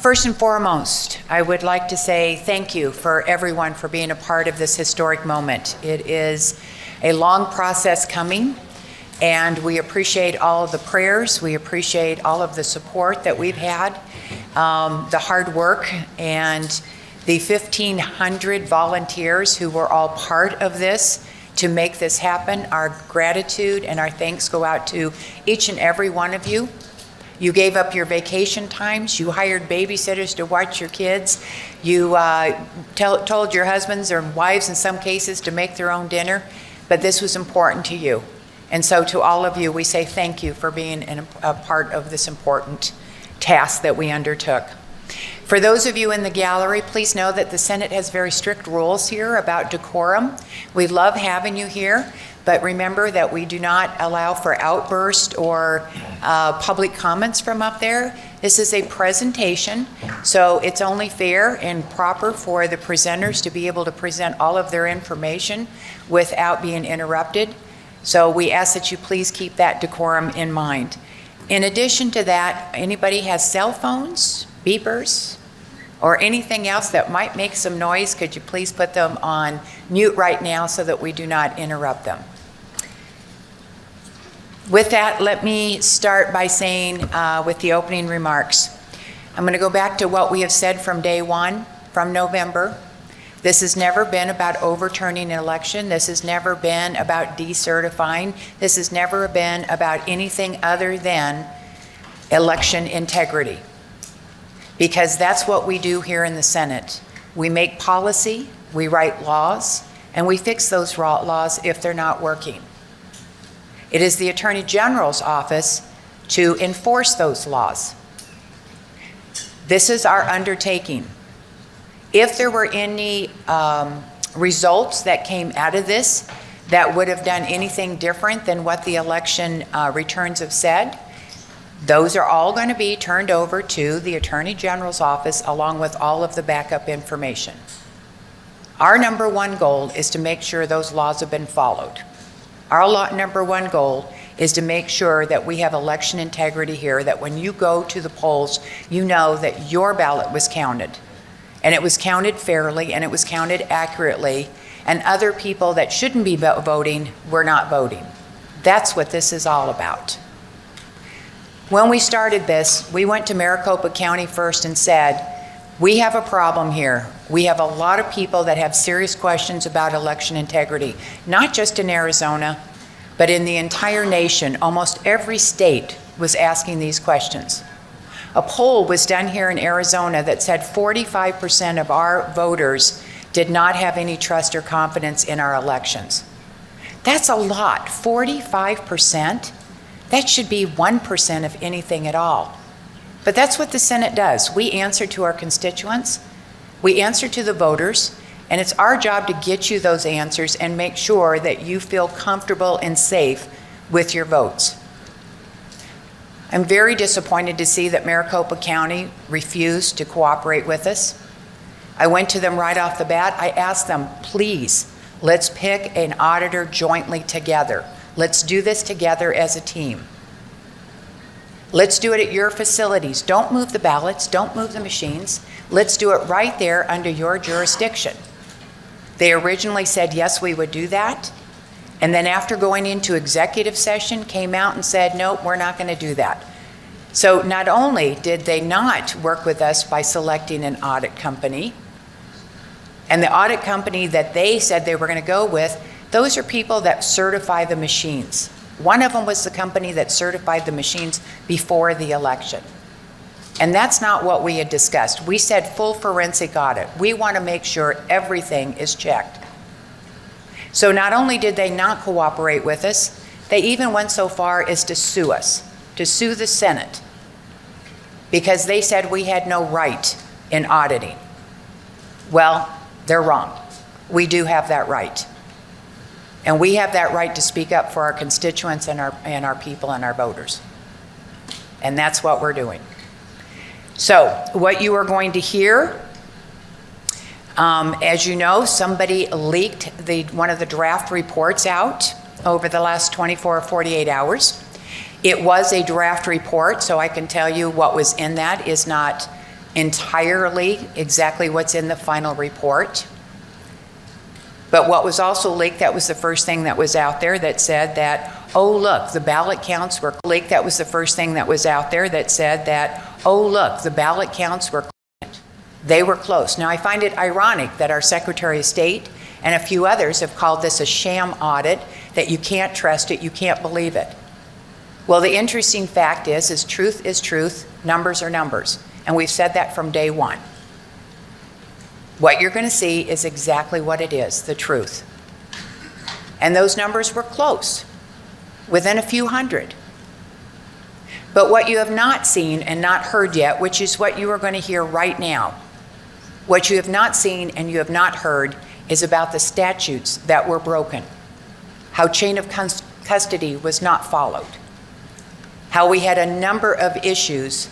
First and foremost, I would like to say thank you for everyone for being a part of this historic moment. It is a long process coming, and we appreciate all of the prayers. We appreciate all of the support that we've had, the hard work, and the 1,500 volunteers who were all part of this to make this happen. Our gratitude and our thanks go out to each and every one of you. You gave up your vacation times. You hired babysitters to watch your kids. You told your husbands or wives in some cases to make their own dinner, but this was important to you. And so to all of you, we say thank you for being a part of this important task that we undertook. For those of you in the gallery, please know that the Senate has very strict rules here about decorum. We love having you here, but remember that we do not allow for outbursts or public comments from up there. This is a presentation, so it's only fair and proper for the presenters to be able to present all of their information without being interrupted. So we ask that you please keep that decorum in mind. In addition to that, anybody has cell phones, beepers, or anything else that might make some noise, could you please put them on mute right now so that we do not interrupt them. With that, let me start by saying with the opening remarks. I'm going to go back to what we have said from day one, from November. This has never been about overturning an election. This has never been about decertifying. This has never been about anything other than election integrity. Because that's what we do here in the Senate. We make policy, we write laws, and we fix those laws if they're not working. It is the Attorney General's office to enforce those laws. This is our undertaking. If there were any results that came out of this that would have done anything different than what the election returns have said, those are all going to be turned over to the Attorney General's office along with all of the backup information. Our number one goal is to make sure those laws have been followed. Our number one goal is to make sure that we have election integrity here, that when you go to the polls, you know that your ballot was counted. And it was counted fairly, and it was counted accurately, and other people that shouldn't be voting were not voting. That's what this is all about. When we started this, we went to Maricopa County first and said, we have a problem here. We have a lot of people that have serious questions about election integrity, not just in Arizona, but in the entire nation. Almost every state was asking these questions. A poll was done here in Arizona that said 45% of our voters did not have any trust or confidence in our elections. That's a lot, 45%. That should be 1% of anything at all. But that's what the Senate does. We answer to our constituents, we answer to the voters, and it's our job to get you those answers and make sure that you feel comfortable and safe with your votes. I'm very disappointed to see that Maricopa County refused to cooperate with us. I went to them right off the bat. I asked them, please, let's pick an auditor jointly together. Let's do this together as a team. Let's do it at your facilities. Don't move the ballots, don't move the machines. Let's do it right there under your jurisdiction. They originally said, yes, we would do that. And then after going into executive session, came out and said, nope, we're not going to do that. So not only did they not work with us by selecting an audit company, and the audit company that they said they were going to go with, those are people that certify the machines. One of them was the company that certified the machines before the election. And that's not what we had discussed. We said full forensic audit. We want to make sure everything is checked. So not only did they not cooperate with us, they even went so far as to sue us, to sue the Senate, because they said we had no right in auditing. Well, they're wrong. We do have that right. And we have that right to speak up for our constituents and our people and our voters. And that's what we're doing. So what you are going to hear, as you know, somebody leaked one of the draft reports out over the last 24 or 48 hours. It was a draft report, so I can tell you what was in that is not entirely exactly what's in the final report. But what was also leaked, that was the first thing that was out there that said that, oh, look, the ballot counts were leaked. That was the first thing that was out there that said that, oh, look, the ballot counts were they were close. Now, I find it ironic that our Secretary of State and a few others have called this a sham audit, that you can't trust it, you can't believe it. Well, the interesting fact is truth, numbers are numbers. And we've said that from day one. What you're going to see is exactly what it is, the truth. And those numbers were close, within a few hundred. But what you have not seen and not heard yet, which is what you are going to hear right now, what you have not seen and you have not heard is about the statutes that were broken, how chain of custody was not followed, how we had a number of issues,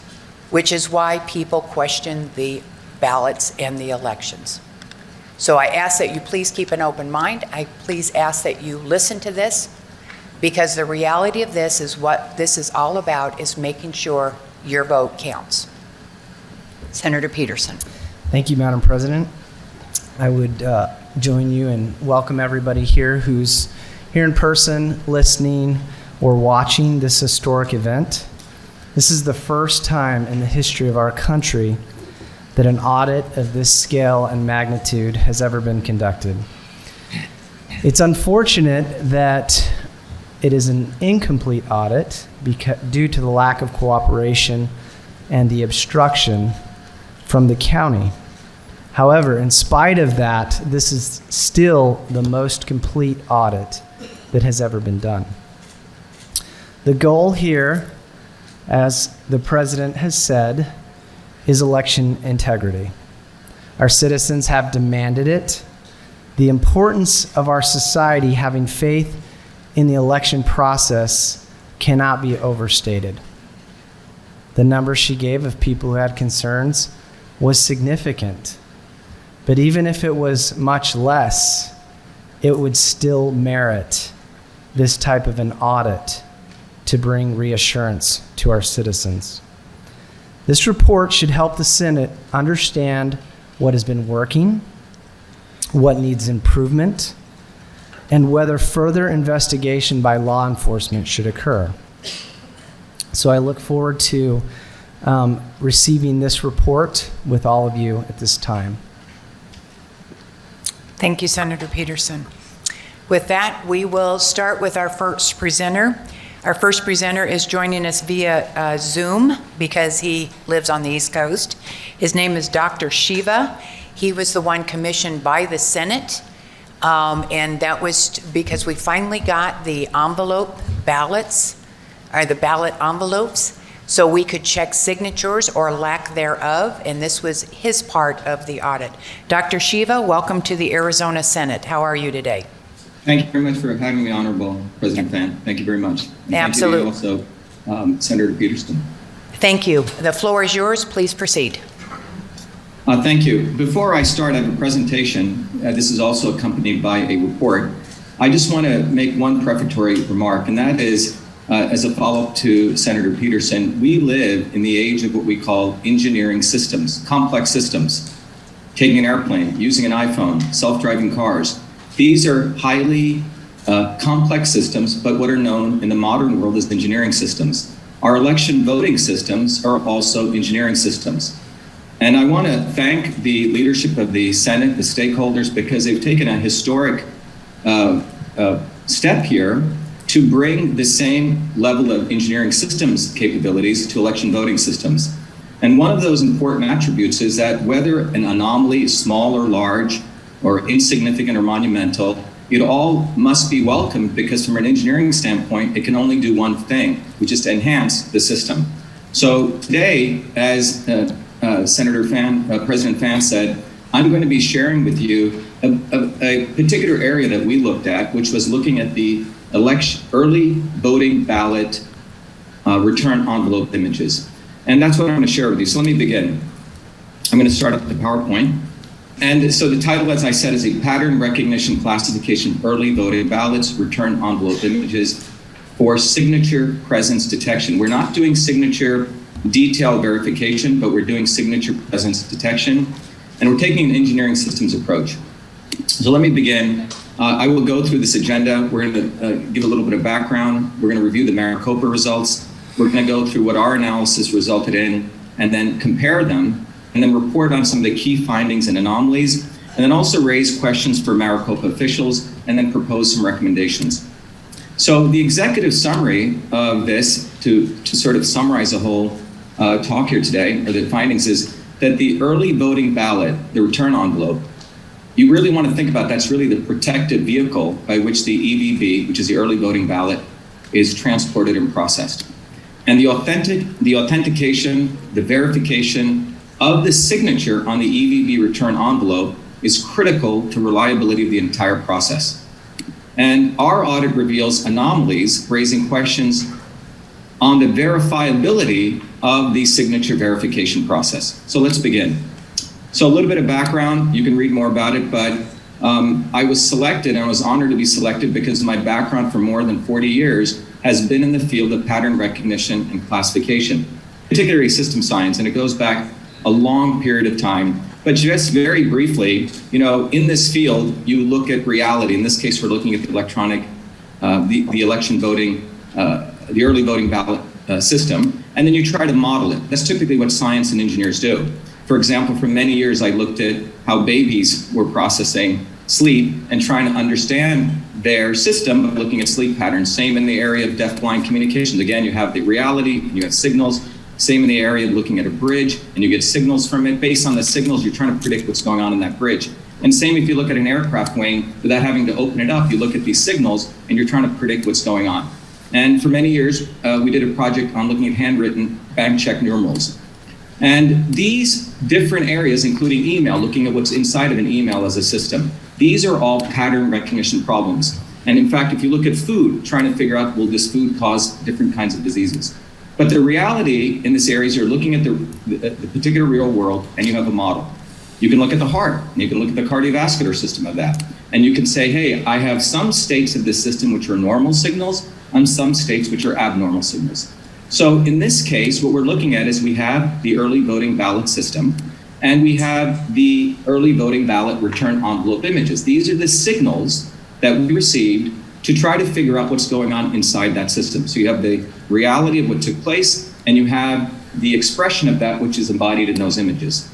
which is why people question the ballots and the elections. So I ask that you please keep an open mind. I please ask that you listen to this, because the reality of this is what this is all about, is making sure your vote counts. Senator Peterson. Thank you, Madam President. I would join you and welcome everybody here who's here in person, listening, or watching this historic event. This is the first time in the history of our country that an audit of this scale and magnitude has ever been conducted. It's unfortunate that it is an incomplete audit due to the lack of cooperation and the obstruction from the county. However, in spite of that, this is still the most complete audit that has ever been done. The goal here, as the President has said, is election integrity. Our citizens have demanded it. The importance of our society having faith in the election process cannot be overstated. The number she gave of people who had concerns was significant. But even if it was much less, it would still merit this type of an audit to bring reassurance to our citizens. This report should help the Senate understand what has been working, what needs improvement, and whether further investigation by law enforcement should occur. So I look forward to receiving this report with all of you at this time. Thank you, Senator Peterson. With that, we will start with our first presenter. Our first presenter is joining us via Zoom because he lives on the East Coast. His name is Dr. Shiva. He was the one commissioned by the Senate, and that was because we finally got the envelope ballots, or the ballot envelopes, so we could check signatures or lack thereof, and this was his part of the audit. Dr. Shiva, welcome to the Arizona Senate. How are you today? Thank you very much for having me, Honorable President Fan. Thank you very much. And absolutely. Thank you also, Senator Peterson. Thank you. The floor is yours. Please proceed. Thank you. Before I start, I have a presentation. This is also accompanied by a report. I just want to make one prefatory remark, and that is, as a follow-up to Senator Peterson, we live in the age of what we call engineering systems, complex systems. Taking an airplane, using an iPhone, self-driving cars. These are highly complex systems, but what are known in the modern world as engineering systems. Our election voting systems are also engineering systems. And I want to thank the leadership of the Senate, the stakeholders, because they've taken a historic step here to bring the same level of engineering systems capabilities to election voting systems. And one of those important attributes is that whether an anomaly is small or large, or insignificant or monumental, it all must be welcomed, because from an engineering standpoint, it can only do one thing, which is to enhance the system. So today, as President Fan said, I'm going to be sharing with you a particular area that we looked at, which was looking at the early voting ballot return envelope images. And that's what I'm going to share with you. So let me begin. I'm going to start up the PowerPoint. And so the title, as I said, is a pattern recognition classification early voting ballots return envelope images for signature presence detection. We're not doing signature detailed verification, but we're doing signature presence detection, and we're taking an engineering systems approach. So let me begin. I will go through this agenda. We're going to give a little bit of background. We're going to review the Maricopa results. We're going to go through what our analysis resulted in, and then compare them, and then report on some of the key findings and anomalies, and then also raise questions for Maricopa officials, and then propose some recommendations. So the executive summary of this, to sort of summarize the whole talk here today, or the findings, is that the early voting ballot, the return envelope, you really want to think about that's really the protective vehicle by which the EVB, which is the early voting ballot, is transported and processed. And the authentication, the verification of the signature on the EVB return envelope is critical to reliability of the entire process. And our audit reveals anomalies, raising questions on the verifiability of the signature verification process. So let's begin. So a little bit of background, you can read more about it, but I was selected, and I was honored to be selected because my background for more than 40 years has been in the field of pattern recognition and classification, particularly system science, and it goes back a long period of time. But just very briefly, in this field, you look at reality. In this case, we're looking at the electronic, the election voting, the early voting ballot system, and then you try to model it. That's typically what science and engineers do. For example, for many years, I looked at how babies were processing sleep and trying to understand their system by looking at sleep patterns. Same in the area of deaf-blind communications. Again, you have the reality, and you have signals. Same in the area of looking at a bridge, and you get signals from it. Based on the signals, you're trying to predict what's going on in that bridge. And same if you look at an aircraft wing, without having to open it up, you look at these signals, and you're trying to predict what's going on. And for many years, we did a project on looking at handwritten bank check numerals. And these different areas, including email, looking at what's inside of an email as a system, these are all pattern recognition problems. And in fact, if you look at food, trying to figure out, will this food cause different kinds of diseases? But the reality in this area is you're looking at the particular real world, and you have a model. You can look at the heart, and you can look at the cardiovascular system of that. And you can say, hey, I have some states of this system which are normal signals, and some states which are abnormal signals. So in this case, what we're looking at is we have the early voting ballot system, and we have the early voting ballot return envelope images. These are the signals that we received to try to figure out what's going on inside that system. So you have the reality of what took place, and you have the expression of that which is embodied in those images.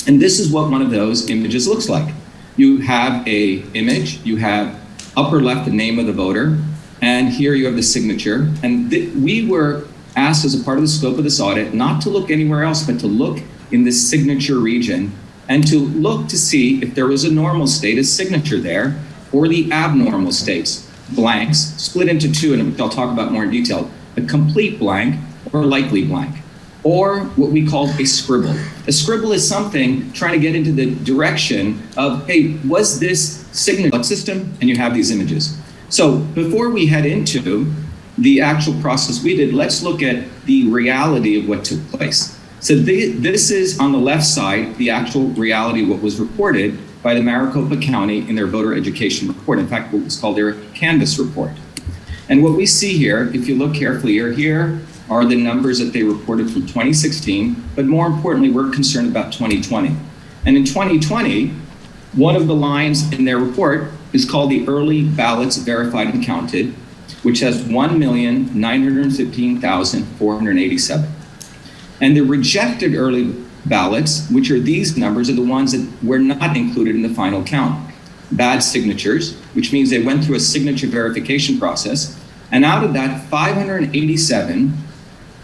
And this is what one of those images looks like. You have a image, you have upper left the name of the voter, and here you have the signature. And we were asked as a part of the scope of this audit not to look anywhere else, but to look in this signature region and to look to see if there was a normal state, a signature there, or the abnormal states, blanks, split into two, and I'll talk about more in detail, a complete blank or likely blank, or what we call a scribble. A scribble is something trying to get into the direction of, hey, was this signature system? And you have these images. So before we head into the actual process we did, let's look at the reality of what took place. So this is on the left side, the actual reality of what was reported by the Maricopa County in their voter education report. In fact, what was called their Canvas report. And what we see here, if you look carefully here are the numbers that they reported from 2016, but more importantly, we're concerned about 2020. And in 2020, one of the lines in their report is called the early ballots verified and counted, which has 1,915,487. And the rejected early ballots, which are these numbers, are the ones that were not included in the final count. Bad signatures, which means they went through a signature verification process. And out of that, 587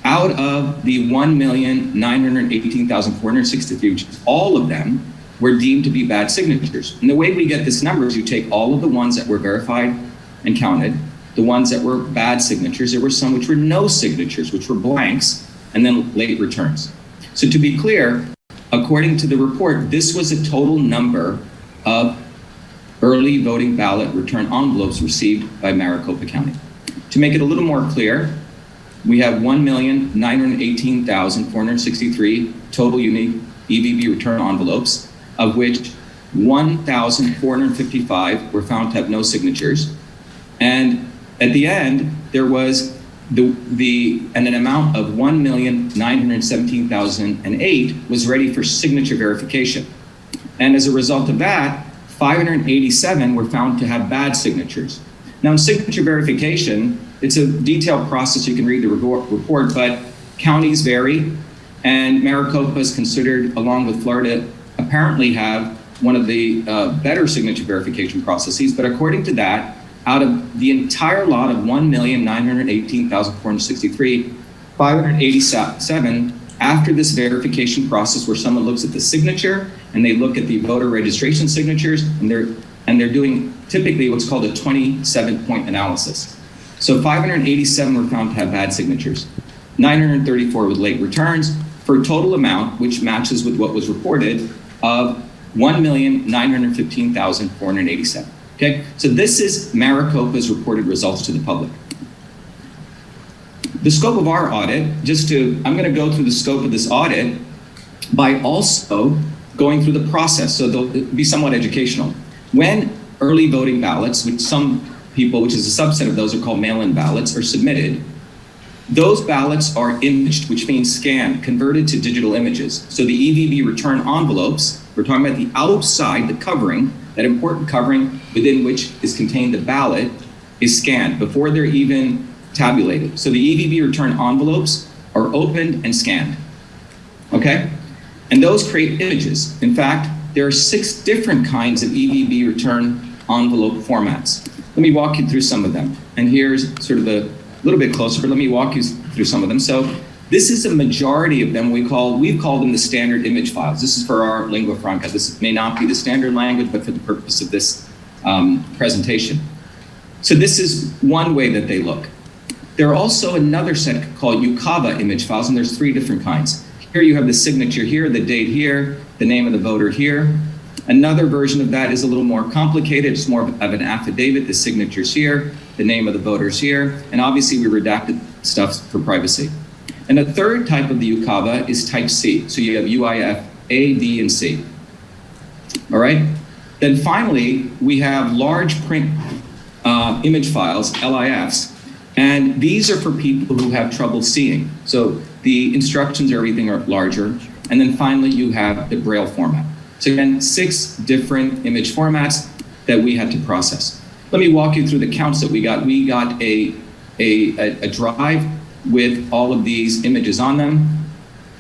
out of the 1,918,463, which is all of them, were deemed to be bad signatures. And the way we get this number is you take all of the ones that were verified and counted, the ones that were bad signatures, there were some which were no signatures, which were blanks, and then late returns. So to be clear, according to the report, this was a total number of early voting ballot return envelopes received by Maricopa County. To make it a little more clear, we have 1,918,463 total unique EVB return envelopes, of which 1,455 were found to have no signatures. And at the end, there was and an amount of 1,917,008 was ready for signature verification. And as a result of that, 587 were found to have bad signatures. Now, in signature verification, it's a detailed process. You can read the report, but counties vary, and Maricopa is considered, along with Florida, apparently have one of the better signature verification processes. But according to that, out of the entire lot of 1,918,463, 587 after this verification process, where someone looks at the signature and they look at the voter registration signatures, and they're doing typically what's called a 27-point analysis. So 587 were found to have bad signatures, 934 with late returns, for a total amount, which matches with what was reported, of 1,915,487. Okay, so this is Maricopa's reported results to the public. The scope of our audit, I'm going to go through the scope of this audit by also going through the process, so they'll be somewhat educational. When early voting ballots, which some people, which is a subset of those, are called mail-in ballots, are submitted, those ballots are imaged, which means scanned, converted to digital images. So the EVB return envelopes, we're talking about the outside, the covering, that important covering within which is contained the ballot, is scanned before they're even tabulated. So the EVB return envelopes are opened and scanned, okay? And those create images. In fact, there are 6 different kinds of EVB return envelope formats. Let me walk you through some of them. And here's sort of a little bit closer, but let me walk you through some of them. So this is a majority of them. We've called them the standard image files. This is for our lingua franca. This may not be the standard language, but for the purpose of this presentation. So this is one way that they look. There are also another set called UCAVA image files, and there's 3 different kinds. Here you have the signature here, the date here, the name of the voter here. Another version of that is a little more complicated. It's more of an affidavit. The signature's here, the name of the voter's here, and obviously we redacted stuff for privacy. And a third type of the UCAVA is type C. So you have UIF A, B, and C. All right? Then finally, we have large print image files, LIFs, and these are for people who have trouble seeing. So the instructions, everything are larger. And then finally, you have the Braille format. So again, 6 different image formats that we had to process. Let me walk you through the counts that we got. We got a drive with all of these images on them.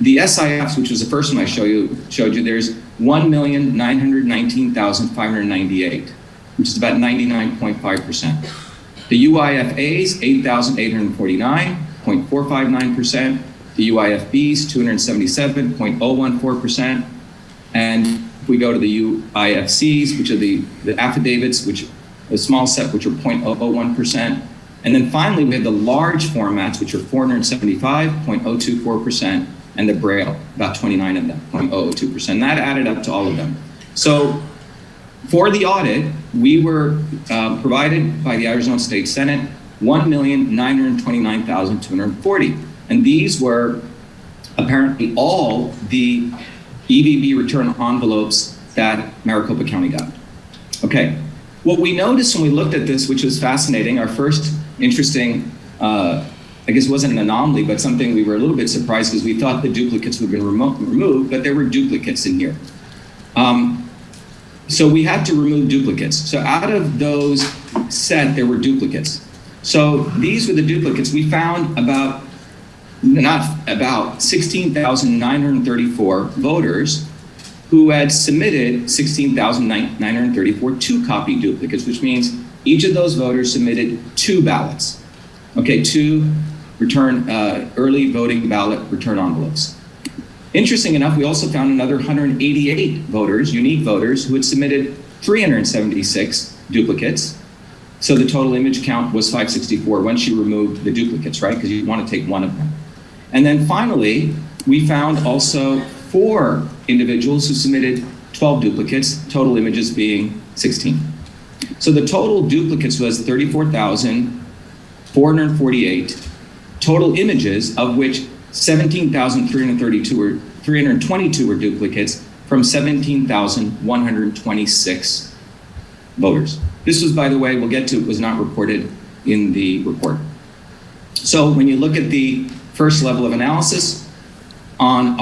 The SIFs, which was the first one I showed you, there's 1,919,598, which is about 99.5%. The UIFAs, 8,849.459%. The UIFBs, 277.014%. And if we go to the UIFCs, which are the affidavits, which a small set, which are 0.001%. And then finally, we have the large formats, which are 475.024%, and the Braille, about 29 of them, 0.002%. That added up to all of them. So for the audit, we were provided by the Arizona State Senate 1,929,240. And these were apparently all the EVB return envelopes that Maricopa County got. Okay, what we noticed when we looked at this, which was fascinating, our first interesting, I guess wasn't an anomaly, but something we were a little bit surprised because we thought the duplicates would have been removed, but there were duplicates in here. So we had to remove duplicates. So out of those set, there were duplicates. So these were the duplicates. We found about 16,934 voters who had submitted 16,934 2-copy duplicates, which means each of those voters submitted 2 ballots. Okay, 2 return early voting ballot return envelopes. Interesting enough, we also found another 188 voters, unique voters, who had submitted 376 duplicates. So the total image count was 564 once you removed the duplicates, right? Because you want to take one of them. And then finally, we found also 4 individuals who submitted 12 duplicates, total images being 16. So the total duplicates was 34,448, total images of which 17,322 were duplicates from 17,126 voters. This was, by the way, we'll get to, it was not reported in the report. So when you look at the first level of analysis on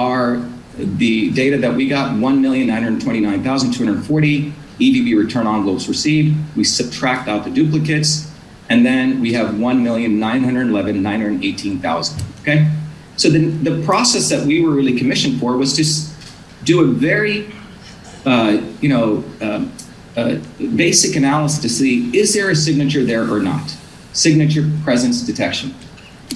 the data that we got, 1,929,240 EVB return envelopes received, we subtract out the duplicates, and then we have 1,911,918,000, okay? So the process that we were really commissioned for was to do a very, basic analysis to see, is there a signature there or not? Signature presence detection.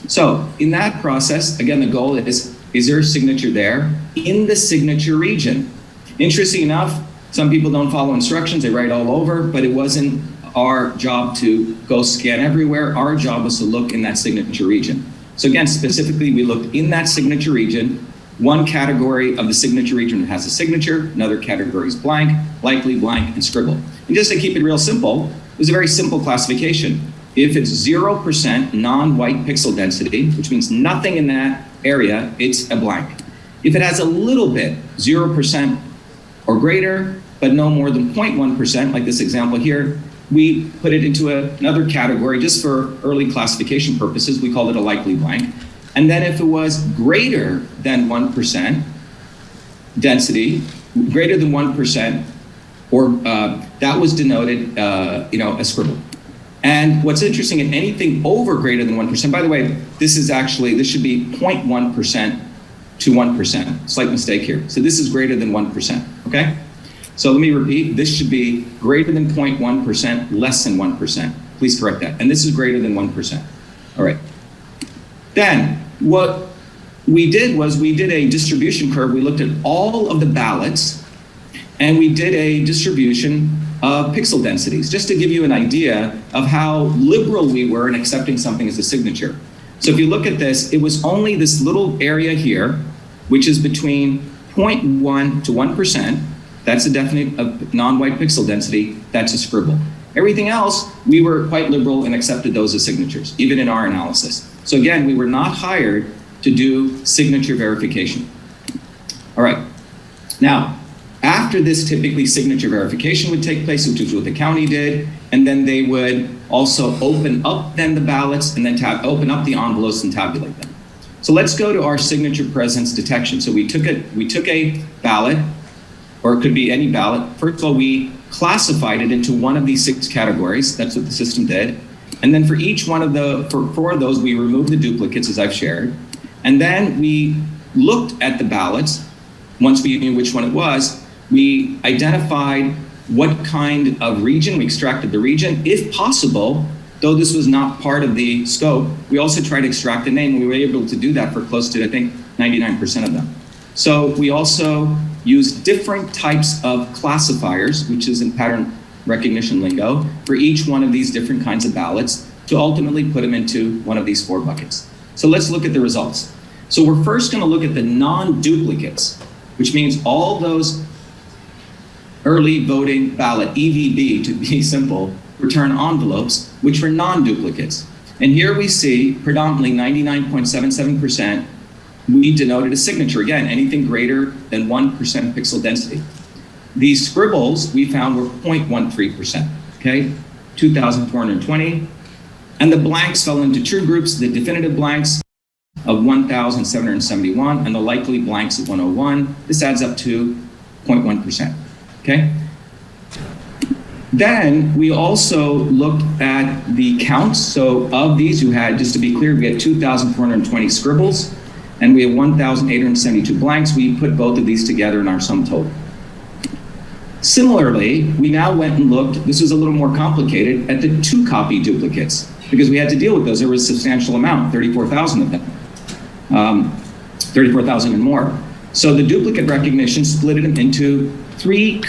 So in that process, again, the goal is there a signature there in the signature region? Interesting enough, some people don't follow instructions, they write all over, but it wasn't our job to go scan everywhere. Our job was to look in that signature region. So again, specifically, we looked in that signature region. One category of the signature region has a signature, another category is blank, likely, blank, and scribble. And just to keep it real simple, it was a very simple classification. If it's 0% non-white pixel density, which means nothing in that area, it's a blank. If it has a little bit, 0% or greater, but no more than 0.1%, like this example here, we put it into another category just for early classification purposes. We called it a likely blank. And then if it was greater than 1% density, greater than 1%, or that was denoted, a scribble. And what's interesting, in anything over greater than 1%, by the way, this should be 0.1% to 1%. Slight mistake here. So this is greater than 1%, okay? So let me repeat, this should be greater than 0.1%, less than 1%. Please correct that. And this is greater than 1%. All right. Then what we did was we did a distribution curve. We looked at all of the ballots and we did a distribution of pixel densities, just to give you an idea of how liberal we were in accepting something as a signature. So if you look at this, it was only this little area here, which is between 0.1 to 1%. That's a definite non-white pixel density. That's a scribble. Everything else, we were quite liberal and accepted those as signatures, even in our analysis. So again, we were not hired to do signature verification. All right. Now, after this, typically signature verification would take place, which is what the county did, and then they would also open up then the ballots and then open up the envelopes and tabulate them. So let's go to our signature presence detection. So we took a ballot, or it could be any ballot. First of all, we classified it into one of these 6 categories. That's what the system did. And then for each one of for 4 of those, we removed the duplicates, as I've shared. And then we looked at the ballots. Once we knew which one it was, we identified what kind of region, we extracted the region. If possible, though this was not part of the scope, we also tried to extract the name. We were able to do that for close to, I think, 99% of them. So we also used different types of classifiers, which is in pattern recognition lingo, for each one of these different kinds of ballots to ultimately put them into one of these 4 buckets. So let's look at the results. So we're first going to look at the non-duplicates, which means all those early voting ballot, EVB to be simple, return envelopes, which were non-duplicates. And here we see predominantly 99.77%, we denoted a signature. Again, anything greater than 1% pixel density. These scribbles we found were 0.13%, okay? 2,420. And the blanks fell into true groups, the definitive blanks of 1,771 and the likely blanks of 101. This adds up to 0.1%, okay? Then we also looked at the counts. So of these who had, just to be clear, we had 2,420 scribbles and we have 1,872 blanks. We put both of these together in our sum total. Similarly, we now went and looked, this was a little more complicated, at the 2-copy duplicates because we had to deal with those. There was a substantial amount, 34,000 of them, 34,000 and more. So the duplicate recognition split them into 3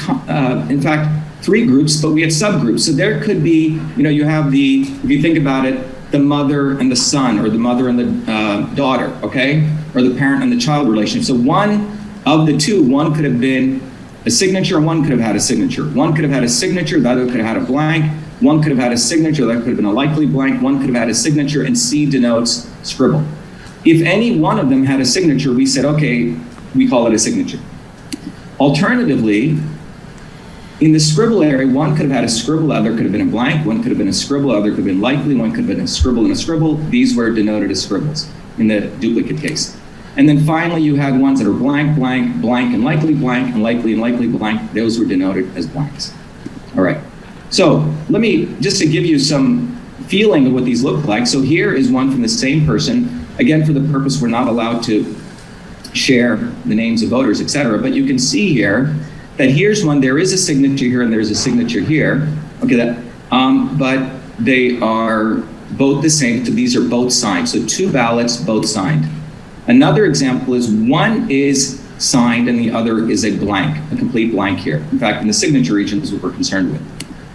groups, but we had subgroups. So there could be, you have if you think about it, the mother and the son, or the mother and the daughter, okay? Or the parent and the child relationship. So one of the 2, one could have been a signature, and one could have had a signature. One could have had a signature, the other could have had a blank. One could have had a signature, that could have been a likely blank. One could have had a signature, and C denotes scribble. If any one of them had a signature, we said, okay, we call it a signature. Alternatively, In the scribble area, one could have had a scribble, other could have been a blank, one could have been a scribble, other could have been likely, one could have been a scribble and a scribble. These were denoted as scribbles in the duplicate case. And then finally, you had ones that are blank, blank, blank, and likely blank, and likely blank. Those were denoted as blanks. All right. So let me, just to give you some feeling of what these look like. So here is one from the same person. Again, for the purpose, we're not allowed to share the names of voters, et cetera. But you can see here that here's one, there is a signature here and there's a signature here. Okay, but they are both the same. So these are both signed. So 2 ballots, both signed. Another example is one is signed and the other is a blank, a complete blank here. In fact, in the signature region is what we're concerned with.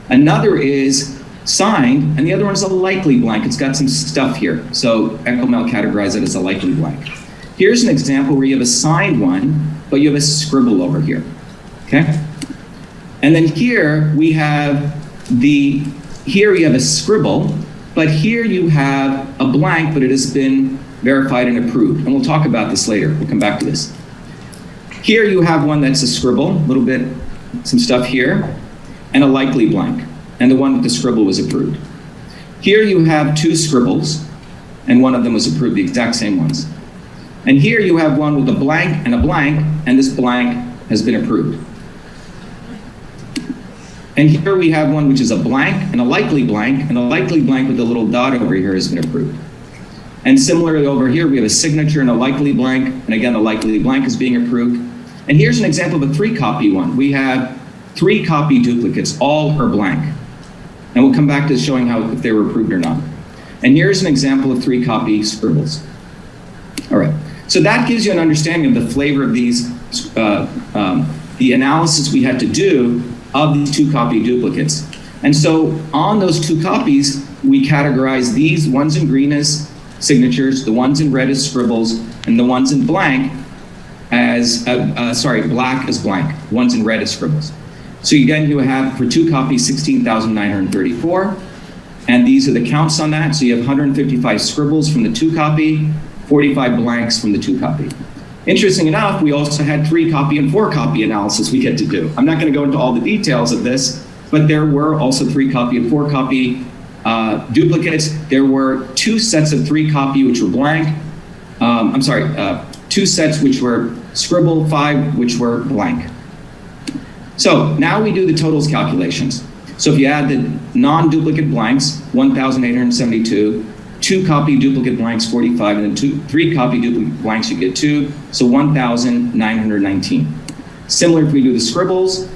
Another is signed and the other one is a likely blank. It's got some stuff here. So EchoMail categorized it as a likely blank. Here's an example where you have a signed one, but you have a scribble over here. Okay? And then here we have here you have a scribble, but here you have a blank, but it has been verified and approved. And we'll talk about this later. We'll come back to this. Here you have one that's a scribble, a little bit, some stuff here, and a likely blank. And the one with the scribble was approved. Here you have 2 scribbles, and one of them was approved, the exact same ones. And here you have one with a blank, and this blank has been approved. And here we have one which is a blank, and a likely blank with a little dot over here has been approved. And similarly over here, we have a signature and a likely blank, and again, the likely blank is being approved. And here's an example of a 3-copy one. We have 3-copy duplicates, all are blank. And we'll come back to showing how if they were approved or not. And here's an example of 3-copy scribbles. All right, so that gives you an understanding of the flavor of these, the analysis we had to do of these 2-copy duplicates. And so on those 2 copies, we categorize these ones in green as signatures, the ones in red as scribbles, and the ones in blank as, black as blank, ones in red as scribbles. So again, you have for 2 copies, 16,934, and these are the counts on that. So you have 155 scribbles from the 2-copy, 45 blanks from the 2-copy. Interesting enough, we also had 3-copy and 4-copy analysis we had to do. I'm not going to go into all the details of this, but there were also 3-copy and 4-copy duplicates. There were 2 sets of 3-copy which were blank. 2 sets which were scribble, 5 which were blank. So now we do the totals calculations. So if you add the non-duplicate blanks, 1,872, 2-copy duplicate blanks, 45, and then 3-copy duplicate blanks, you get 2, so 1,919. Similar if we do the scribbles,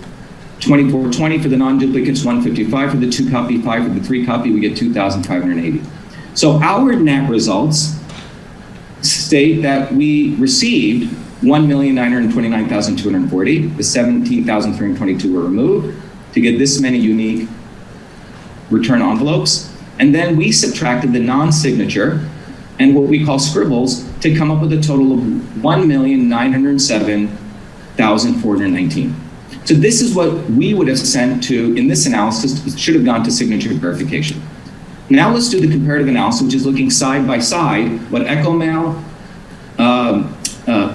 2420 for the non-duplicates, 155 for the 2-copy, 5 for the 3-copy, we get 2,580. So our net results state that we received 1,929,240. The 17,322 were removed to get this many unique return envelopes. And then we subtracted the non-signature and what we call scribbles to come up with a total of 1,907,419. So this is what we would have sent to, in this analysis, it should have gone to signature verification. Now let's do the comparative analysis, which is looking side by side what EchoMail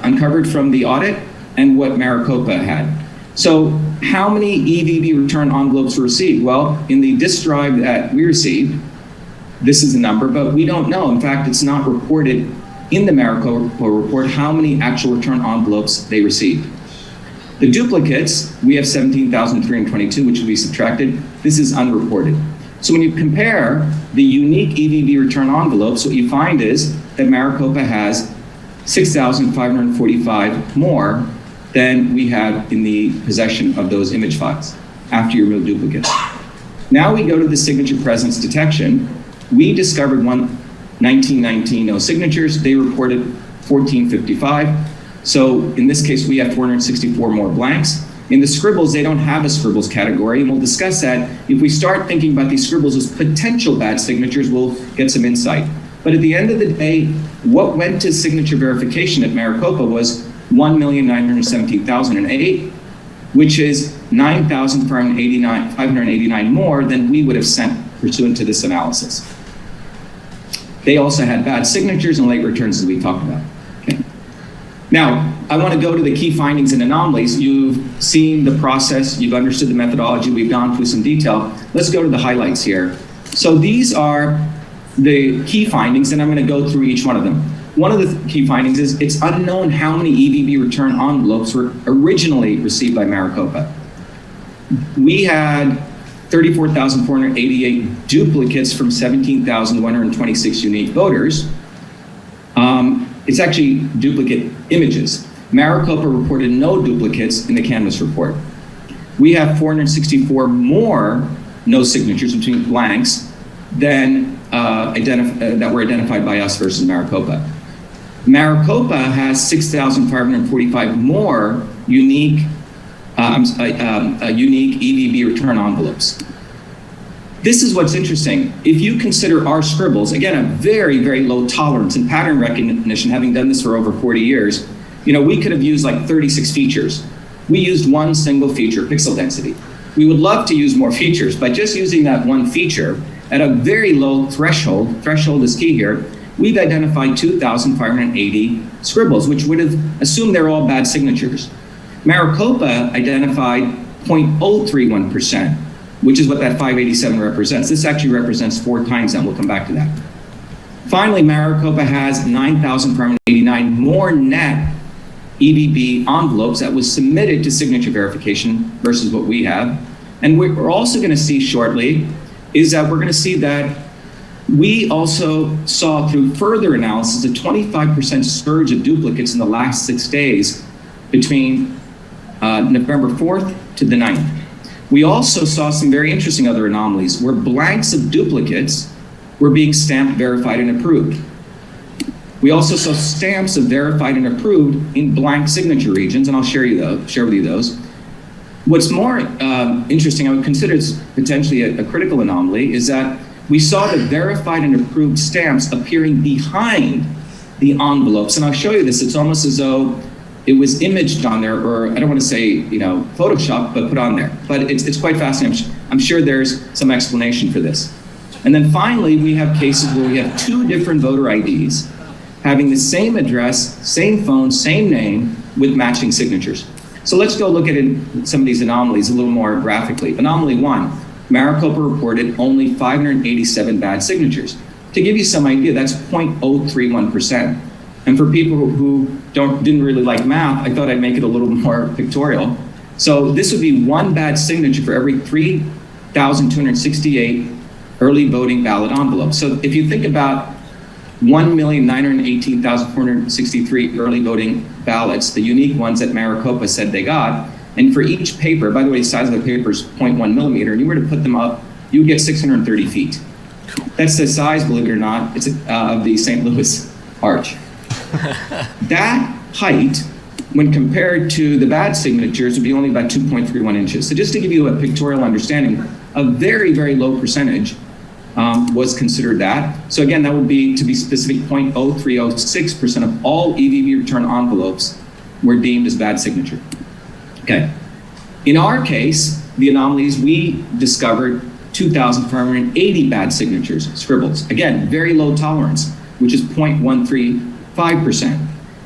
uncovered from the audit and what Maricopa had. So how many EVB return envelopes were received? Well, in the disk drive that we received, this is the number, but we don't know. In fact, it's not reported in the Maricopa report how many actual return envelopes they received. The duplicates, we have 17,322, which will be subtracted. This is unreported. So when you compare the unique EVB return envelopes, what you find is that Maricopa has 6,545 more than we have in the possession of those image files after you remove duplicates. Now we go to the signature presence detection. We discovered 1919 no signatures. They reported 1455. So in this case, we have 464 more blanks. In the scribbles, they don't have a scribbles category, and we'll discuss that. If we start thinking about these scribbles as potential bad signatures, we'll get some insight. But at the end of the day, what went to signature verification at Maricopa was 1,917,008, which is 9,589 more than we would have sent pursuant to this analysis. They also had bad signatures and late returns, as we talked about. Okay. Now, I want to go to the key findings and anomalies. You've seen the process, you've understood the methodology, we've gone through some detail. Let's go to the highlights here. So these are the key findings, and I'm going to go through each one of them. One of the key findings is it's unknown how many EVB return envelopes were originally received by Maricopa. We had 34,488 duplicates from 17,126 unique voters. It's actually duplicate images. Maricopa reported no duplicates in the Canvas report. We have 464 more no signatures between blanks than that were identified by us versus Maricopa. Maricopa has 6,545 more unique EVB return envelopes. This is what's interesting. If you consider our scribbles, again, a very, very low tolerance in pattern recognition, having done this for over 40 years, we could have used like 36 features. We used one single feature, pixel density. We would love to use more features, but just using that one feature at a very low threshold is key here, we've identified 2,580 scribbles, which would have assumed they're all bad signatures. Maricopa identified 0.031%, which is what that 587 represents. This actually represents 4 times that. We'll come back to that. Finally, Maricopa has 9,589 more net EVB envelopes that was submitted to signature verification versus what we have. And what we're also going to see shortly is that we're going to see that we also saw through further analysis a 25% surge of duplicates in the last 6 days between November 4th to the 9th. We also saw some very interesting other anomalies where blanks of duplicates were being stamped, verified, and approved. We also saw stamps of verified and approved in blank signature regions, and I'll share with you those. What's more interesting, I would consider it's potentially a critical anomaly, is that we saw the verified and approved stamps appearing behind the envelopes. And I'll show you this. It's almost as though it was imaged on there, or I don't want to say, Photoshop, but put on there. But it's quite fascinating. I'm sure there's some explanation for this. And then finally, we have cases where we have 2 different voter IDs having the same address, same phone, same name with matching signatures. So let's go look at some of these anomalies a little more graphically. Anomaly 1, Maricopa reported only 587 bad signatures. To give you some idea, that's 0.031%. And for people who didn't really like math, I thought I'd make it a little more pictorial. So this would be 1 bad signature for every 3,268 early voting ballot envelopes. So if you think about 1,918,463 early voting ballots, the unique ones that Maricopa said they got, and for each paper, by the way, the size of the paper is 0.1 millimeter, and you were to put them up, you would get 630 feet. That's the size, believe it or not, it's of the St. Louis Arch. That height, when compared to the bad signatures, would be only about 2.31 inches. So just to give you a pictorial understanding, a very, very low percentage was considered that. So again, that would be, to be specific, 0.0306% of all EVB return envelopes were deemed as bad signature. Okay. In our case, the anomalies, we discovered 2,480 bad signatures, scribbles. Again, very low tolerance, which is 0.135%.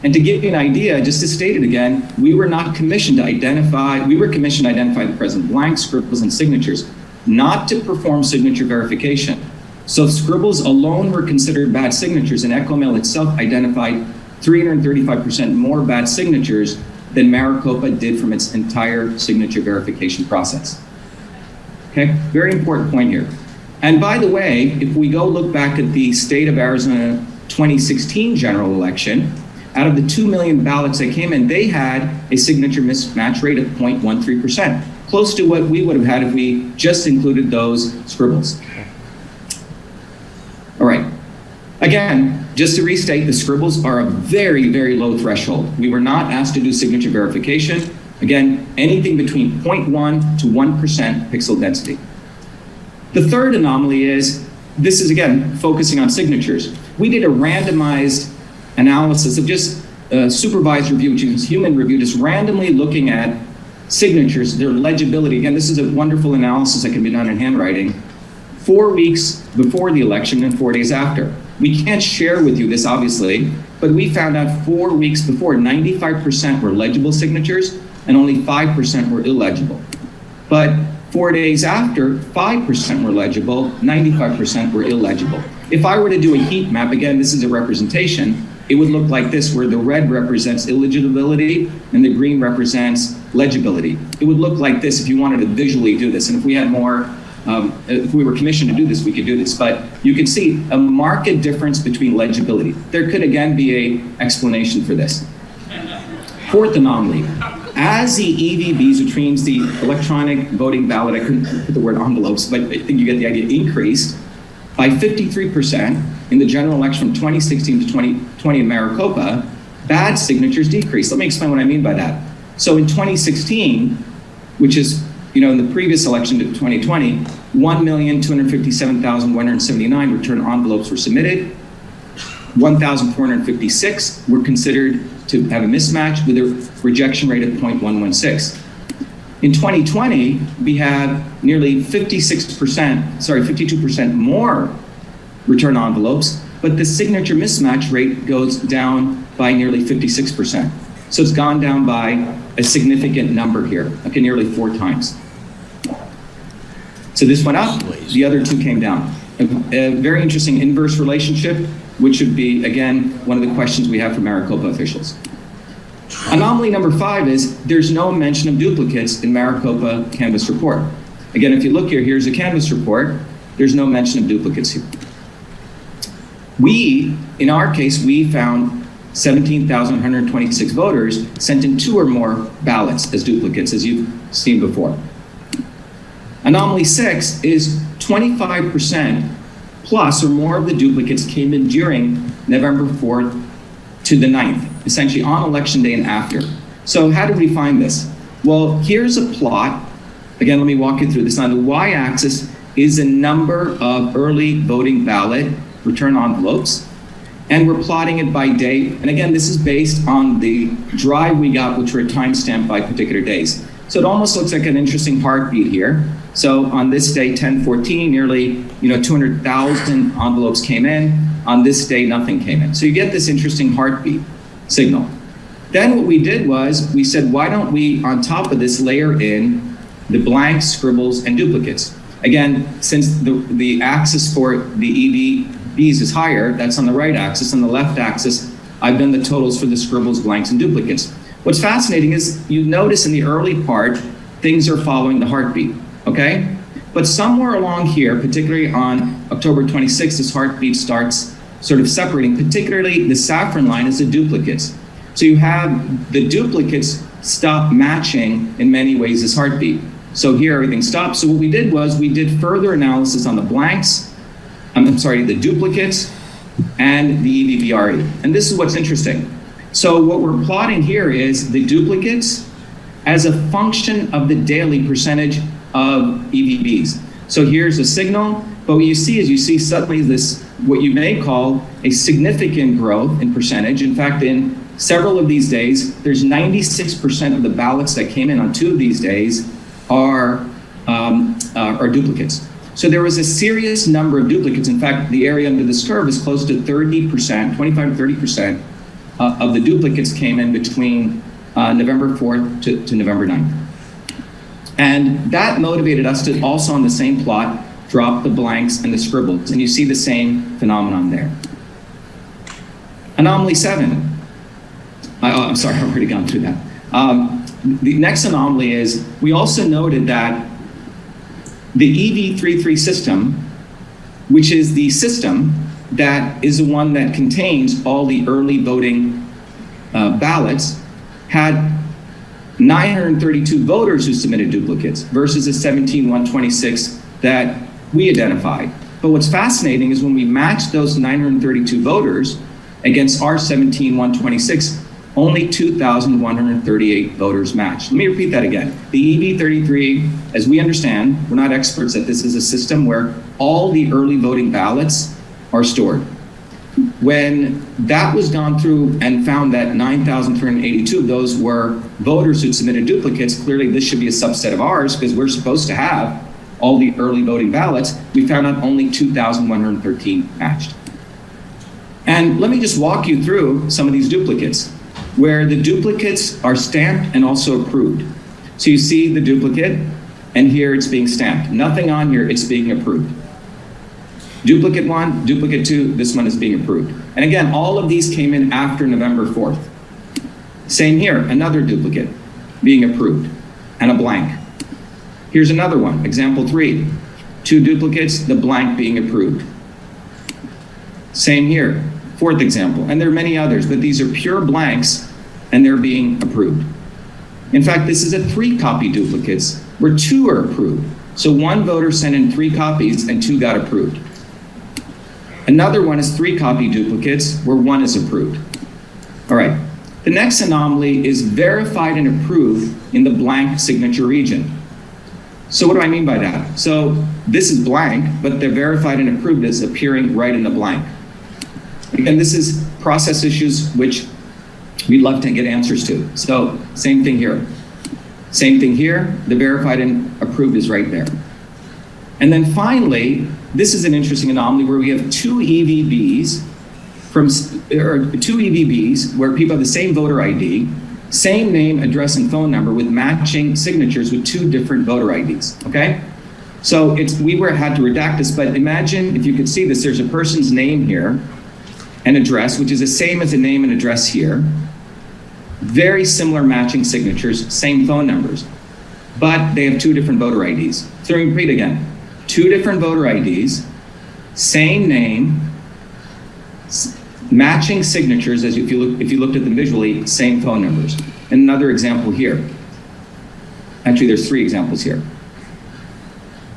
And to give you an idea, just to state it again, we were commissioned to identify the present blanks, scribbles, and signatures, not to perform signature verification. So scribbles alone were considered bad signatures, and EchoMail itself identified 335% more bad signatures than Maricopa did from its entire signature verification process. Okay, very important point here. And by the way, if we go look back at the state of Arizona 2016 general election, out of the 2 million ballots that came in, they had a signature mismatch rate of 0.13%, close to what we would have had if we just included those scribbles. All right. Again, just to restate, the scribbles are a very, very low threshold. We were not asked to do signature verification. Again, anything between 0.1 to 1% pixel density. The third anomaly is, this is again, focusing on signatures. We did a randomized analysis of just supervised review, which is human review, just randomly looking at signatures, their legibility. Again, this is a wonderful analysis that can be done in handwriting, 4 weeks before the election and 4 days after. We can't share with you this, obviously, but we found out 4 weeks before 95% were legible signatures and only 5% were illegible. But 4 days after, 5% were legible, 95% were illegible. If I were to do a heat map, again, this is a representation, it would look like this, where the red represents illegibility and the green represents legibility. It would look like this if you wanted to visually do this. And if we had more, if we were commissioned to do this, we could do this. But you can see a marked difference between legibility. There could again be an explanation for this. Fourth anomaly. As the EVBs, which means the electronic voting ballot, I couldn't put the word envelopes, but I think you get the idea, increased by 53% in the general election from 2016 to 2020 in Maricopa, bad signatures decreased. Let me explain what I mean by that. So in 2016, which is, in the previous election to 2020, 1,257,179 return envelopes were submitted. 1,456 were considered to have a mismatch with a rejection rate of 0.116. In 2020, we had nearly 52% more return envelopes, but the signature mismatch rate goes down by nearly 56%. So it's gone down by a significant number here, okay, nearly 4 times. So this went up, the other two came down. A very interesting inverse relationship, which should be, again, one of the questions we have for Maricopa officials. Anomaly number 5 is there's no mention of duplicates in Maricopa Canvas report. Again, if you look here, here's a Canvas report. There's no mention of duplicates here. In our case, we found 17,126 voters sent in 2 or more ballots as duplicates, as you've seen before. Anomaly 6 is 25% plus or more of the duplicates came in during November 4th to the 9th, essentially on election day and after. So how did we find this? Well, here's a plot. Again, let me walk you through this. On the y-axis is a number of early voting ballot return envelopes, and we're plotting it by date. And again, this is based on the drive we got, which were timestamped by particular days. So it almost looks like an interesting heartbeat here. So on this day, 10/14, nearly 200,000 envelopes came in. On this day, nothing came in. So you get this interesting heartbeat signal. Then what we did was we said, why don't we, on top of this, layer in the blanks, scribbles, and duplicates? Again, since the axis for the EVBs is higher, that's on the right axis. On the left axis, I've done the totals for the scribbles, blanks, and duplicates. What's fascinating is you notice in the early part, things are following the heartbeat, okay? But somewhere along here, particularly on October 26th, this heartbeat starts sort of separating, particularly the saffron line is the duplicates. So you have the duplicates stop matching in many ways this heartbeat. So here everything stops. So what we did was we did further analysis on the blanks, the duplicates, and the EVBRE. And this is what's interesting. So what we're plotting here is the duplicates as a function of the daily percentage of EVBs. So here's a signal, but what you see is suddenly this, what you may call a significant growth in percentage. In fact, in several of these days, there's 96% of the ballots that came in on 2 of these days are duplicates. So there was a serious number of duplicates. In fact, the area under this curve is close to 30%, 25 to 30% of the duplicates came in between November 4th to November 9th. And that motivated us to also on the same plot, drop the blanks and the scribbles. And you see the same phenomenon there. Anomaly 7. I'm sorry, I've already gone through that. The next anomaly is we also noted that the EV33 system, which is the system that is the one that contains all the early voting ballots, had 932 voters who submitted duplicates versus the 17,126 that we identified. But what's fascinating is when we matched those 932 voters against our 17,126, only 2,138 voters matched. Let me repeat that again. The EV33, as we understand, we're not experts that this is a system where all the early voting ballots are stored. When that was gone through and found that 9,382 of those were voters who submitted duplicates, clearly this should be a subset of ours because we're supposed to have all the early voting ballots. We found out only 2,113 matched. And let me just walk you through some of these duplicates, where the duplicates are stamped and also approved. So you see the duplicate, and here it's being stamped. Nothing on here, it's being approved. Duplicate 1, duplicate 2, this one is being approved. And again, all of these came in after November 4th. Same here, another duplicate being approved, and a blank. Here's another one, example 3. 2 duplicates, the blank being approved. Same here, 4th example, and there are many others, but these are pure blanks, and they're being approved. In fact, this is a 3-copy duplicates, where 2 are approved. So 1 voter sent in 3 copies, and 2 got approved. Another one is 3-copy duplicates, where 1 is approved. All right, the next anomaly is verified and approved in the blank signature region. So what do I mean by that? So this is blank, but the verified and approved is appearing right in the blank. Again, this is process issues which we'd love to get answers to. So same thing here. Same thing here, the verified and approved is right there. And then finally, this is an interesting anomaly where we have 2 EVBs where people have the same voter ID, same name, address, and phone number with matching signatures with 2 different voter IDs, okay? So we had to redact this, but imagine if you could see this, there's a person's name here and address, which is the same as the name and address here. Very similar matching signatures, same phone numbers, but they have 2 different voter IDs. So repeat again, 2 different voter IDs, same name, matching signatures, as if you looked at them visually, same phone numbers. And another example here. Actually, there's 3 examples here.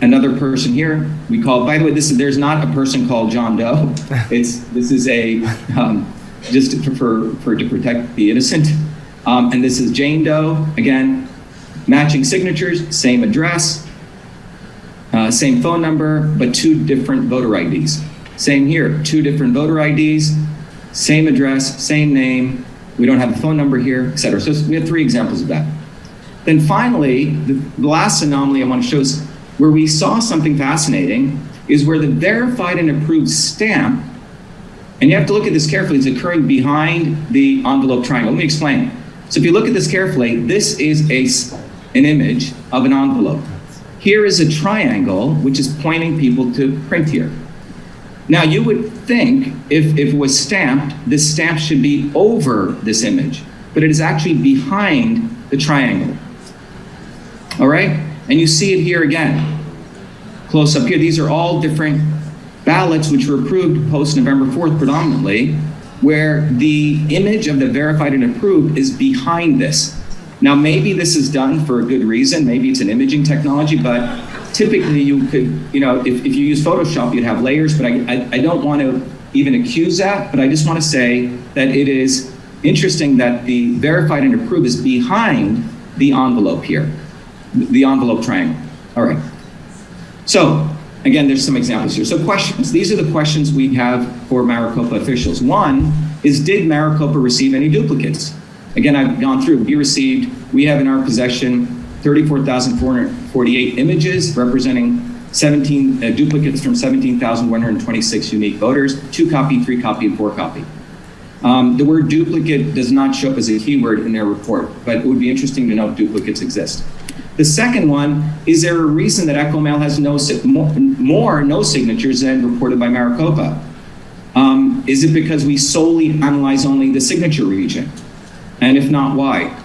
Another person here, we call, by the way, there's not a person called John Doe. This is a, just to protect the innocent. And this is Jane Doe, again, matching signatures, same address, same phone number, but 2 different voter IDs. Same here, 2 different voter IDs, same address, same name, we don't have a phone number here, et cetera. So we have 3 examples of that. Then finally, the last anomaly I want to show is where we saw something fascinating is where the verified and approved stamp, and you have to look at this carefully, it's occurring behind the envelope triangle. Let me explain. So if you look at this carefully, this is an image of an envelope. Here is a triangle, which is pointing people to print here. Now you would think if it was stamped, this stamp should be over this image, but it is actually behind the triangle. All right? And you see it here again, close up here. These are all different ballots which were approved post November 4th predominantly, where the image of the verified and approved is behind this. Now maybe this is done for a good reason, maybe it's an imaging technology, but typically you could, if you use Photoshop, you'd have layers, but I don't want to even accuse that, but I just want to say that it is interesting that the verified and approved is behind the envelope here, the envelope triangle. All right. So again, there's some examples here. So questions, these are the questions we have for Maricopa officials. One is, did Maricopa receive any duplicates? Again, I've gone through, we have in our possession 34,448 images representing 17 duplicates from 17,126 unique voters, 2-copy, 3-copy, and 4-copy. The word duplicate does not show up as a keyword in their report, but it would be interesting to know if duplicates exist. The second one, is there a reason that EchoMail has no signatures than reported by Maricopa? Is it because we solely analyze only the signature region? And if not, why?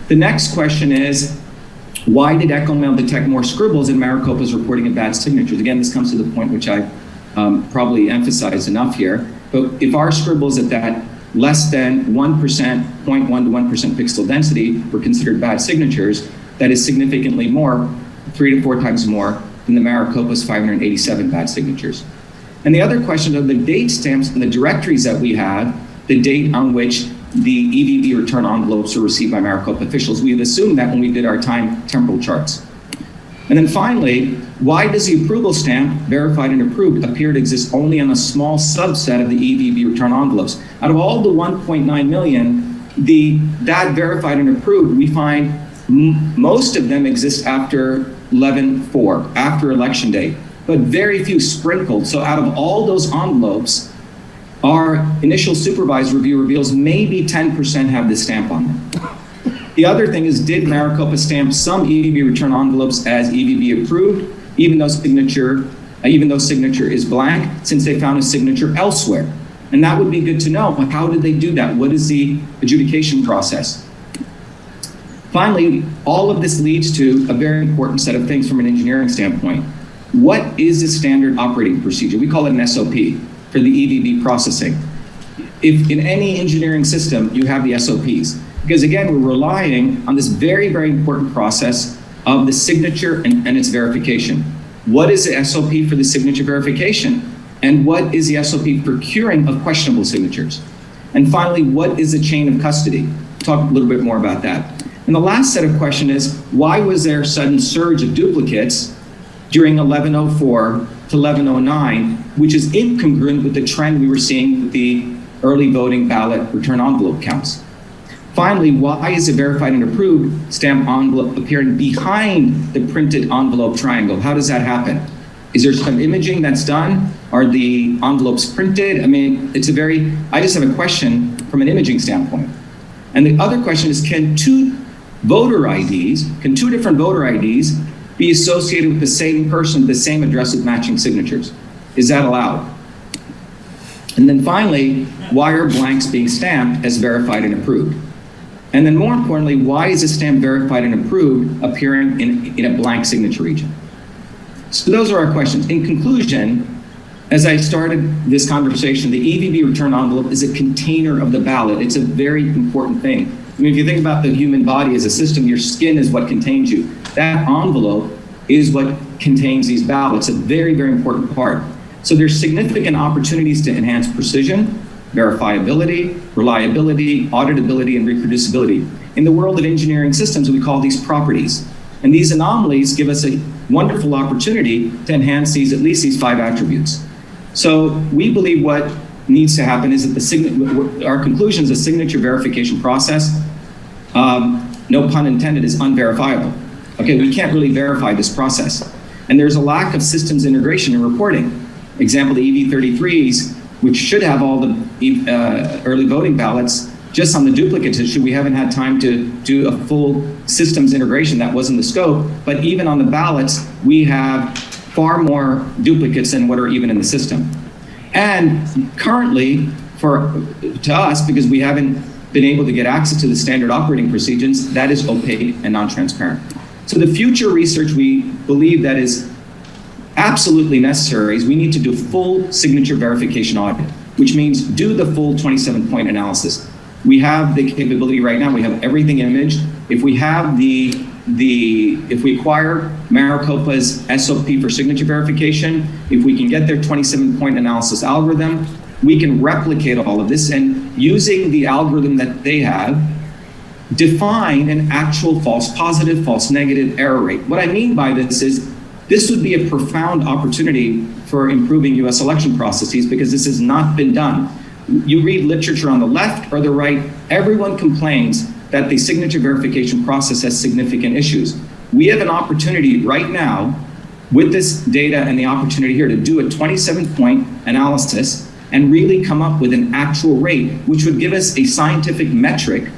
The next question is, why did EchoMail detect more scribbles in Maricopa's reporting of bad signatures? Again, this comes to the point which I probably emphasized enough here, but if our scribbles at that less than 1%, 0.1 to 1% pixel density were considered bad signatures, that is significantly more, 3 to 4 times more than the Maricopa's 587 bad signatures. And the other question are the date stamps and the directories that we have, the date on which the EVB return envelopes were received by Maricopa officials. We've assumed that when we did our temporal charts. And then finally, why does the approval stamp, verified and approved, appear to exist only on a small subset of the EVB return envelopes? Out of all the 1.9 million, that verified and approved, we find most of them exist after 11/4, after election day, but very few sprinkled. So out of all those envelopes, our initial supervised review reveals maybe 10% have this stamp on them. The other thing is, did Maricopa stamp some EVB return envelopes as EVB approved, even though signature is blank, since they found a signature elsewhere? And that would be good to know. How did they do that? What is the adjudication process? Finally, all of this leads to a very important set of things from an engineering standpoint. What is a standard operating procedure? We call it an SOP for the EVB processing. If in any engineering system, you have the SOPs. Because again, we're relying on this very, very important process of the signature and its verification. What is the SOP for the signature verification? And what is the SOP for curing of questionable signatures? And finally, what is the chain of custody? Talk a little bit more about that. And the last set of questions is, why was there a sudden surge of duplicates during 1104 to 1109, which is incongruent with the trend we were seeing with the early voting ballot return envelope counts? Finally, why is a verified and approved stamp envelope appearing behind the printed envelope triangle? How does that happen? Is there some imaging that's done? Are the envelopes printed? I mean, I just have a question from an imaging standpoint. And the other question is, can two different voter IDs be associated with the same person, the same address with matching signatures? Is that allowed? And then finally, why are blanks being stamped as verified and approved? And then more importantly, why is a stamp verified and approved appearing in a blank signature region? So those are our questions. In conclusion, as I started this conversation, the EVB return envelope is a container of the ballot. It's a very important thing. I mean, if you think about the human body as a system, your skin is what contains you. That envelope is what contains these ballots, a very, very important part. So there's significant opportunities to enhance precision, verifiability, reliability, auditability, and reproducibility. In the world of engineering systems, we call these properties. And these anomalies give us a wonderful opportunity to enhance at least these 5 attributes. So we believe what needs to happen is that our conclusion is a signature verification process, no pun intended, is unverifiable. Okay, we can't really verify this process. And there's a lack of systems integration and reporting. Example, the EV33s, which should have all the early voting ballots, just on the duplicates issue, we haven't had time to do a full systems integration. That wasn't the scope. But even on the ballots, we have far more duplicates than what are even in the system. And currently, to us, because we haven't been able to get access to the standard operating procedures, that is opaque and non-transparent. So the future research we believe that is absolutely necessary is we need to do full signature verification audit, which means do the full 27-point analysis. We have the capability right now. We have everything imaged. If we have if we acquire Maricopa's SOP for signature verification, if we can get their 27-point analysis algorithm, we can replicate all of this and using the algorithm that they have, define an actual false positive, false negative error rate. What I mean by this is this would be a profound opportunity for improving US election processes because this has not been done. You read literature on the left or the right, everyone complains that the signature verification process has significant issues. We have an opportunity right now with this data and the opportunity here to do a 27-point analysis and really come up with an actual rate, which would give us a scientific metric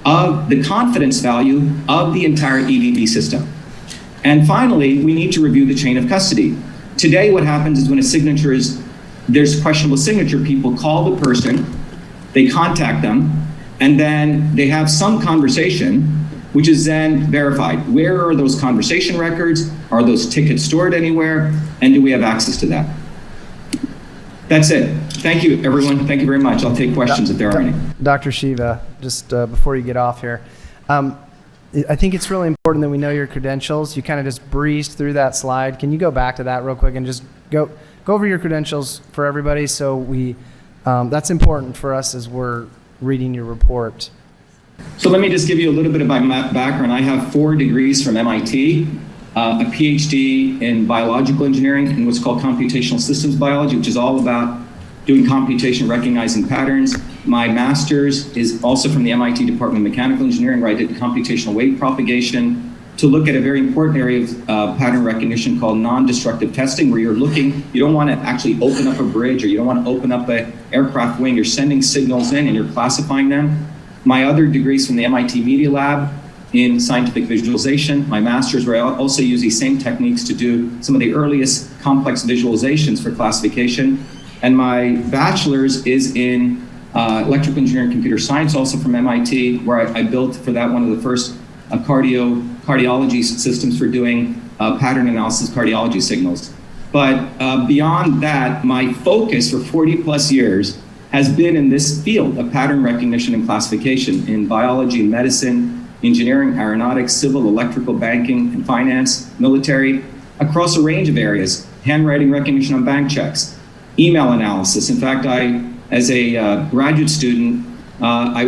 of the confidence value of the entire EVB system. And finally, we need to review the chain of custody. Today, what happens is when a signature there's questionable signature, people call the person, they contact them, and then they have some conversation, which is then verified. Where are those conversation records? Are those tickets stored anywhere? And do we have access to that? That's it. Thank you, everyone. Thank you very much. I'll take questions if there are any. Dr. Shiva, just before you get off here, I think it's really important that we know your credentials. You kind of just breezed through that slide. Can you go back to that real quick and just go over your credentials for everybody so that's important for us as we're reading your report. So let me just give you a little bit of my background. I have 4 degrees from MIT, a PhD in biological engineering and what's called computational systems biology, which is all about doing computation, recognizing patterns. My master's is also from the MIT Department of Mechanical Engineering, where I did computational wave propagation. to look at a very important area of pattern recognition called non-destructive testing, where you don't want to actually open up a bridge, or you don't want to open up an aircraft wing. You're sending signals in and you're classifying them. My other degrees from the MIT Media Lab in scientific visualization. My master's, where I also use these same techniques to do some of the earliest complex visualizations for classification. And my bachelor's is in electrical engineering and computer science, also from MIT, where I built for that one of the first cardiology systems for doing pattern analysis cardiology signals. But beyond that, my focus for 40 plus years has been in this field of pattern recognition and classification in biology and medicine, engineering, aeronautics, civil, electrical, banking, and finance, military, across a range of areas. Handwriting recognition on bank checks, email analysis. In fact, as a graduate student, I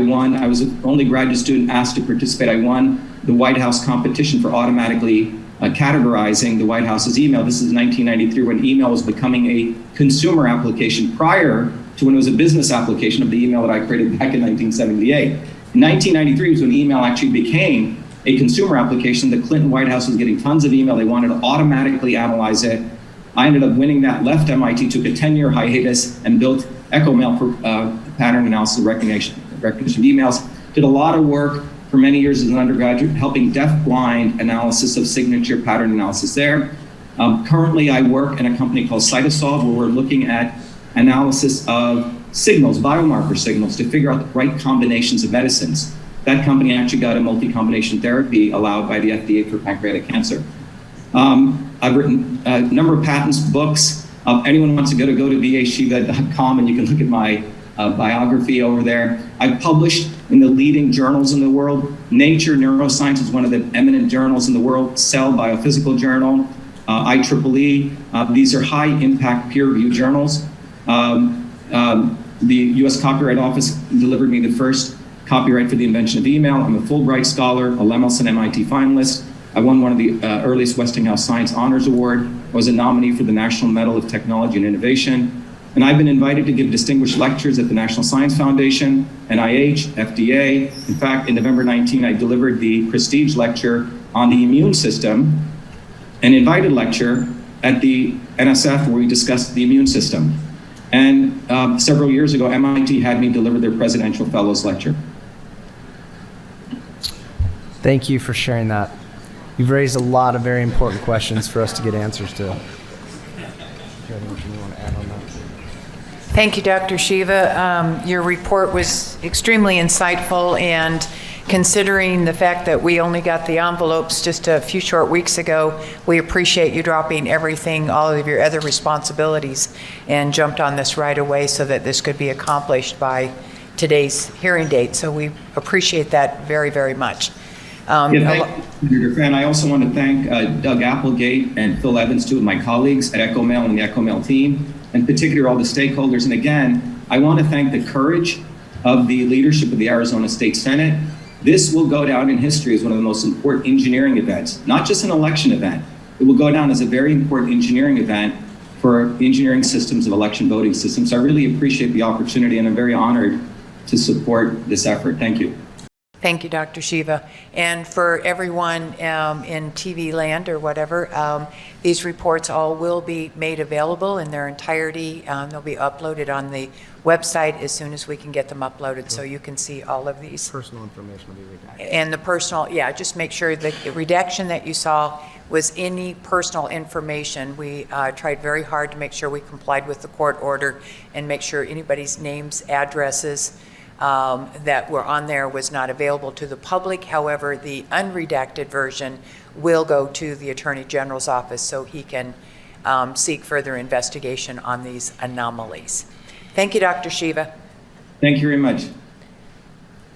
was the only graduate student asked to participate. I won the White House competition for automatically categorizing the White House's email. This is 1993, when email was becoming a consumer application, prior to when it was a business application of the email that I created back in 1978. In 1993 was when email actually became a consumer application. The Clinton White House was getting tons of email. They wanted to automatically analyze it. I ended up winning that, left MIT, took a 10-year hiatus, and built EchoMail for pattern analysis and recognition of emails. Did a lot of work for many years as an undergraduate, helping deaf-blind analysis of signature pattern analysis there. Currently, I work in a company called Cytosolve, where we're looking at analysis of signals, biomarker signals, to figure out the right combinations of medicines. That company actually got a multi-combination therapy allowed by the FDA for pancreatic cancer. I've written a number of patents, books. Anyone wants to go to vashiva.com, and you can look at my biography over there. I've published in the leading journals in the world. Nature Neuroscience is one of the eminent journals in the world. Cell Biophysical Journal, IEEE. These are high-impact peer-reviewed journals. The U.S. Copyright Office delivered me the first copyright for the invention of email. I'm a Fulbright Scholar, a Lemelson MIT finalist. I won one of the earliest Westinghouse Science Honors Award. I was a nominee for the National Medal of Technology and Innovation. And I've been invited to give distinguished lectures at the National Science Foundation, NIH, FDA. In fact, in November 19, I delivered the prestige lecture on the immune system, an invited lecture at the NSF, where we discussed the immune system. And several years ago, MIT had me deliver their Presidential Fellows Lecture. Thank you for sharing that. You've raised a lot of very important questions for us to get answers to. Do you have anything you want to add on that? Thank you, Dr. Shiva. Your report was extremely insightful, and considering the fact that we only got the envelopes just a few short weeks ago, we appreciate you dropping everything, all of your other responsibilities, and jumped on this right away so that this could be accomplished by today's hearing date. So we appreciate that very, very much. Thank you, Senator Fan. I also want to thank Doug Applegate and Phil Evans, two of my colleagues at EchoMail and the EchoMail team, and particularly all the stakeholders. And again, I want to thank the courage of the leadership of the Arizona State Senate. This will go down in history as one of the most important engineering events, not just an election event. It will go down as a very important engineering event for engineering systems of election voting systems. So I really appreciate the opportunity, and I'm very honored to support this effort. Thank you. Thank you, Dr. Shiva. And for everyone in TV land or whatever, these reports all will be made available in their entirety. They'll be uploaded on the website as soon as we can get them uploaded, so you can see all of these. Personal information will be redacted. And the personal, yeah, just make sure the redaction that you saw was any personal information. We tried very hard to make sure we complied with the court order and make sure anybody's names, addresses, that were on there was not available to the public. However, the unredacted version will go to the Attorney General's office so he can seek further investigation on these anomalies. Thank you, Dr. Shiva. Thank you very much.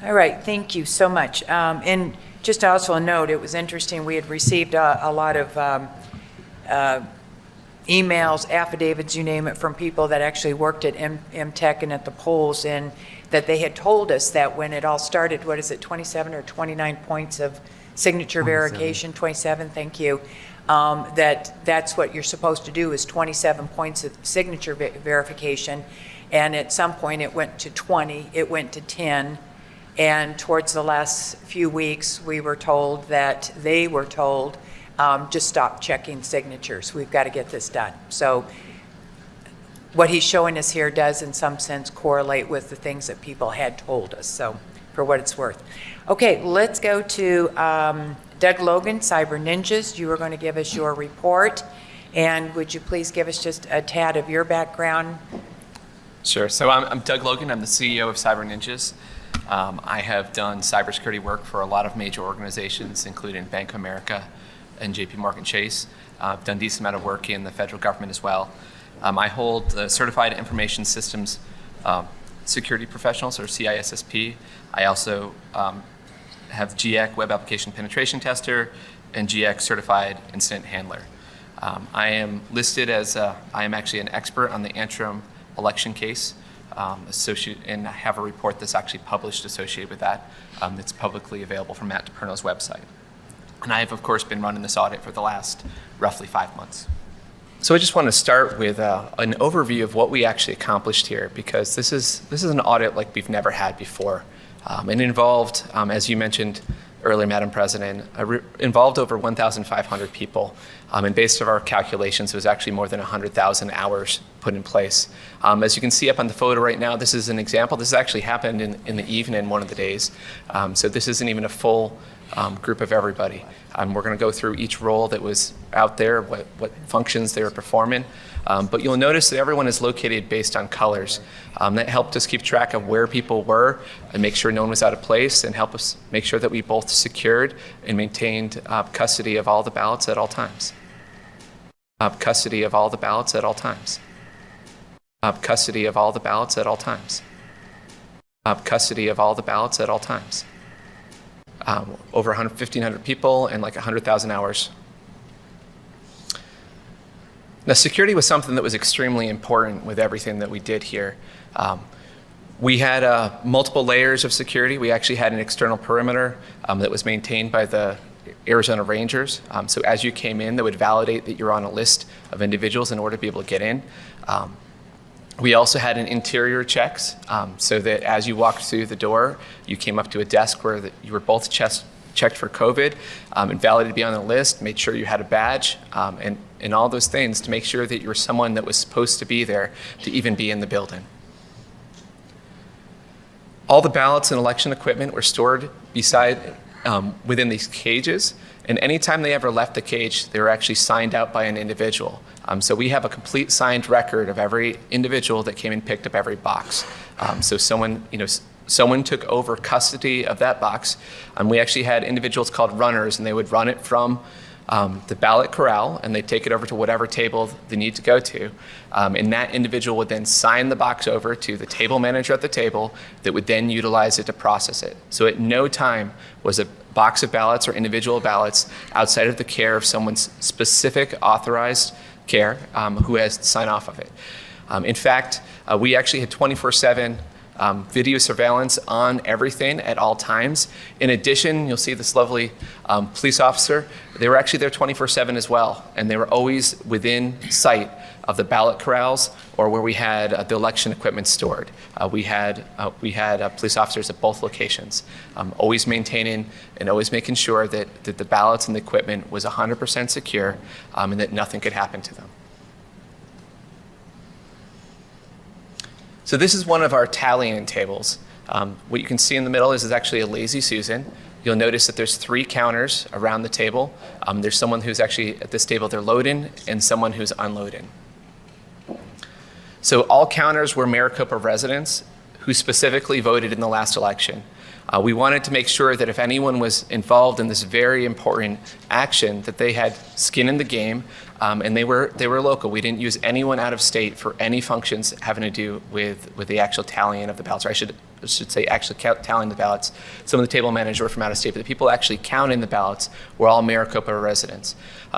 All right, thank you so much. And just also a note, it was interesting, we had received a lot of emails, affidavits, you name it, from people that actually worked at MTech and at the polls, and that they had told us that when it all started, what is it, 27 or 29 points of signature 27. Verification, 27, thank you, that's what you're supposed to do, is 27 points of signature verification, and at some point it went to 20, it went to 10, And towards the last few weeks, they were told, just stop checking signatures. We've got to get this done. So what he's showing us here does in some sense correlate with the things that people had told us, so for what it's worth. Okay, let's go to Doug Logan, Cyber Ninjas. You are going to give us your report, and would you please give us just a tad of your background? Sure. So I'm Doug Logan. I'm the CEO of Cyber Ninjas. I have done cybersecurity work for a lot of major organizations, including Bank of America and JP Morgan Chase. I've done a decent amount of work in the federal government as well. I hold the Certified Information Systems Security Professionals, or CISSP. I also have GX, Web Application Penetration Tester, and GX Certified Incident Handler. I am listed as, I am actually an expert on the Antrim election case, and I have a report that's actually published associated with that that's publicly available from Matt DePerno's website. And I have, of course, been running this audit for the last roughly 5 months. So I just want to start with an overview of what we actually accomplished here, because this is an audit like we've never had before. It involved, as you mentioned earlier, Madam President, involved over 1,500 people. And based on our calculations, it was actually more than 100,000 hours put in place. As you can see up on the photo right now, this is an example. This actually happened in the evening one of the days. So this isn't even a full group of everybody. We're going to go through each role that was out there, what functions they were performing. But you'll notice that everyone is located based on colors. That helped us keep track of where people were and make sure no one was out of place, and help us make sure that we both secured and maintained custody of all the ballots at all times. Custody of all the ballots at all times. Custody of all the ballots at all times. Custody of all the ballots at all times. Over 1,500 people and like 100,000 hours. Now, security was something that was extremely important with everything that we did here. We had multiple layers of security. We actually had an external perimeter that was maintained by the Arizona Rangers. So as you came in, they would validate that you're on a list of individuals in order to be able to get in. We also had an interior checks, so that as you walked through the door, you came up to a desk where you were both checked for COVID and validated to be on the list, made sure you had a badge, and all those things to make sure that you were someone that was supposed to be there to even be in the building. All the ballots and election equipment were stored within these cages, and anytime they ever left the cage, they were actually signed out by an individual. So we have a complete signed record of every individual that came and picked up every box. So someone took over custody of that box. We actually had individuals called runners, and they would run it from the ballot corral, and they'd take it over to whatever table they need to go to. And that individual would then sign the box over to the table manager at the table that would then utilize it to process it. So at no time was a box of ballots or individual ballots outside of the care of someone's specific authorized care who has to sign off of it. In fact, we actually had 24/7 video surveillance on everything at all times. In addition, you'll see this lovely police officer. They were actually there 24/7 as well, and they were always within sight of the ballot corrals or where we had the election equipment stored. We had police officers at both locations, always maintaining and always making sure that the ballots and the equipment was 100% secure and that nothing could happen to them. So this is one of our tallying tables. What you can see in the middle is actually a lazy Susan. You'll notice that there's 3 counters around the table. There's someone who's actually at this table, they're loading, and someone who's unloading. So all counters were Maricopa residents who specifically voted in the last election. We wanted to make sure that if anyone was involved in this very important action, that they had skin in the game, and they were local. We didn't use anyone out of state for any functions having to do with the actual tallying of the ballots, or I should say actually tallying the ballots. Some of the table managers were from out of state, but the people actually counting the ballots were all Maricopa residents.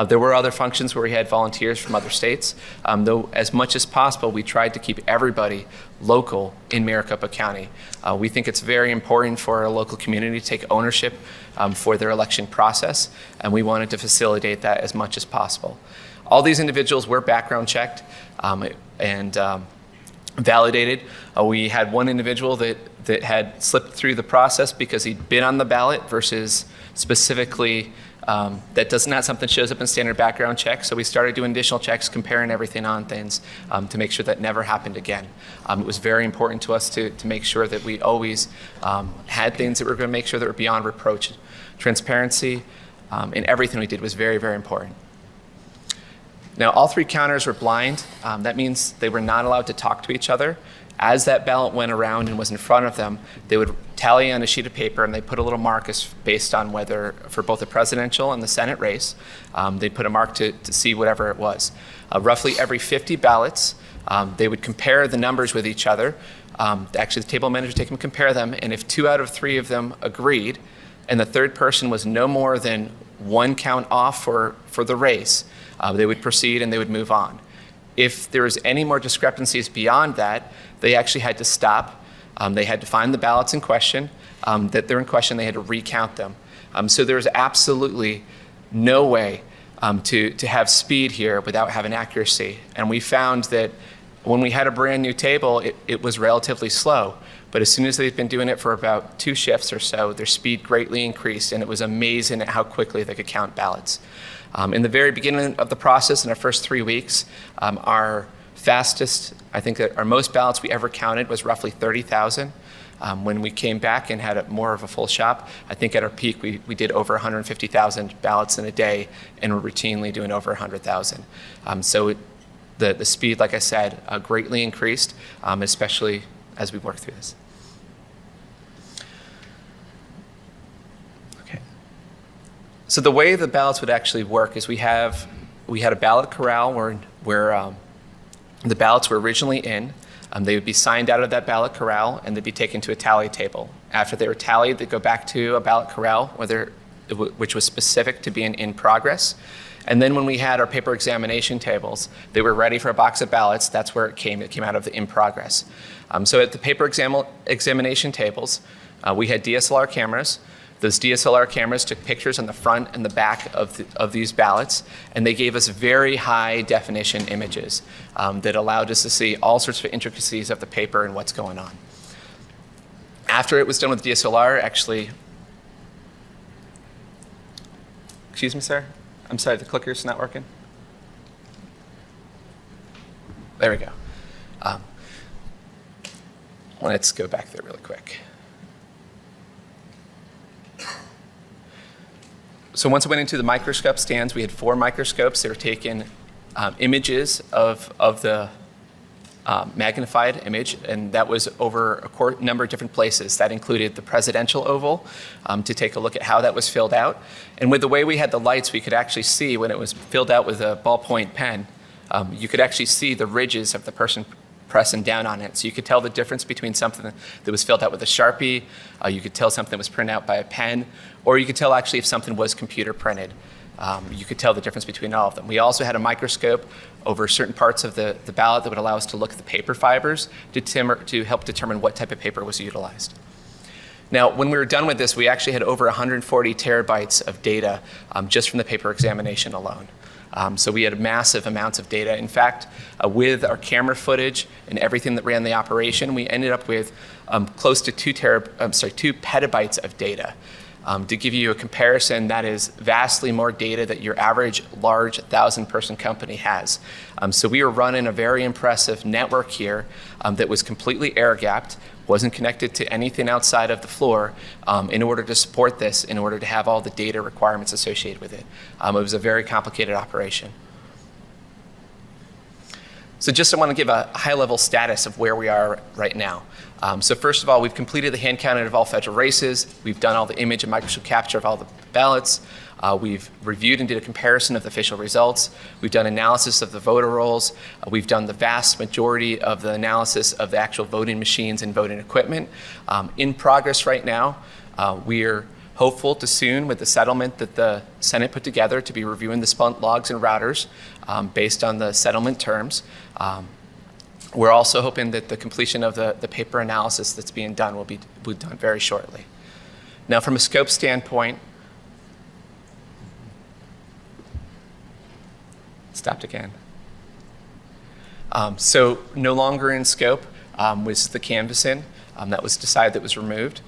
There were other functions where we had volunteers from other states, though as much as possible we tried to keep everybody local in Maricopa County. We think it's very important for our local community to take ownership for their election process, and we wanted to facilitate that as much as possible. All these individuals were background checked, and validated. We had one individual that had slipped through the process because he'd been on the ballot versus specifically that does not something shows up in standard background checks. So we started doing additional checks, comparing everything on things to make sure that never happened again. It was very important to us to make sure that we always had things that were going to make sure that were beyond reproach. Transparency in everything we did was very, very important. Now, all three counters were blind. That means they were not allowed to talk to each other. As that ballot went around and was in front of them, they would tally on a sheet of paper and they put a little mark based on whether, for both the presidential and the Senate race, they put a mark to see whatever it was. Roughly every 50 ballots, they would compare the numbers with each other. Actually, the table manager would take them and compare them, and if 2 out of 3 of them agreed, and the third person was no more than 1 count off for the race, they would proceed and they would move on. If there was any more discrepancies beyond that, they actually had to stop. They had to find the ballots in question. That they're in question, they had to recount them. So there was absolutely no way to have speed here without having accuracy. And we found that when we had a brand new table, it was relatively slow. But as soon as they'd been doing it for about 2 shifts or so, their speed greatly increased, and it was amazing at how quickly they could count ballots. In the very beginning of the process, in our first 3 weeks, our fastest, I think that our most ballots we ever counted was roughly 30,000. When we came back and had more of a full shop, I think at our peak we did over 150,000 ballots in a day, and we're routinely doing over 100,000. So the speed, like I said, greatly increased, especially as we work through this. Okay. So the way the ballots would actually work is we had a ballot corral where the ballots were originally in. They would be signed out of that ballot corral and they'd be taken to a tally table. After they were tallied, they'd go back to a ballot corral which was specific to being in progress. And then when we had our paper examination tables, they were ready for a box of ballots. That's where it came. It came out of the in progress. So at the paper examination tables, we had DSLR cameras. Those DSLR cameras took pictures on the front and the back of these ballots, and they gave us very high definition images that allowed us to see all sorts of intricacies of the paper and what's going on. After it was done with DSLR, actually, excuse me, sir? I'm sorry, the clicker's not working? There we go. Let's go back there really quick. So once I went into the microscope stands, we had 4 microscopes. They were taking images of the magnified image, and that was over a number of different places. That included the presidential oval to take a look at how that was filled out. And with the way we had the lights, we could actually see when it was filled out with a ballpoint pen, you could actually see the ridges of the person pressing down on it. So you could tell the difference between something that was filled out with a Sharpie, you could tell something that was printed out by a pen, or you could tell actually if something was computer printed. You could tell the difference between all of them. We also had a microscope over certain parts of the ballot that would allow us to look at the paper fibers to help determine what type of paper was utilized. Now, when we were done with this, we actually had over 140 terabytes of data just from the paper examination alone. So we had massive amounts of data. In fact, with our camera footage and everything that ran the operation, we ended up with close to 2 petabytes of data. To give you a comparison, that is vastly more data that your average large 1,000-person company has. So we were running a very impressive network here that was completely air-gapped, wasn't connected to anything outside of the floor in order to support this, in order to have all the data requirements associated with it. It was a very complicated operation. So just I want to give a high-level status of where we are right now. So first of all, we've completed the hand count of all federal races. We've done all the image and microscope capture of all the ballots. We've reviewed and did a comparison of the official results. We've done analysis of the voter rolls. We've done the vast majority of the analysis of the actual voting machines and voting equipment. In progress right now, we're hopeful to soon, with the settlement that the Senate put together, to be reviewing the spun logs and routers based on the settlement terms. We're also hoping that the completion of the paper analysis that's being done will be done very shortly. Now, from a scope standpoint, stopped again. So no longer in scope was the canvassing. That was decided, that was removed.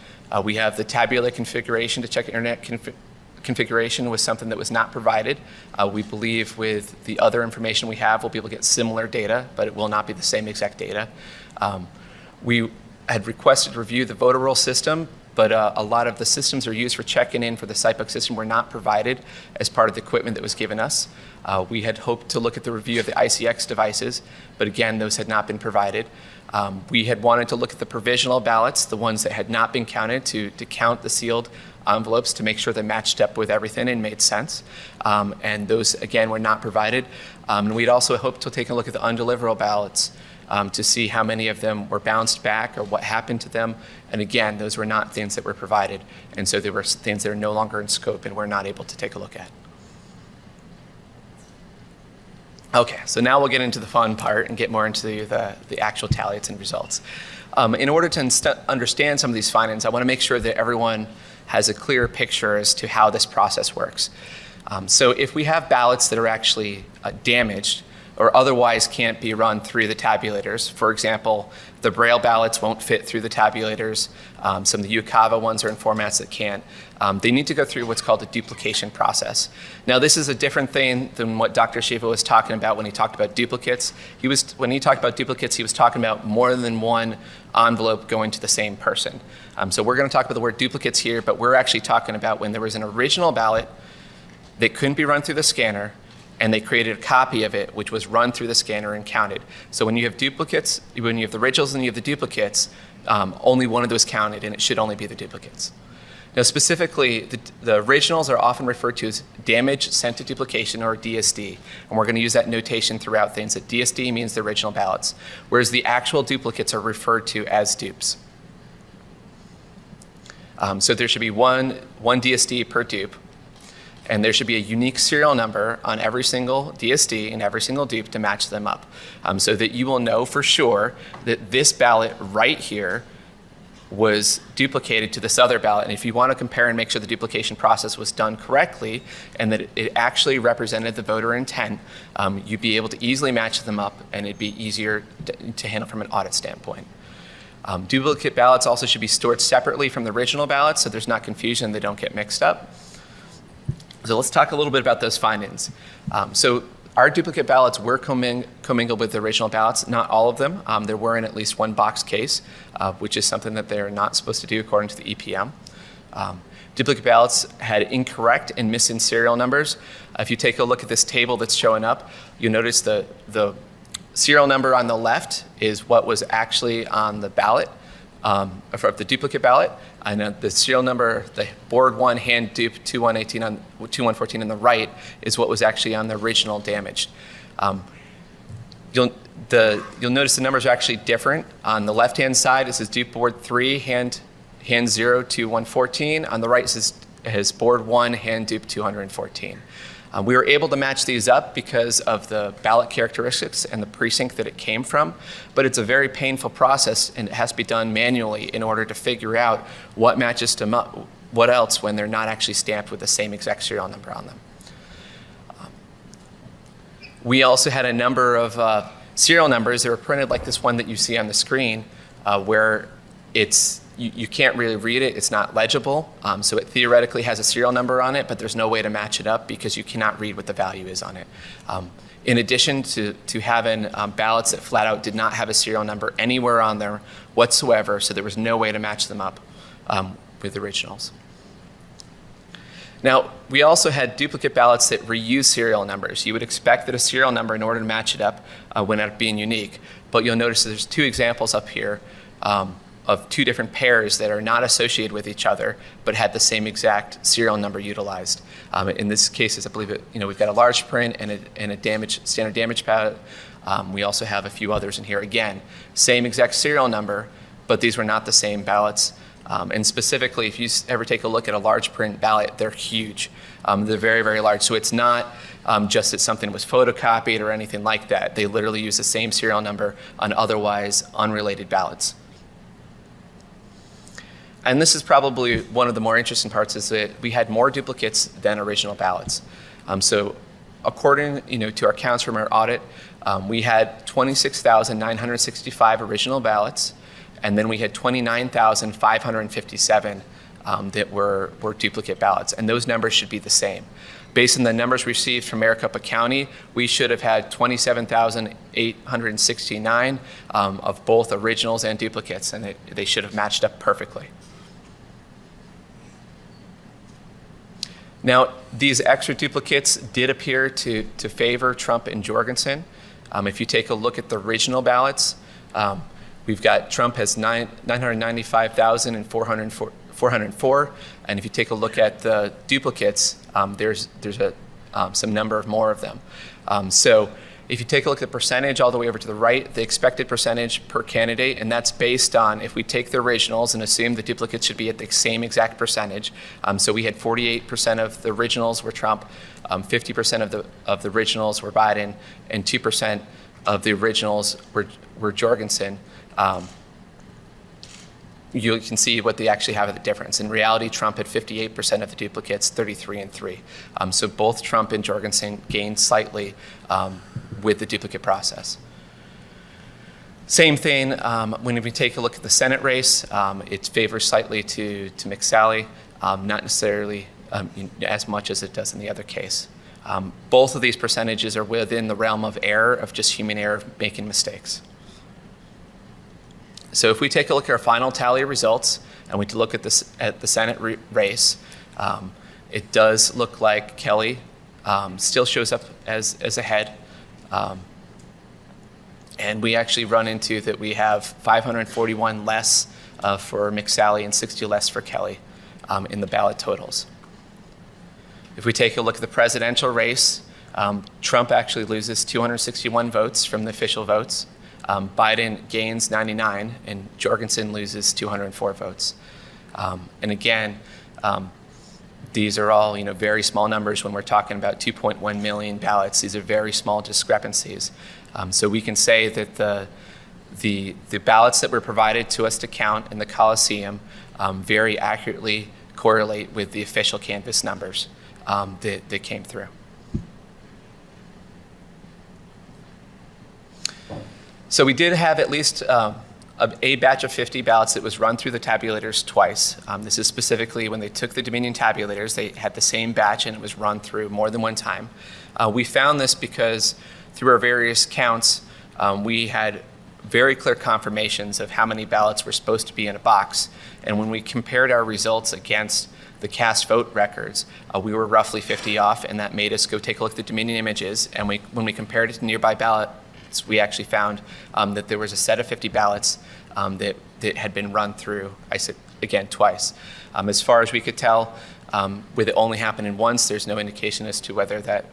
We have the tabular configuration to check internet configuration was something that was not provided. We believe with the other information we have, we'll be able to get similar data, but it will not be the same exact data. We had requested review the voter roll system, but a lot of the systems are used for checking in for the SIPUC system were not provided as part of the equipment that was given us. We had hoped to look at the review of the ICX devices, but again, those had not been provided. We had wanted to look at the provisional ballots, the ones that had not been counted, to count the sealed envelopes to make sure they matched up with everything and made sense. And those, again, were not provided. And we'd also hoped to take a look at the undeliverable ballots to see how many of them were bounced back or what happened to them. And again, those were not things that were provided. And so they were things that are no longer in scope and we're not able to take a look at. Okay, so now we'll get into the fun part and get more into the actual tallies and results. In order to understand some of these findings, I want to make sure that everyone has a clear picture as to how this process works. So if we have ballots that are actually damaged or otherwise can't be run through the tabulators, for example, the Braille ballots won't fit through the tabulators, some of the UCAVA ones are in formats that can't, they need to go through what's called a duplication process. Now this is a different thing than what Dr. Shiva was talking about when he talked about duplicates. When he talked about duplicates, he was talking about more than one envelope going to the same person. So we're going to talk about the word duplicates here, but we're actually talking about when there was an original ballot that couldn't be run through the scanner, and they created a copy of it, which was run through the scanner and counted. So when you have duplicates, when you have the originals and you have the duplicates, only one of those counted, and it should only be the duplicates. Now specifically, the originals are often referred to as damage sent to duplication, or DSD, and we're going to use that notation throughout things, that DSD means the original ballots, whereas the actual duplicates are referred to as dupes. So there should be one DSD per dupe, and there should be a unique serial number on every single DSD and every single dupe to match them up, so that you will know for sure that this ballot right here was duplicated to this other ballot. And if you want to compare and make sure the duplication process was done correctly and that it actually represented the voter intent, you'd be able to easily match them up, and it'd be easier to handle from an audit standpoint. Duplicate ballots also should be stored separately from the original ballots so there's not confusion, they don't get mixed up. So let's talk a little bit about those findings. So our duplicate ballots were commingled with the original ballots, not all of them. There were in at least one box case, which is something that they're not supposed to do according to the EPM. Duplicate ballots had incorrect and missing serial numbers. If you take a look at this table that's showing up, you'll notice the serial number on the left is what was actually on the ballot, for the duplicate ballot, and the serial number, the board 1 hand dupe 2114 on the right is what was actually on the original damaged. You'll notice the numbers are actually different. On the left-hand side, it says dupe board 3 hand 0 2114. On the right, it says board 1 hand dupe 214. We were able to match these up because of the ballot characteristics and the precinct that it came from, but it's a very painful process, and it has to be done manually in order to figure out what matches to what else when they're not actually stamped with the same exact serial number on them. We also had a number of serial numbers that were printed like this one that you see on the screen, where you can't really read it, it's not legible, so it theoretically has a serial number on it, but there's no way to match it up because you cannot read what the value is on it. In addition to having ballots that flat out did not have a serial number anywhere on there whatsoever, so there was no way to match them up with the originals. Now, we also had duplicate ballots that reuse serial numbers. You would expect that a serial number, in order to match it up, would end up being unique, but you'll notice that there's two examples up here of two different pairs that are not associated with each other, but had the same exact serial number utilized. In this case, I believe we've got a large print and a standard damage ballot. We also have a few others in here. Again, same exact serial number, but these were not the same ballots. And specifically, if you ever take a look at a large print ballot, they're huge. They're very, very large. So it's not just that something was photocopied or anything like that. They literally use the same serial number on otherwise unrelated ballots. And this is probably one of the more interesting parts, is that we had more duplicates than original ballots. So according to our counts from our audit, we had 26,965 original ballots, and then we had 29,557 that were duplicate ballots, and those numbers should be the same. Based on the numbers received from Maricopa County, we should have had 27,869 of both originals and duplicates, and they should have matched up perfectly. Now, these extra duplicates did appear to favor Trump and Jorgensen. If you take a look at the original ballots, we've got Trump has 995,404, and if you take a look at the duplicates, there's some number of more of them. So if you take a look at the percentage all the way over to the right, the expected percentage per candidate, and that's based on if we take the originals and assume the duplicates should be at the same exact percentage. So we had 48% of the originals were Trump, 50% of the originals were Biden, and 2% of the originals were Jorgensen. You can see what they actually have of the difference. In reality, Trump had 58% of the duplicates, 33 and 3. So both Trump and Jorgensen gained slightly with the duplicate process. Same thing when we take a look at the Senate race, it favors slightly to McSally, not necessarily as much as it does in the other case. Both of these percentages are within the realm of error, of just human error, of making mistakes. So if we take a look at our final tally results and we look at the Senate race, it does look like Kelly still shows up as ahead. And we actually run into that we have 541 less for McSally and 60 less for Kelly in the ballot totals. If we take a look at the presidential race, Trump actually loses 261 votes from the official votes. Biden gains 99, and Jorgensen loses 204 votes. And again, these are all very small numbers when we're talking about 2.1 million ballots. These are very small discrepancies. So we can say that the ballots that were provided to us to count in the Coliseum very accurately correlate with the official canvass numbers that came through. So we did have at least a batch of 50 ballots that was run through the tabulators twice. This is specifically when they took the Dominion tabulators, they had the same batch and it was run through more than one time. We found this because through our various counts, we had very clear confirmations of how many ballots were supposed to be in a box. And when we compared our results against the cast vote records, we were roughly 50 off, and that made us go take a look at the Dominion images. And when we compared it to nearby ballots, we actually found that there was a set of 50 ballots that had been run through, I said, again, twice. As far as we could tell, with it only happening once, there's no indication as to whether that,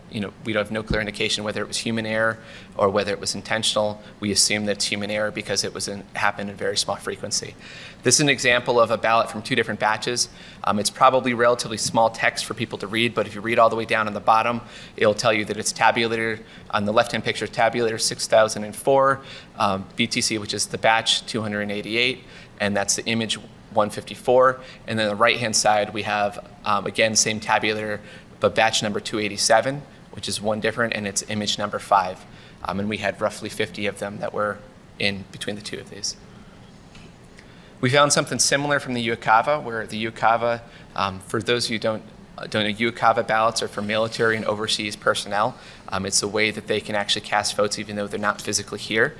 we have no clear indication whether it was human error or whether it was intentional. We assume that it's human error because it happened in very small frequency. This is an example of a ballot from two different batches. It's probably relatively small text for people to read, but if you read all the way down on the bottom, it'll tell you that it's tabulator, on the left-hand picture, tabulator 6004, BTC, which is the batch 288, and that's the image 154. And then on the right-hand side, we have, again, same tabulator, but batch number 287, which is one different, and it's image number 5. And we had roughly 50 of them that were in between the two of these. We found something similar from the UCAVA, where the UCAVA, for those of you who don't know, UCAVA ballots are for military and overseas personnel. It's a way that they can actually cast votes even though they're not physically here.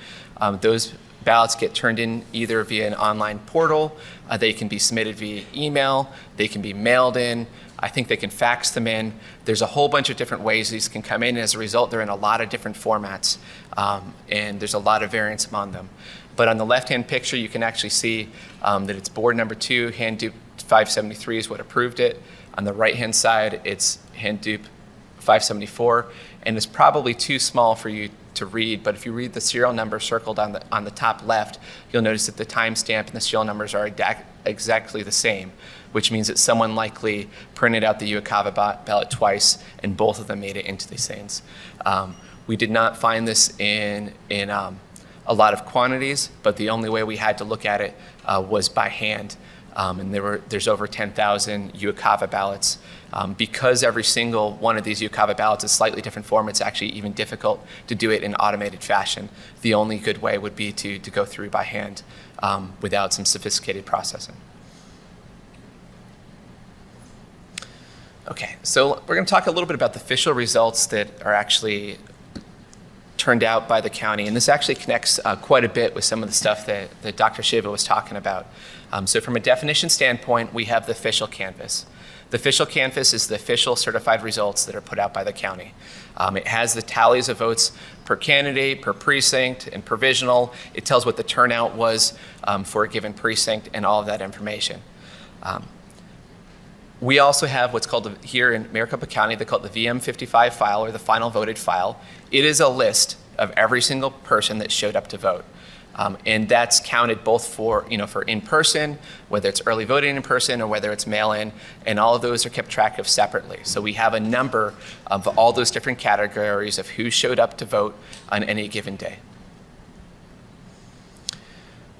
Those ballots get turned in either via an online portal, they can be submitted via email, they can be mailed in, I think they can fax them in. There's a whole bunch of different ways these can come in, and as a result, they're in a lot of different formats, and there's a lot of variance among them. But on the left-hand picture, you can actually see that it's board number 2, hand dupe 573 is what approved it. On the right-hand side, it's hand dupe 574, and it's probably too small for you to read, but if you read the serial number circled on the top left, you'll notice that the timestamp and the serial numbers are exactly the same, which means that someone likely printed out the UCAVA ballot twice, and both of them made it into these things. We did not find this in a lot of quantities, but the only way we had to look at it was by hand. and there's over 10,000 UOCAVA ballots. Because every single one of these UOCAVA ballots is slightly different form, it's actually even difficult to do it in automated fashion. The only good way would be to go through by hand without some sophisticated processing. Okay, so we're going to talk a little bit about the official results that are actually turned out by the county, and this actually connects quite a bit with some of the stuff that Dr. Shiva was talking about. So from a definition standpoint, we have the official canvas. The official canvas is the official certified results that are put out by the county. It has the tallies of votes per candidate, per precinct, and provisional. It tells what the turnout was for a given precinct and all of that information. We also have what's called, here in Maricopa County, they call it the VM55 file, or the final voted file. It is a list of every single person that showed up to vote. And that's counted both for in-person, whether it's early voting in person or whether it's mail-in, and all of those are kept track of separately. So we have a number of all those different categories of who showed up to vote on any given day.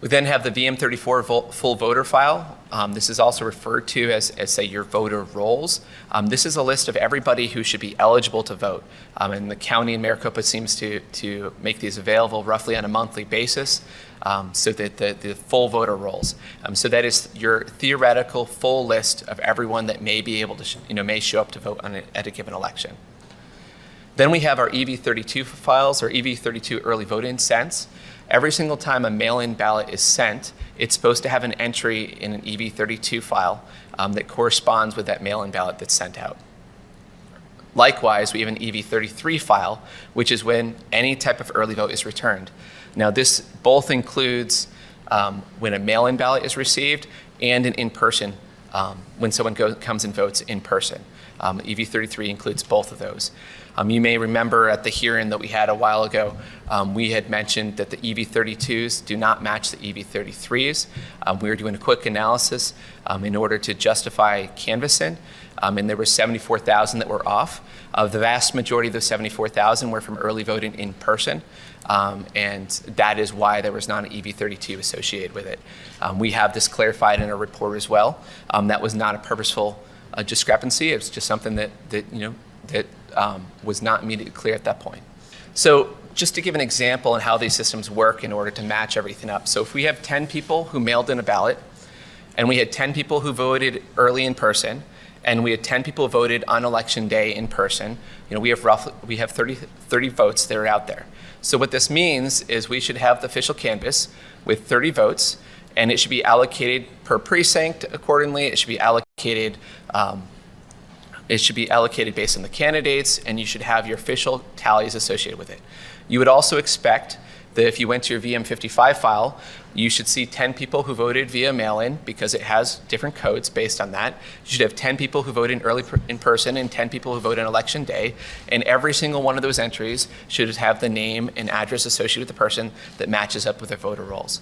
We then have the VM34 full voter file. This is also referred to as say, your voter rolls. This is a list of everybody who should be eligible to vote. And the county in Maricopa seems to make these available roughly on a monthly basis, so that the full voter rolls. So that is your theoretical full list of everyone that may be able to, may show up to vote at a given election. Then we have our EV32 files, or EV32 early voting sents. Every single time a mail-in ballot is sent, it's supposed to have an entry in an EV32 file that corresponds with that mail-in ballot that's sent out. Likewise, we have an EV33 file, which is when any type of early vote is returned. Now, this both includes when a mail-in ballot is received and an in-person, when someone comes and votes in person. EV33 includes both of those. You may remember at the hearing that we had a while ago, we had mentioned that the EV32s do not match the EV33s. We were doing a quick analysis in order to justify canvassing, and there were 74,000 that were off. The vast majority of those 74,000 were from early voting in person, and that is why there was not an EV32 associated with it. We have this clarified in our report as well. That was not a purposeful discrepancy. It was just something that was not immediately clear at that point. So just to give an example on how these systems work in order to match everything up. So if we have 10 people who mailed in a ballot, and we had 10 people who voted early in person, and we had 10 people who voted on election day in person, we have 30 votes that are out there. So what this means is we should have the official canvass with 30 votes, and it should be allocated per precinct accordingly. It should be allocated based on the candidates, and you should have your official tallies associated with it. You would also expect that if you went to your VM55 file, you should see 10 people who voted via mail-in, because it has different codes based on that. You should have 10 people who voted early in person and 10 people who voted on election day, and every single one of those entries should have the name and address associated with the person that matches up with their voter rolls.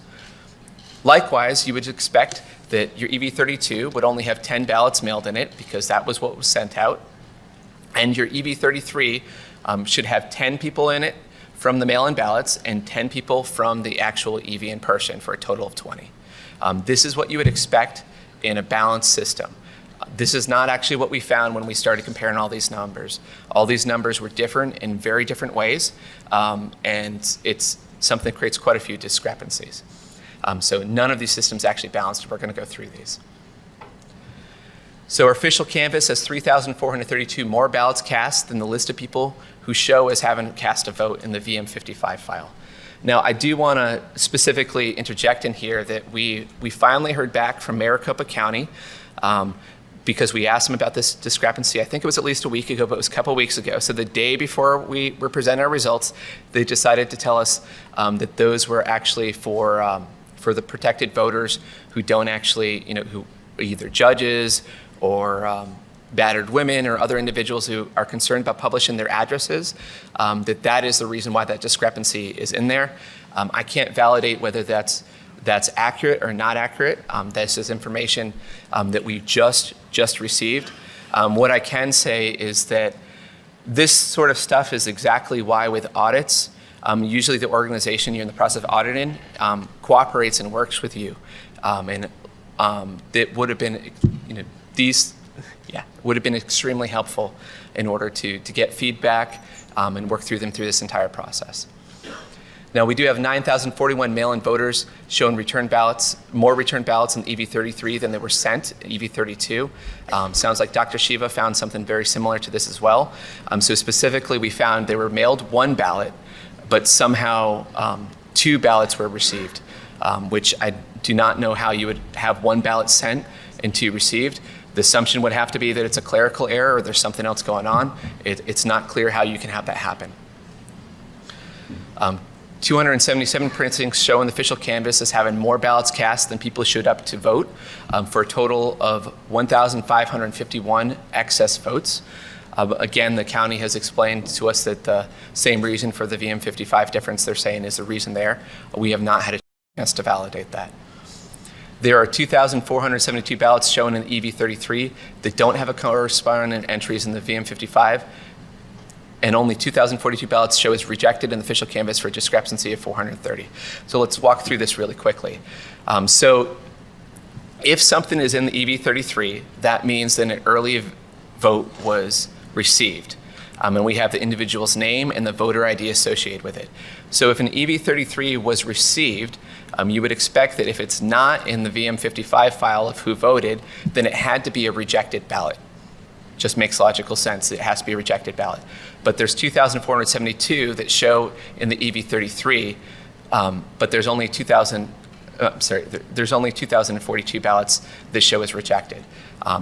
Likewise, you would expect that your EV32 would only have 10 ballots mailed in it, because that was what was sent out. And your EV33 should have 10 people in it from the mail-in ballots and 10 people from the actual EV in person, for a total of 20. This is what you would expect in a balanced system. This is not actually what we found when we started comparing all these numbers. All these numbers were different in very different ways, and it's something that creates quite a few discrepancies. So none of these systems actually balanced. We're going to go through these. So our official canvass has 3,432 more ballots cast than the list of people who show as having cast a vote in the VM55 file. Now, I do want to specifically interject in here that we finally heard back from Maricopa County, because we asked them about this discrepancy. I think it was at least a week ago, but it was a couple weeks ago. So the day before we were presenting our results, they decided to tell us that those were actually for the protected voters who don't actually, who are either judges or battered women or other individuals who are concerned about publishing their addresses, that is the reason why that discrepancy is in there. I can't validate whether that's accurate or not accurate. This is information that we just received. What I can say is that this sort of stuff is exactly why with audits, usually the organization you're in the process of auditing cooperates and works with you. And that would have been, would have been extremely helpful in order to get feedback and work through them through this entire process. Now, we do have 9,041 mail-in voters showing return ballots, more return ballots in EV33 than they were sent in EV32. Sounds like Dr. Shiva found something very similar to this as well. So specifically, we found they were mailed one ballot, but somehow 2 ballots were received, which I do not know how you would have 1 ballot sent and 2 received. The assumption would have to be that it's a clerical error or there's something else going on. It's not clear how you can have that happen. 277 precincts show in the official canvass as having more ballots cast than people showed up to vote, for a total of 1,551 excess votes. Again, the county has explained to us that the same reason for the VM55 difference they're saying is the reason there. We have not had a chance to validate that. There are 2,472 ballots shown in EV33 that don't have a corresponding entries in the VM55, and only 2,042 ballots show as rejected in the official canvass for a discrepancy of 430. So let's walk through this really quickly. So if something is in the EV33, that means that an early vote was received. And we have the individual's name and the voter ID associated with it. So if an EV33 was received, you would expect that if it's not in the VM55 file of who voted, then it had to be a rejected ballot. Just makes logical sense. It has to be a rejected ballot. But there's 2,472 that show in the EV33, but there's only 2,042 ballots that show as rejected.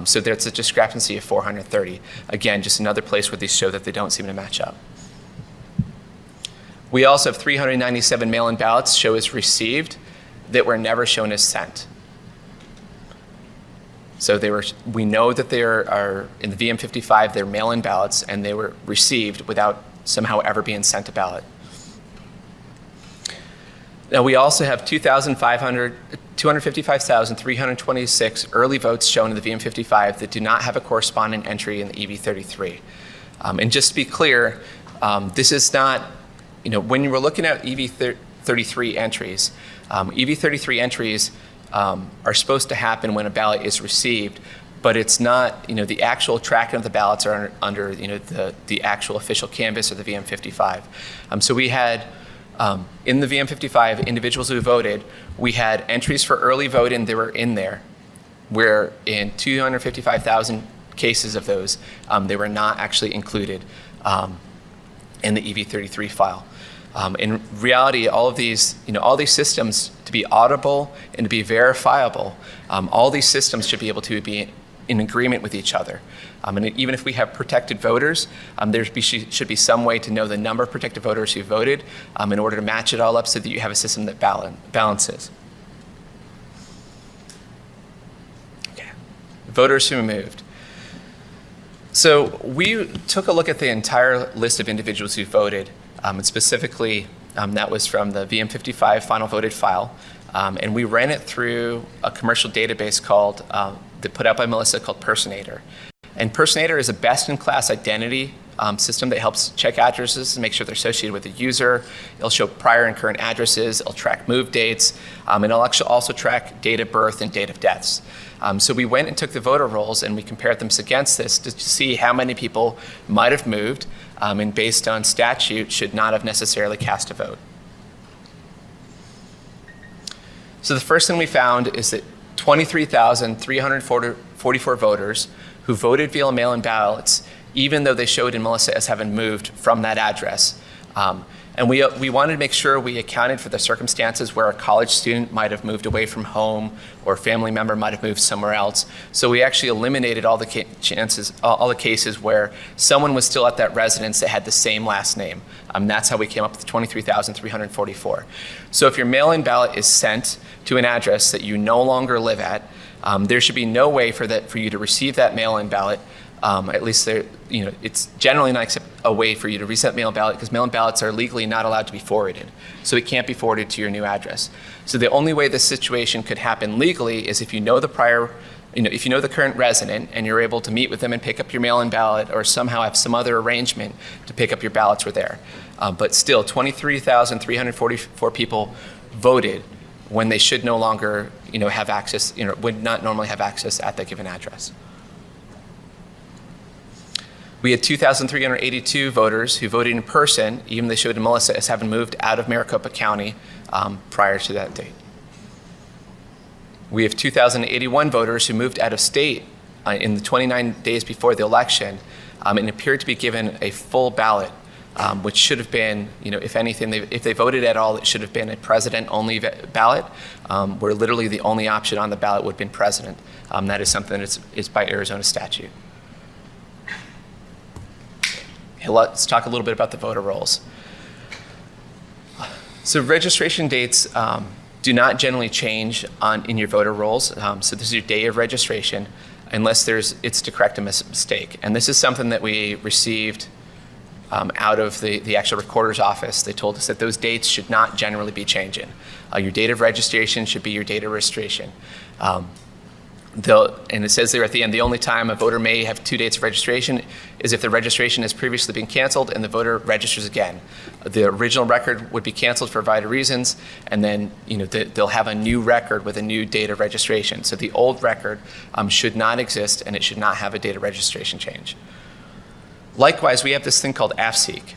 So there's a discrepancy of 430. Again, just another place where these show that they don't seem to match up. We also have 397 mail-in ballots show as received that were never shown as sent. So we know that they are in the VM55, they're mail-in ballots, and they were received without somehow ever being sent a ballot. Now, we also have 255,326 early votes shown in the VM55 that do not have a corresponding entry in the EV33. And just to be clear, this is not, when you were looking at EV33 entries, EV33 entries are supposed to happen when a ballot is received, but it's not, the actual tracking of the ballots are under the actual official canvass or the VM55. So we had, in the VM55, individuals who voted, we had entries for early voting that were in there, where in 255,000 cases of those, they were not actually included in the EV33 file. In reality, all these systems, to be audible and to be verifiable, all these systems should be able to be in agreement with each other. And even if we have protected voters, there should be some way to know the number of protected voters who voted in order to match it all up so that you have a system that balances. Okay. Voters who moved. So we took a look at the entire list of individuals who voted, and specifically that was from the VM55 final voted file, and we ran it through a commercial database called that put out by Melissa called Personator. And Personator is a best-in-class identity system that helps check addresses and make sure they're associated with the user. It'll show prior and current addresses. It'll track move dates. And it'll actually also track date of birth and date of deaths. So we went and took the voter rolls and we compared them against this to see how many people might have moved and based on statute should not have necessarily cast a vote. So the first thing we found is that 23,344 voters who voted via mail-in ballots, even though they showed in Melissa as having moved from that address. And we wanted to make sure we accounted for the circumstances where a college student might have moved away from home or a family member might have moved somewhere else. So we actually eliminated all the cases where someone was still at that residence that had the same last name. That's how we came up with 23,344. So if your mail-in ballot is sent to an address that you no longer live at, there should be no way for you to receive that mail-in ballot. At least it's generally not a way for you to reset mail-in ballot because mail-in ballots are legally not allowed to be forwarded. So it can't be forwarded to your new address. So the only way this situation could happen legally is if you know the current resident and you're able to meet with them and pick up your mail-in ballot or somehow have some other arrangement to pick up your ballots were there. But still, 23,344 people voted when they should no longer, have access, would not normally have access at that given address. We had 2,382 voters who voted in person, even they showed Melissa as having moved out of Maricopa County prior to that date. We have 2,081 voters who moved out of state in the 29 days before the election and appeared to be given a full ballot, which should have been, if anything, if they voted at all, it should have been a president-only ballot, where literally the only option on the ballot would have been president. That is something that is by Arizona statute. Okay, let's talk a little bit about the voter rolls. So registration dates do not generally change in your voter rolls. So this is your day of registration, unless it's to correct a mistake. And this is something that we received out of the actual recorder's office. They told us that those dates should not generally be changing. Your date of registration should be your date of registration. And it says there at the end, the only time a voter may have two dates of registration is if the registration has previously been canceled and the voter registers again. The original record would be canceled for a variety of reasons, and then they'll have a new record with a new date of registration. So the old record should not exist, and it should not have a date of registration change. Likewise, we have this thing called AFSEEK.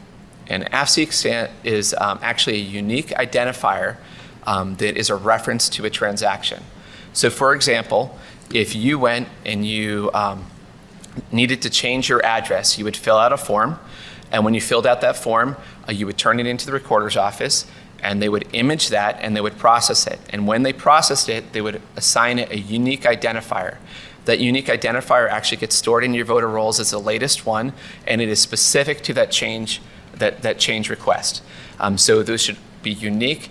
And AFSEEK is actually a unique identifier that is a reference to a transaction. So for example, if you went and you needed to change your address, you would fill out a form. And when you filled out that form, you would turn it into the recorder's office, and they would image that and they would process it. And when they processed it, they would assign it a unique identifier. That unique identifier actually gets stored in your voter rolls as the latest one, and it is specific to that change request. So those should be unique.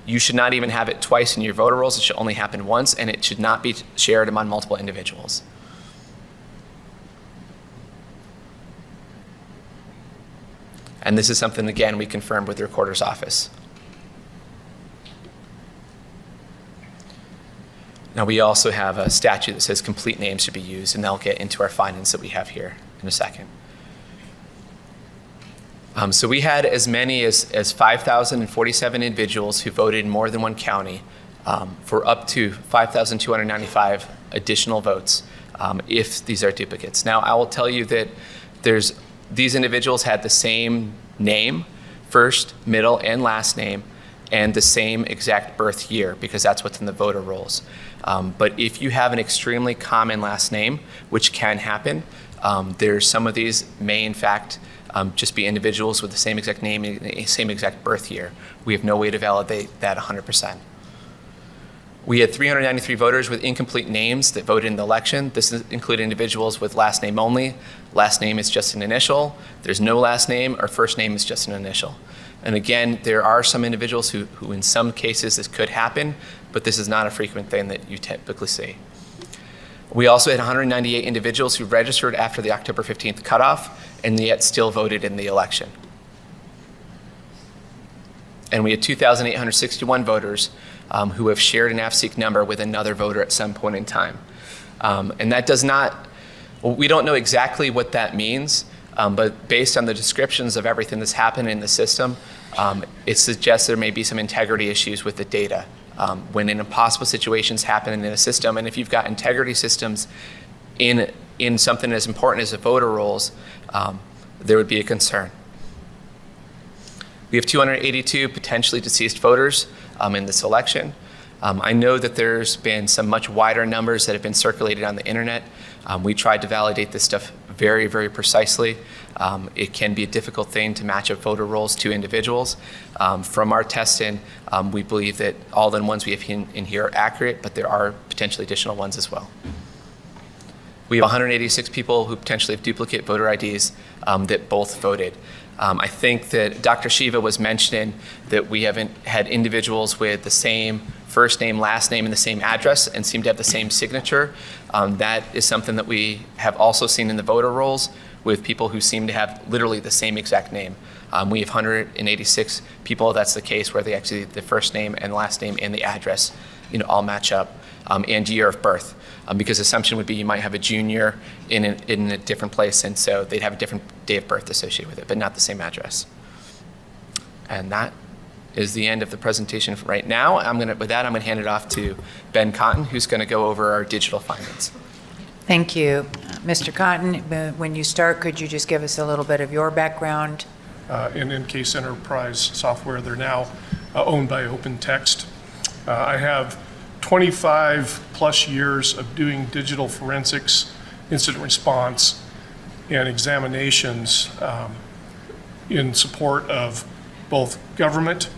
You should not even have it twice in your voter rolls. It should only happen once, and it should not be shared among multiple individuals. And this is something, again, we confirmed with the recorder's office. Now, we also have a statute that says complete names should be used, and I'll get into our findings that we have here in a second. So we had as many as 5,047 individuals who voted in more than one county for up to 5,295 additional votes if these are duplicates. Now, I will tell you that these individuals had the same name, first, middle, and last name, and the same exact birth year, because that's what's in the voter rolls. But if you have an extremely common last name, which can happen, there's some of these may in fact just be individuals with the same exact name and same exact birth year. We have no way to validate that 100%. We had 393 voters with incomplete names that voted in the election. This included individuals with last name only. Last name is just an initial. There's no last name, or first name is just an initial. And again, there are some individuals who in some cases this could happen, but this is not a frequent thing that you typically see. We also had 198 individuals who registered after the October 15th cutoff and yet still voted in the election. And we had 2,861 voters who have shared an AFSEEK number with another voter at some point in time. And that does not, we don't know exactly what that means, but based on the descriptions of everything that's happened in the system, it suggests there may be some integrity issues with the data. When impossible situations happen in a system, and if you've got integrity systems in something as important as the voter rolls, there would be a concern. We have 282 potentially deceased voters in this election. I know that there's been some much wider numbers that have been circulated on the internet. We tried to validate this stuff very, very precisely. It can be a difficult thing to match up voter rolls to individuals. From our testing, we believe that all the ones we have in here are accurate, but there are potentially additional ones as well. We have 186 people who potentially have duplicate voter IDs that both voted. I think that Dr. Shiva was mentioning that we haven't had individuals with the same first name, last name, and the same address and seem to have the same signature. That is something that we have also seen in the voter rolls with people who seem to have literally the same exact name. We have 186 people that's the case where they actually, the first name and last name and the address, all match up, and year of birth. Because assumption would be you might have a junior in a different place, and so they'd have a different day of birth associated with it, but not the same address. And that is the end of the presentation for right now. With that, I'm going to hand it off to Ben Cotton, who's going to go over our digital findings. Thank you. Mr. Cotton, when you start, could you just give us a little bit of your background? In Encase Enterprise software. They're now owned by OpenText. I have 25 plus years of doing digital forensics, incident response, and examinations in support of both government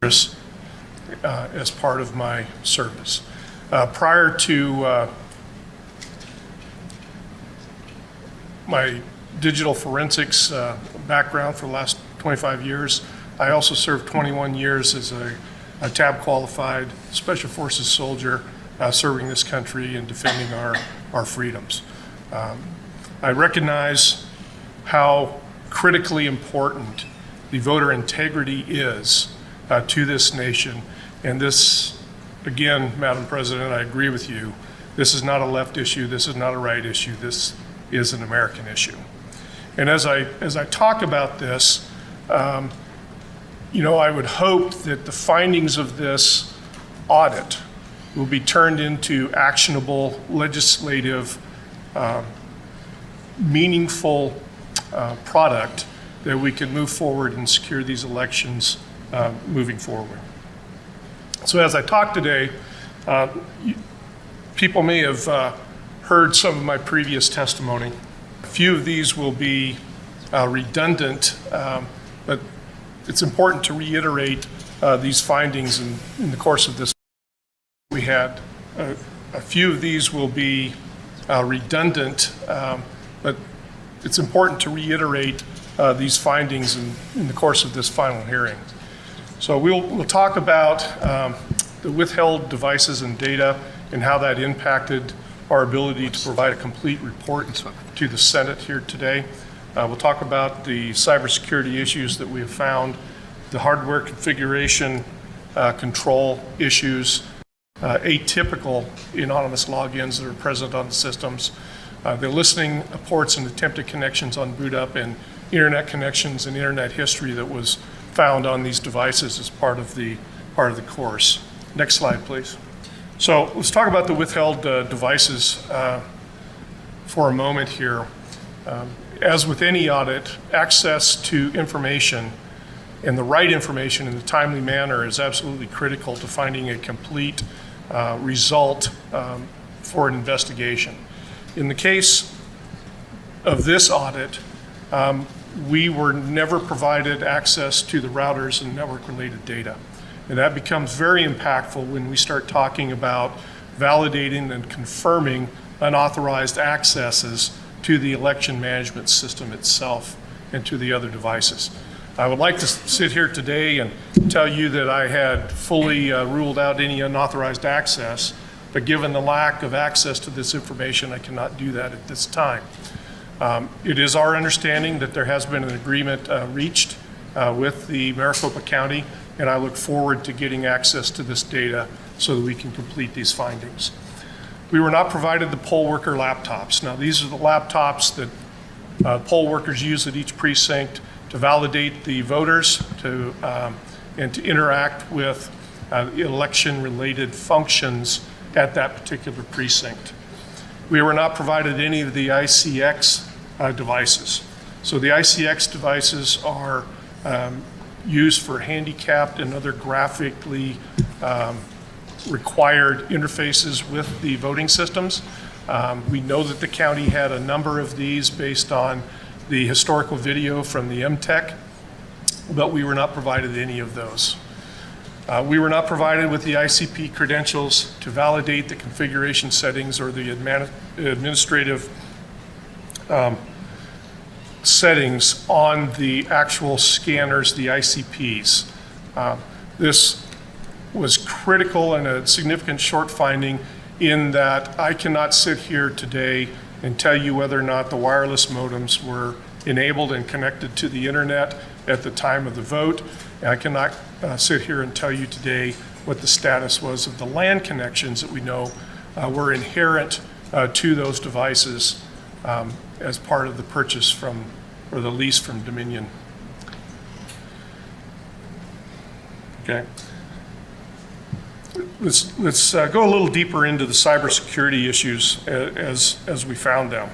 as part of my service. Prior to my digital forensics background for the last 25 years, I also served 21 years as a TAB qualified Special Forces soldier serving this country and defending our freedoms. I recognize how critically important the voter integrity is to this nation. And this, again, Madam President, I agree with you. This is not a left issue. This is not a right issue. This is an American issue. And as I talk about this, I would hope that the findings of this audit will be turned into actionable, legislative, meaningful product that we can move forward and secure these elections moving forward. So as I talk today, people may have heard some of my previous testimony. A few of these will be redundant, but it's important to reiterate these findings in the course of this. We had a few of these will be redundant, but it's important to reiterate these findings in the course of this final hearing. So we'll talk about the withheld devices and data and how that impacted our ability to provide a complete report to the Senate here today. We'll talk about the cybersecurity issues that we have found, the hardware configuration control issues, atypical anonymous logins that are present on the systems, the listening ports and attempted connections on boot up, and internet connections and internet history that was found on these devices as part of the course. Next slide, please. So let's talk about the withheld devices for a moment here. As with any audit, access to information and the right information in a timely manner is absolutely critical to finding a complete result for an investigation. In the case of this audit, we were never provided access to the routers and network-related data. And that becomes very impactful when we start talking about validating and confirming unauthorized accesses to the election management system itself and to the other devices. I would like to sit here today and tell you that I had fully ruled out any unauthorized access, but given the lack of access to this information, I cannot do that at this time. It is our understanding that there has been an agreement reached with the Maricopa County, and I look forward to getting access to this data so that we can complete these findings. We were not provided the poll worker laptops. Now, these are the laptops that poll workers use at each precinct to validate the voters and to interact with election-related functions at that particular precinct. We were not provided any of the ICX devices. So the ICX devices are used for handicapped and other graphically required interfaces with the voting systems. We know that the county had a number of these based on the historical video from the MTech, but we were not provided any of those. We were not provided with the ICP credentials to validate the configuration settings or the administrative settings on the actual scanners, the ICPs. This was critical and a significant short finding in that I cannot sit here today and tell you whether or not the wireless modems were enabled and connected to the internet at the time of the vote. And I cannot sit here and tell you today what the status was of the LAN connections that we know were inherent to those devices as part of the purchase from, or the lease from Dominion. Okay. Let's go a little deeper into the cybersecurity issues as we found them.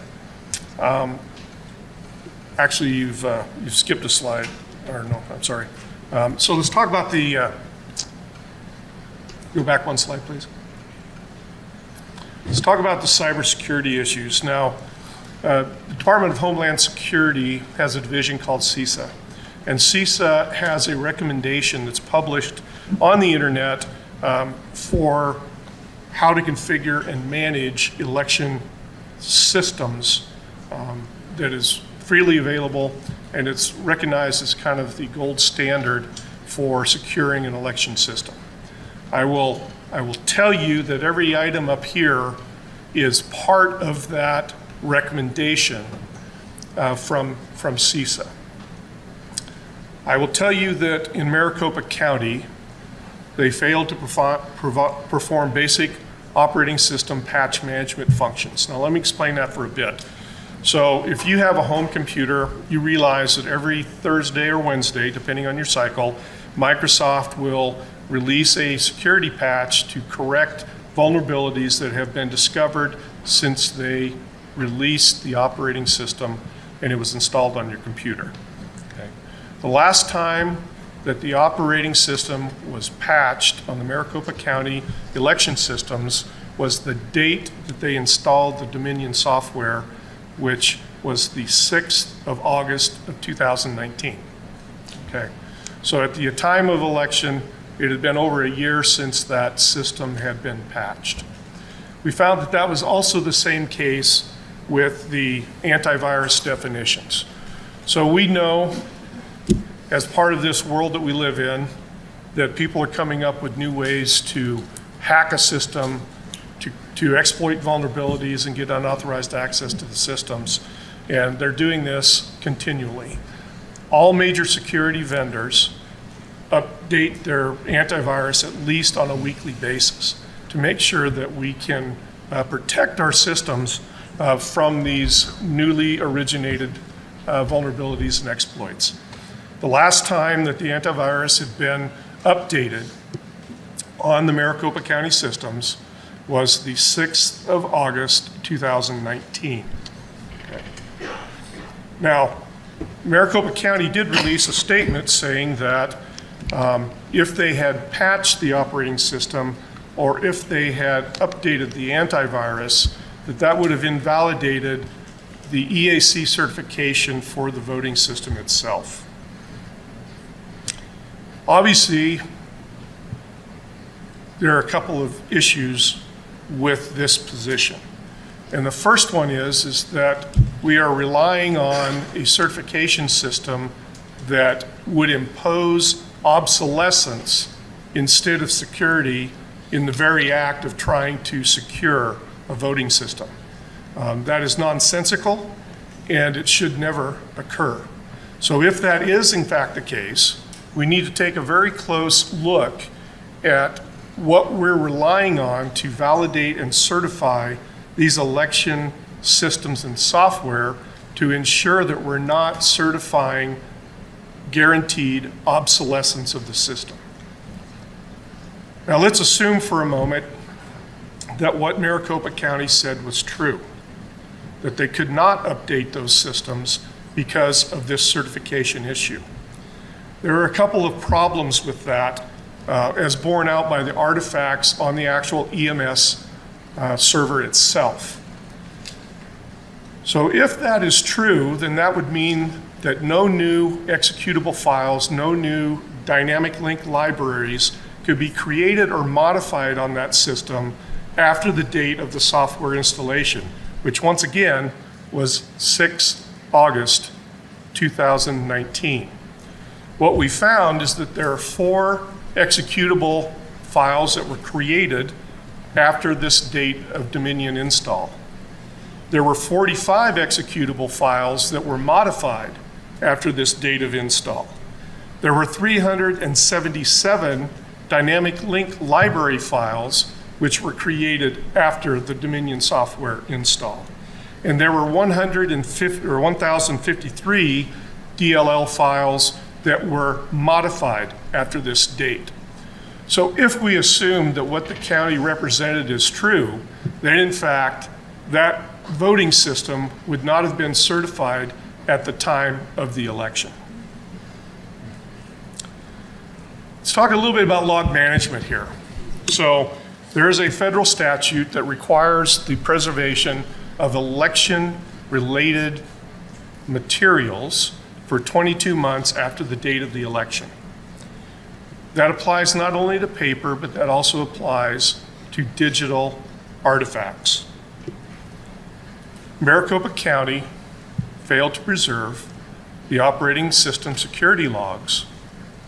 Actually, you've skipped a slide, or no, I'm sorry. So let's talk about go back one slide, please. Let's talk about the cybersecurity issues. Now, the Department of Homeland Security has a division called CISA. And CISA has a recommendation that's published on the internet for how to configure and manage election systems that is freely available, and it's recognized as kind of the gold standard for securing an election system. I will tell you that every item up here is part of that recommendation from CISA. I will tell you that in Maricopa County, they failed to perform basic operating system patch management functions. Now let me explain that for a bit. So if you have a home computer, you realize that every Thursday or Wednesday, depending on your cycle, Microsoft will release a security patch to correct vulnerabilities that have been discovered since they released the operating system and it was installed on your computer. Okay. The last time that the operating system was patched on the Maricopa County election systems was the date that they installed the Dominion software, which was the 6th of August of 2019. Okay. So at the time of election, it had been over a year since that system had been patched. We found that that was also the same case with the antivirus definitions. So we know, as part of this world that we live in, that people are coming up with new ways to hack a system, to exploit vulnerabilities and get unauthorized access to the systems. And they're doing this continually. All major security vendors update their antivirus at least on a weekly basis to make sure that we can protect our systems from these newly originated vulnerabilities and exploits. The last time that the antivirus had been updated on the Maricopa County systems was the 6th of August 2019. Okay. Now, Maricopa County did release a statement saying that if they had patched the operating system or if they had updated the antivirus, that would have invalidated the EAC certification for the voting system itself. Obviously, there are a couple of issues with this position. And the first one is that we are relying on a certification system that would impose obsolescence instead of security in the very act of trying to secure a voting system. That is nonsensical, and it should never occur. So if that is in fact the case, we need to take a very close look at what we're relying on to validate and certify these election systems and software to ensure that we're not certifying guaranteed obsolescence of the system. Now let's assume for a moment that what Maricopa County said was true, that they could not update those systems because of this certification issue. There are a couple of problems with that, as borne out by the artifacts on the actual EMS server itself. So if that is true, then that would mean that no new executable files, no new dynamic link libraries could be created or modified on that system after the date of the software installation, which once again was 6 August 2019. What we found is that there are 4 executable files that were created after this date of Dominion install. There were 45 executable files that were modified after this date of install. There were 377 dynamic link library files which were created after the Dominion software install. And there were 1,053 DLL files that were modified after this date. So if we assume that what the county represented is true, then in fact, that voting system would not have been certified at the time of the election. Let's talk a little bit about log management here. So there is a federal statute that requires the preservation of election-related materials for 22 months after the date of the election. That applies not only to paper, but that also applies to digital artifacts. Maricopa County failed to preserve the operating system security logs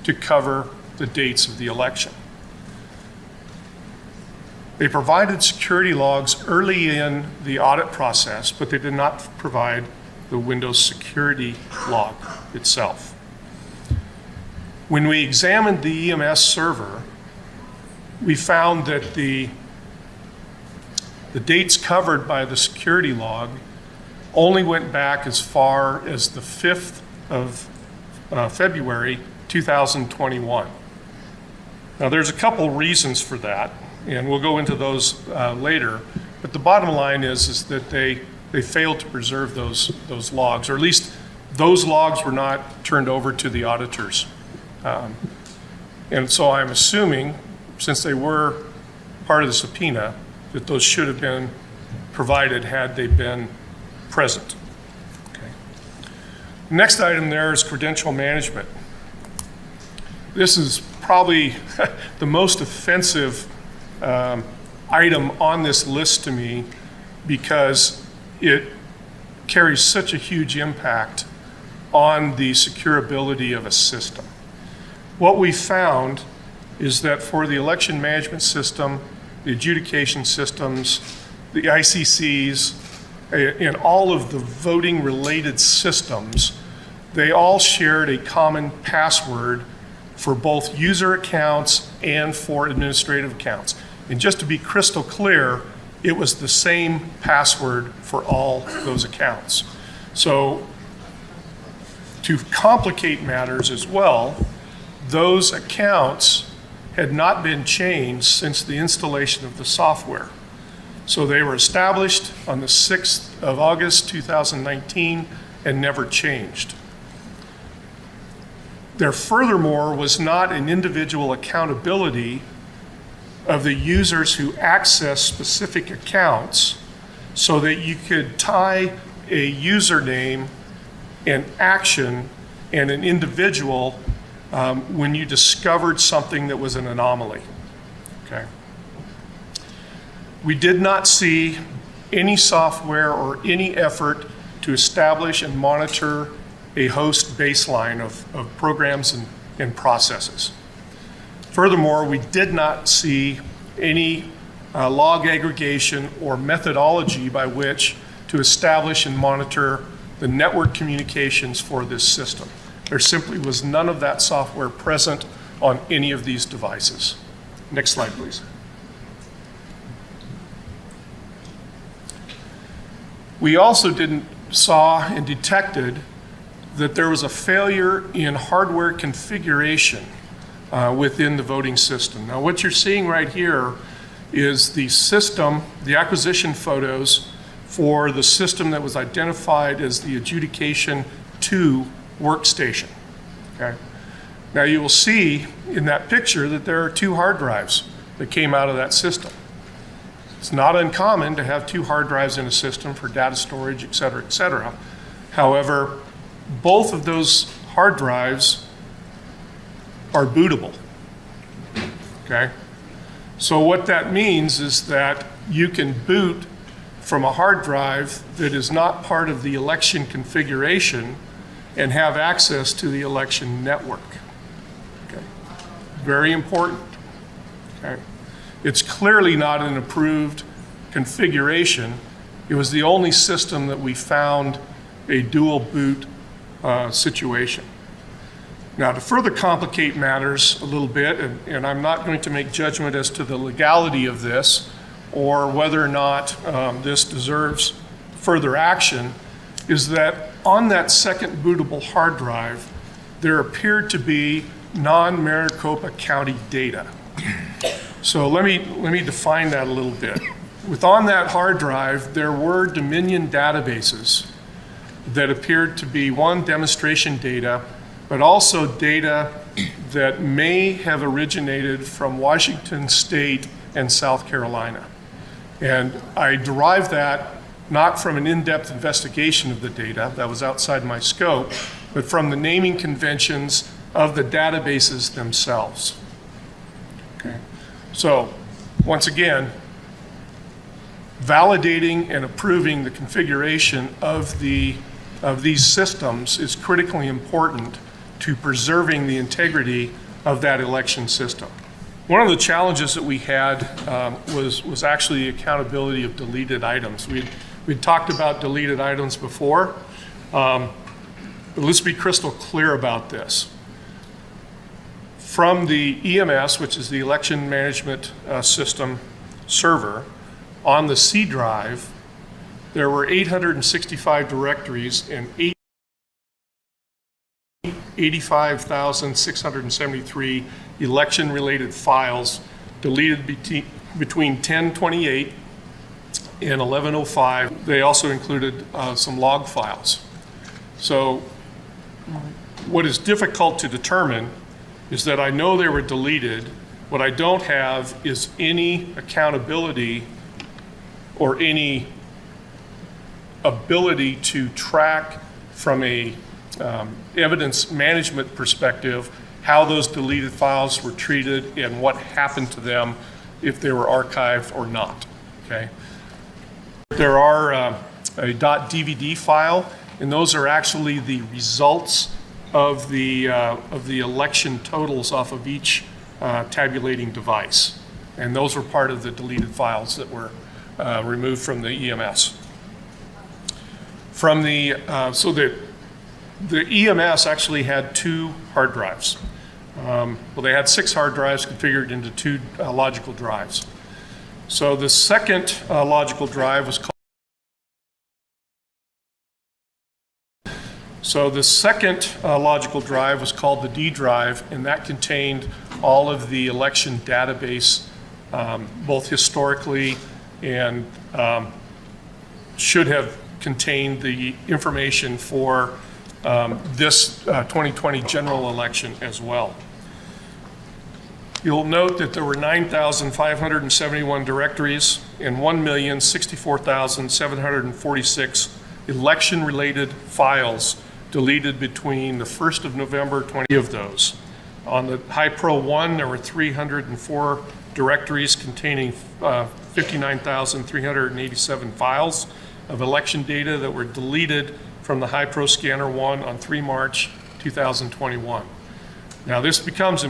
to cover the dates of the election. They provided security logs early in the audit process, but they did not provide the Windows security log itself. When we examined the EMS server, we found that the dates covered by the security log only went back as far as the 5th of February 2021. Now there's a couple reasons for that, and we'll go into those later, but the bottom line is that they failed to preserve those logs, or at least those logs were not turned over to the auditors. And so I'm assuming, since they were part of the subpoena, that those should have been provided had they been present. Okay. Next item there is credential management. This is probably the most offensive item on this list to me because it carries such a huge impact on the securability of a system. What we found is that for the election management system, the adjudication systems, the ICCs, and all of the voting related systems, they all shared a common password for both user accounts and for administrative accounts. And just to be crystal clear, it was the same password for all those accounts. So to complicate matters as well, those accounts had not been changed since the installation of the software. So they were established on the 6th of August 2019 and never changed. There furthermore was not an individual accountability of the users who access specific accounts so that you could tie a username and action and an individual when you discovered something that was an anomaly. Okay. We did not see any software or any effort to establish and monitor a host baseline of programs and processes. Furthermore, we did not see any log aggregation or methodology by which to establish and monitor the network communications for this system. There simply was none of that software present on any of these devices. Next slide, please. We also saw and detected that there was a failure in hardware configuration within the voting system. Now, what you're seeing right here is the system, the acquisition photos for the system that was identified as the Adjudication 2 workstation. Okay. Now, you will see in that picture that there are 2 hard drives that came out of that system. It's not uncommon to have 2 hard drives in a system for data storage, et cetera, et cetera. However, both of those hard drives are bootable. Okay? So what that means is that you can boot from a hard drive that is not part of the election configuration and have access to the election network. Okay? Very important. Okay? It's clearly not an approved configuration. It was the only system that we found a dual boot situation. Now, to further complicate matters a little bit, and I'm not going to make judgment as to the legality of this or whether or not this deserves further action, is that on that second bootable hard drive, there appeared to be non-Maricopa County data. So let me define that a little bit. On that hard drive, there were Dominion databases that appeared to be, one, demonstration data, but also data that may have originated from Washington State and South Carolina. And I derived that not from an in-depth investigation of the data, that was outside my scope, but from the naming conventions of the databases themselves. Okay. So, once again, validating and approving the configuration of these systems is critically important to preserving the integrity of that election system. One of the challenges that we had was actually the accountability of deleted items. We'd talked about deleted items before, but let's be crystal clear about this. From the EMS, which is the Election Management System server, on the C drive, there were 865 directories and 85,673 election-related files deleted between 10/28 and 11/05. They also included some log files. So what is difficult to determine is that I know they were deleted. What I don't have is any accountability or any ability to track from a evidence management perspective how those deleted files were treated and what happened to them, if they were archived or not. Okay. There are a .dvd file, and those are actually the results of the election totals off of each tabulating device, and those were part of the deleted files that were removed from the EMS. From the EMS actually had two hard drives. Well, they had 6 hard drives configured into 2 logical drives. So the second logical drive was called. So the second logical drive was called the D drive, and that contained all of the election database, both historically and should have contained the information for this 2020 general election as well. You'll note that there were 9,571 directories and 1,064,746 election-related files deleted between the 1st of November, 20 of those. On the HiPro 1, there were 304 directories containing 59,387 files of election data that were deleted from the HiPro Scanner 1 on 3 March 2021. Now this becomes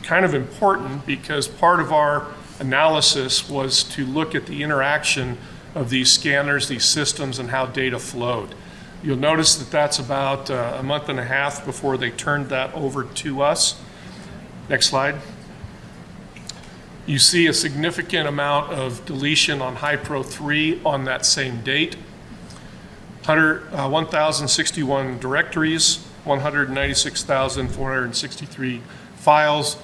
kind of important because part of our analysis was to look at the interaction of these scanners, these systems, and how data flowed. You'll notice that that's about a month and a half before they turned that over to us. Next slide. You see a significant amount of deletion on HiPro 3 on that same date. 1,061 directories, 196,463 files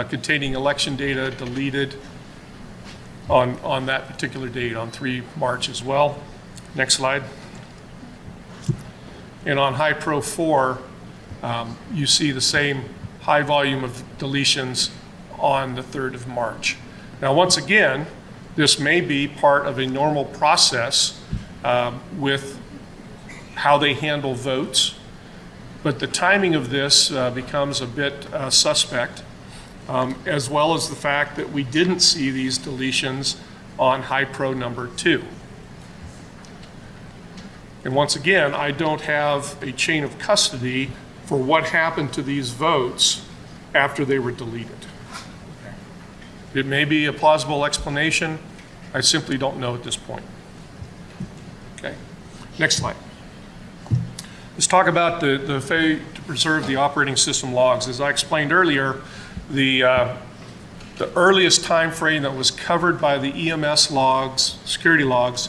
containing election data deleted on that particular date, on 3 March as well. Next slide. And on HiPro 4, you see the same high volume of deletions on the 3rd of March. Now, once again, this may be part of a normal process with how they handle votes, but the timing of this becomes a bit suspect, as well as the fact that we didn't see these deletions on HiPro number 2. And once again, I don't have a chain of custody for what happened to these votes after they were deleted. It may be a plausible explanation. I simply don't know at this point. Okay, next slide. Let's talk about the failure to preserve the operating system logs. As I explained earlier, the earliest time frame that was covered by the EMS logs, security logs,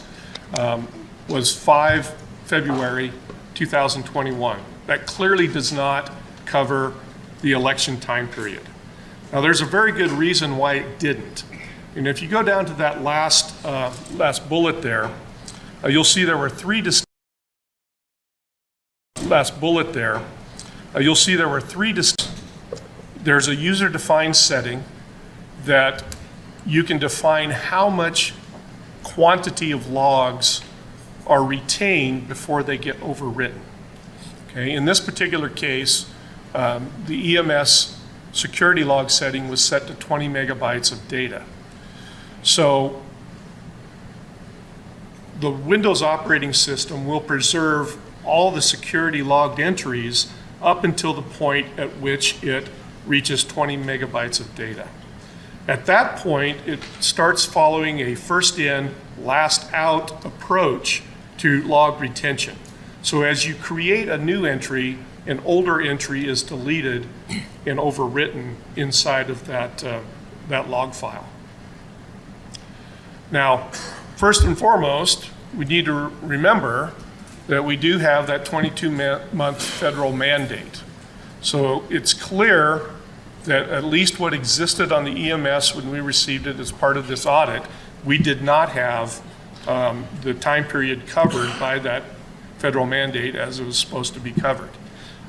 was 5 February 2021. That clearly does not cover the election time period. Now, there's a very good reason why it didn't. And if you go down to that last bullet there, you'll see there were three distinct there's a user-defined setting that you can define how much quantity of logs are retained before they get overwritten. Okay, in this particular case, the EMS security log setting was set to 20 megabytes of data. So the Windows operating system will preserve all the security logged entries up until the point at which it reaches 20 megabytes of data. At that point, it starts following a first in, last out approach to log retention. So as you create a new entry, an older entry is deleted and overwritten inside of that log file. Now, first and foremost, we need to remember that we do have that 22-month federal mandate. So it's clear that at least what existed on the EMS when we received it as part of this audit, we did not have the time period covered by that federal mandate as it was supposed to be covered.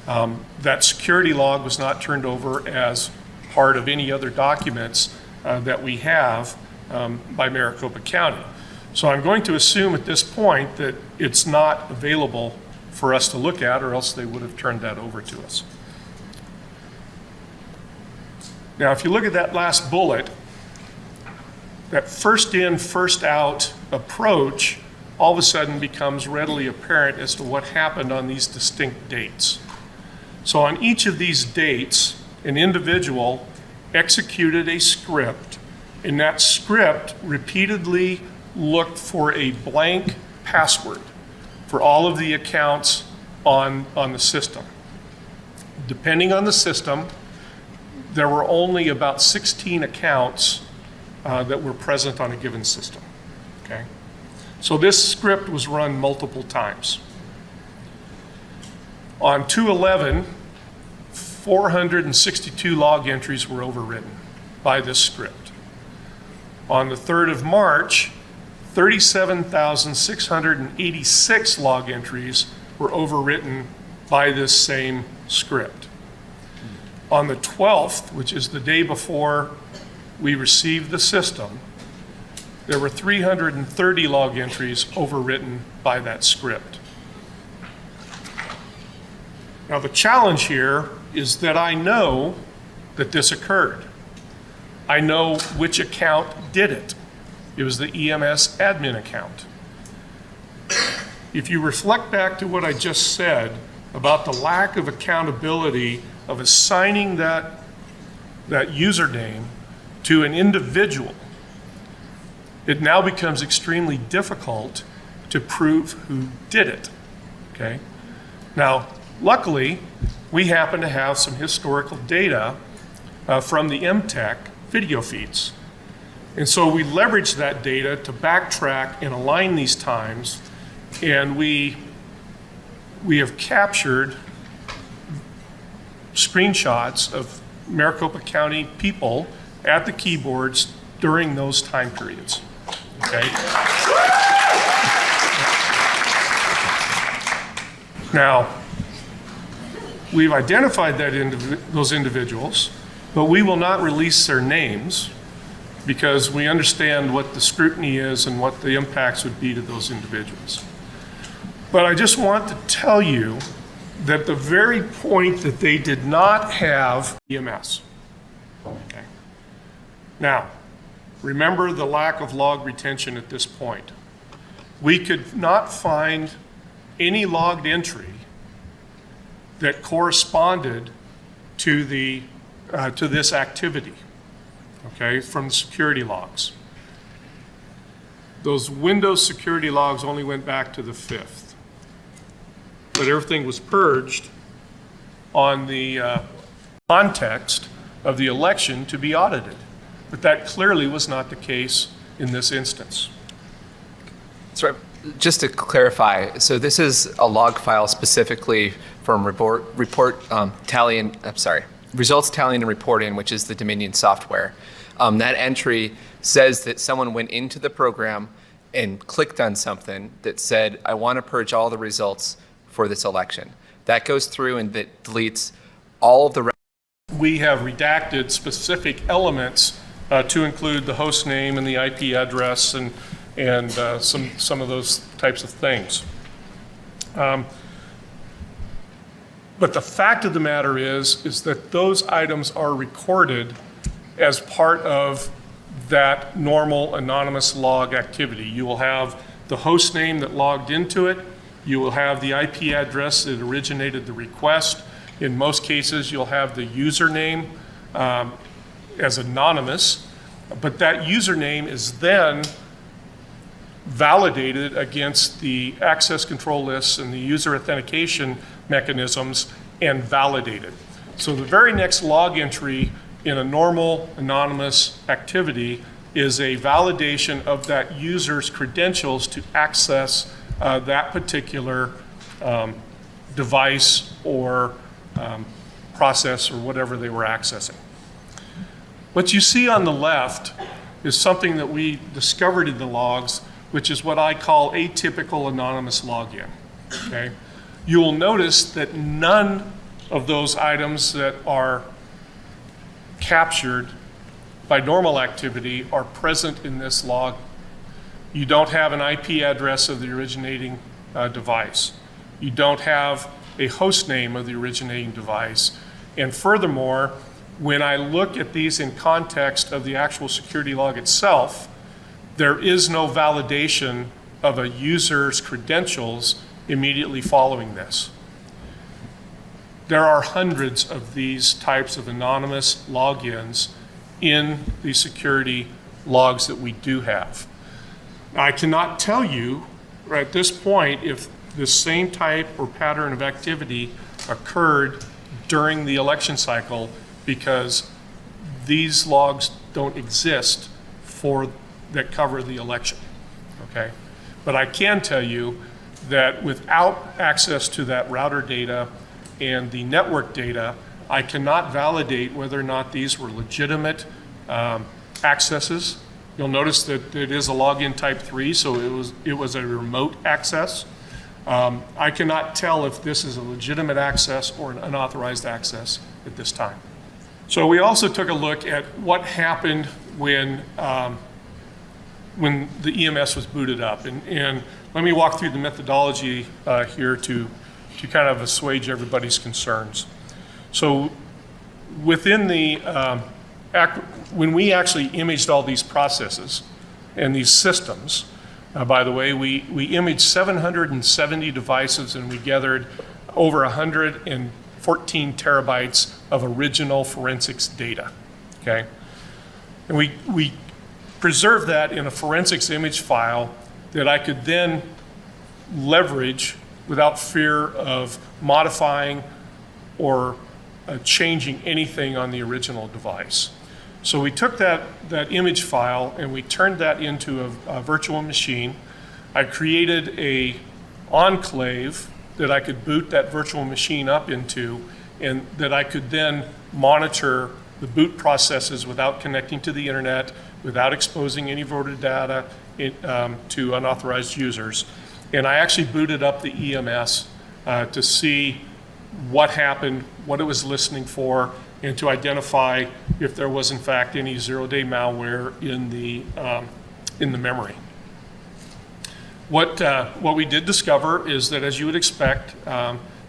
That security log was not turned over as part of any other documents that we have by Maricopa County. So I'm going to assume at this point that it's not available for us to look at, or else they would have turned that over to us. Now, if you look at that last bullet, that first in, first out approach all of a sudden becomes readily apparent as to what happened on these distinct dates. So on each of these dates, an individual executed a script, and that script repeatedly looked for a blank password for all of the accounts on the system. Depending on the system, there were only about 16 accounts that were present on a given system, okay? So this script was run multiple times. On 2/11, 462 log entries were overwritten by this script. On the 3rd of March, 37,686 log entries were overwritten by this same script. On the 12th, which is the day before we received the system, there were 330 log entries overwritten by that script. Now, the challenge here is that I know that this occurred. I know which account did it. It was the EMS admin account. If you reflect back to what I just said about the lack of accountability of assigning that username to an individual, it now becomes extremely difficult to prove who did it, okay? Now, luckily, we happen to have some historical data from the MTech video feeds. And so we leveraged that data to backtrack and align these times, and we have captured screenshots of Maricopa County people at the keyboards during those time periods, okay? Now, we've identified those individuals, but we will not release their names because we understand what the scrutiny is and what the impacts would be to those individuals. But I just want to tell you that the very point that they did not have EMS. Okay. Now, remember the lack of log retention at this point. We could not find any logged entry that corresponded to this activity, okay, from the security logs. Those Windows security logs only went back to the 5th, but everything was purged on the context of the election to be audited. But that clearly was not the case in this instance. So just to clarify, so this is a log file specifically from report results tallying and reporting, which is the Dominion software. That entry says that someone went into the program and clicked on something that said, I want to purge all the results for this election. That goes through and that deletes all of the. We have redacted specific elements to include the host name and the IP address and some of those types of things. But the fact of the matter is that those items are recorded as part of that normal anonymous log activity. You will have the host name that logged into it. You will have the IP address that originated the request. In most cases, you'll have the username as anonymous, but that username is then validated against the access control lists and the user authentication mechanisms and validated. So the very next log entry in a normal anonymous activity is a validation of that user's credentials to access that particular device or process or whatever they were accessing. What you see on the left is something that we discovered in the logs, which is what I call atypical anonymous login. Okay? You will notice that none of those items that are captured by normal activity are present in this log. You don't have an IP address of the originating device. You don't have a host name of the originating device. And furthermore, when I look at these in context of the actual security log itself, there is no validation of a user's credentials immediately following this. There are hundreds of these types of anonymous logins in the security logs that we do have. I cannot tell you at this point if the same type or pattern of activity occurred during the election cycle because these logs don't exist that cover the election, okay? But I can tell you that without access to that router data and the network data, I cannot validate whether or not these were legitimate accesses. You'll notice that it is a login type 3, so it was a remote access. I cannot tell if this is a legitimate access or an unauthorized access at this time. So we also took a look at what happened when the EMS was booted up. And let me walk through the methodology here to kind of assuage everybody's concerns. So within the, when we actually imaged all these processes and these systems, by the way, we imaged 770 devices and we gathered over 114 terabytes of original forensics data, okay? And we preserved that in a forensics image file that I could then leverage without fear of modifying or changing anything on the original device. So we took that image file and we turned that into a virtual machine. I created a enclave that I could boot that virtual machine up into and that I could then monitor the boot processes without connecting to the internet, without exposing any voter data to unauthorized users. And I actually booted up the EMS to see what happened, what it was listening for, and to identify if there was in fact any zero-day malware in the memory. What we did discover is that, as you would expect,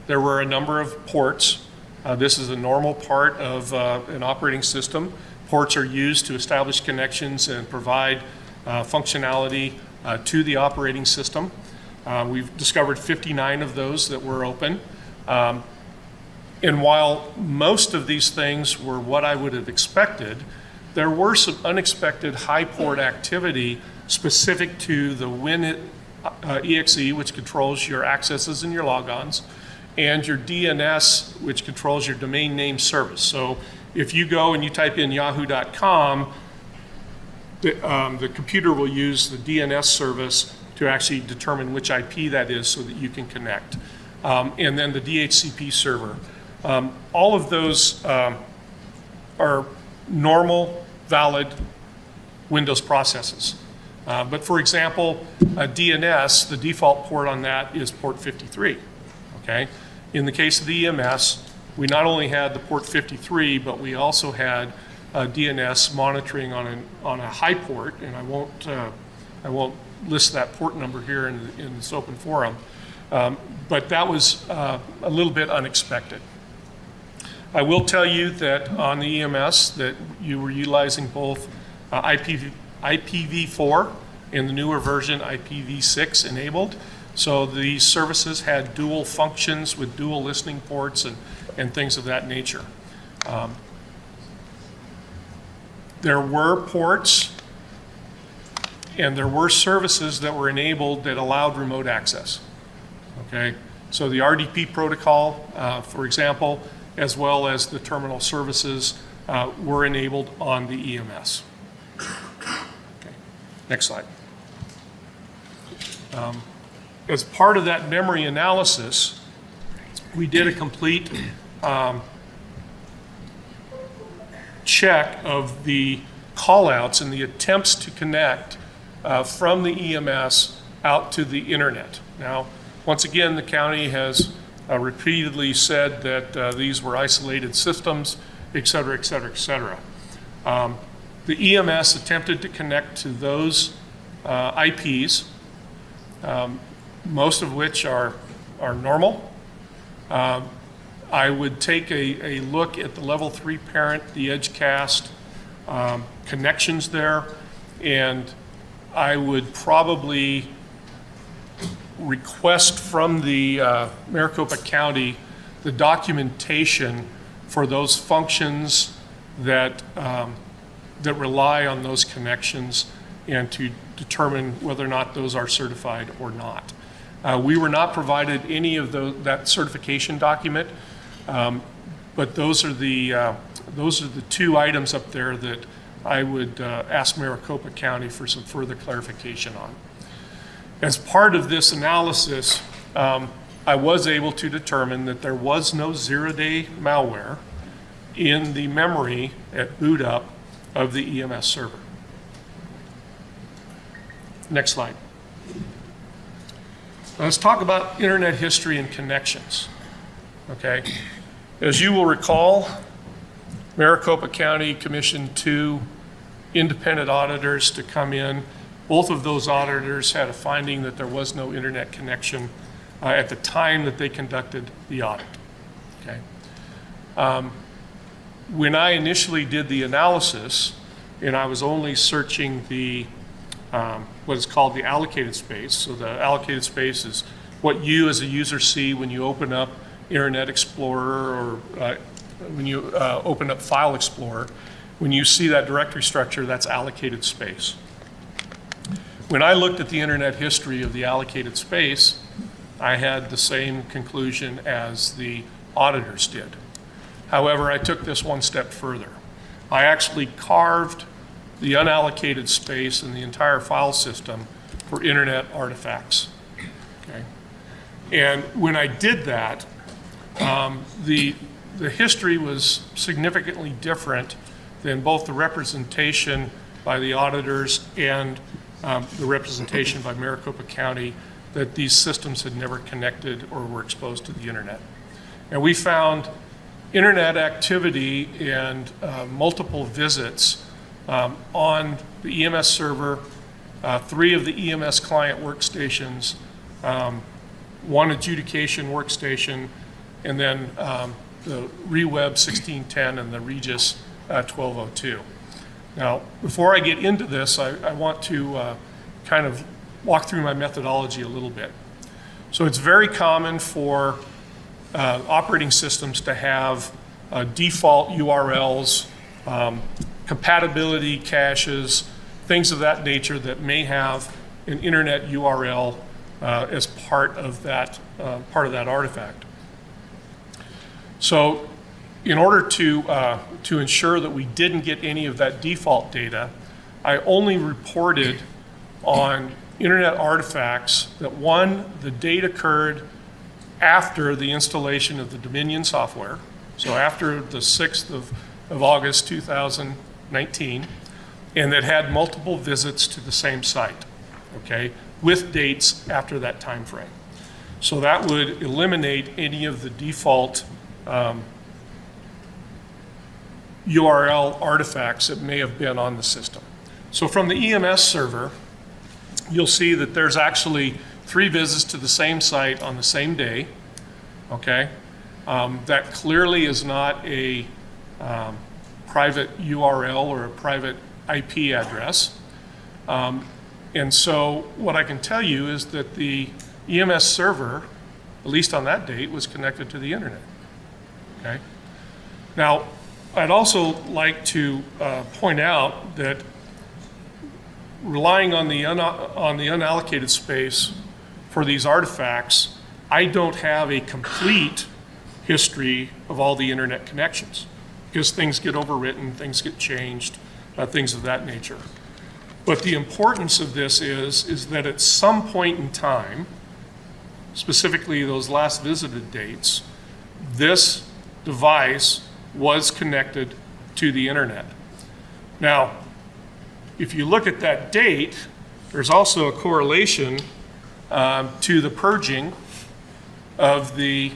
there were a number of ports. This is a normal part of an operating system. Ports are used to establish connections and provide functionality to the operating system. We've discovered 59 of those that were open. And while most of these things were what I would have expected, there were some unexpected high port activity specific to the WinExe, which controls your accesses and your logons, and your DNS, which controls your domain name service. So if you go and you type in yahoo.com, the computer will use the DNS service to actually determine which IP that is so that you can connect. And then the DHCP server. All of those are normal, valid Windows processes. But for example, a DNS, the default port on that is port 53, okay? In the case of the EMS, we not only had the port 53, but we also had DNS monitoring on a high port, and I won't list that port number here in this open forum, but that was a little bit unexpected. I will tell you that on the EMS that you were utilizing both IPv4 and the newer version IPv6 enabled. So these services had dual functions with dual listening ports and things of that nature. There were ports and there were services that were enabled that allowed remote access. Okay, so the RDP protocol, for example, as well as the terminal services were enabled on the EMS. Okay. Next slide. As part of that memory analysis, we did a complete check of the callouts and the attempts to connect from the EMS out to the internet. Now, once again, the county has repeatedly said that these were isolated systems, et cetera, et cetera, et cetera. The EMS attempted to connect to those IPs, most of which are normal. I would take a look at the level 3 parent, the Edgecast connections there, and I would probably request from the Maricopa County the documentation for those functions that rely on those connections and to determine whether or not those are certified or not. We were not provided any of that certification document, but those are the two items up there that I would ask Maricopa County for some further clarification on. As part of this analysis, I was able to determine that there was no zero-day malware in the memory at boot up of the EMS server. Next slide. Now let's talk about internet history and connections. Okay. As you will recall, Maricopa County commissioned 2 independent auditors to come in. Both of those auditors had a finding that there was no internet connection at the time that they conducted the audit. Okay. When I initially did the analysis, and I was only searching the what is called the allocated space. So the allocated space is what you as a user see when you open up Internet Explorer or when you open up File Explorer. When you see that directory structure, that's allocated space. When I looked at the internet history of the allocated space, I had the same conclusion as the auditors did. However, I took this one step further. I actually carved the unallocated space in the entire file system for internet artifacts. Okay? And when I did that, the history was significantly different than both the representation by the auditors and the representation by Maricopa County that these systems had never connected or were exposed to the internet. And we found internet activity and multiple visits on the EMS server, 3 of the EMS client workstations, 1 adjudication workstation, and then the ReWeb 1610 and the Regis 1202. Now, before I get into this, I want to kind of walk through my methodology a little bit. So it's very common for operating systems to have default URLs, compatibility caches, things of that nature that may have an internet URL as part of that artifact. So in order to ensure that we didn't get any of that default data, I only reported on internet artifacts that, 1, the date occurred after the installation of the Dominion software, so after the 6th of August 2019, and that had multiple visits to the same site, okay, with dates after that time frame. So that would eliminate any of the default URL artifacts that may have been on the system. So from the EMS server, you'll see that there's actually 3 visits to the same site on the same day, okay? That clearly is not a private URL or a private IP address. And so what I can tell you is that the EMS server, at least on that date, was connected to the internet, okay? Now, I'd also like to point out that relying on the unallocated space for these artifacts, I don't have a complete history of all the internet connections because things get overwritten, things get changed, things of that nature. But the importance of this is that at some point in time, specifically those last visited dates, this device was connected to the internet. Now, if you look at that date, there's also a correlation to the purging of the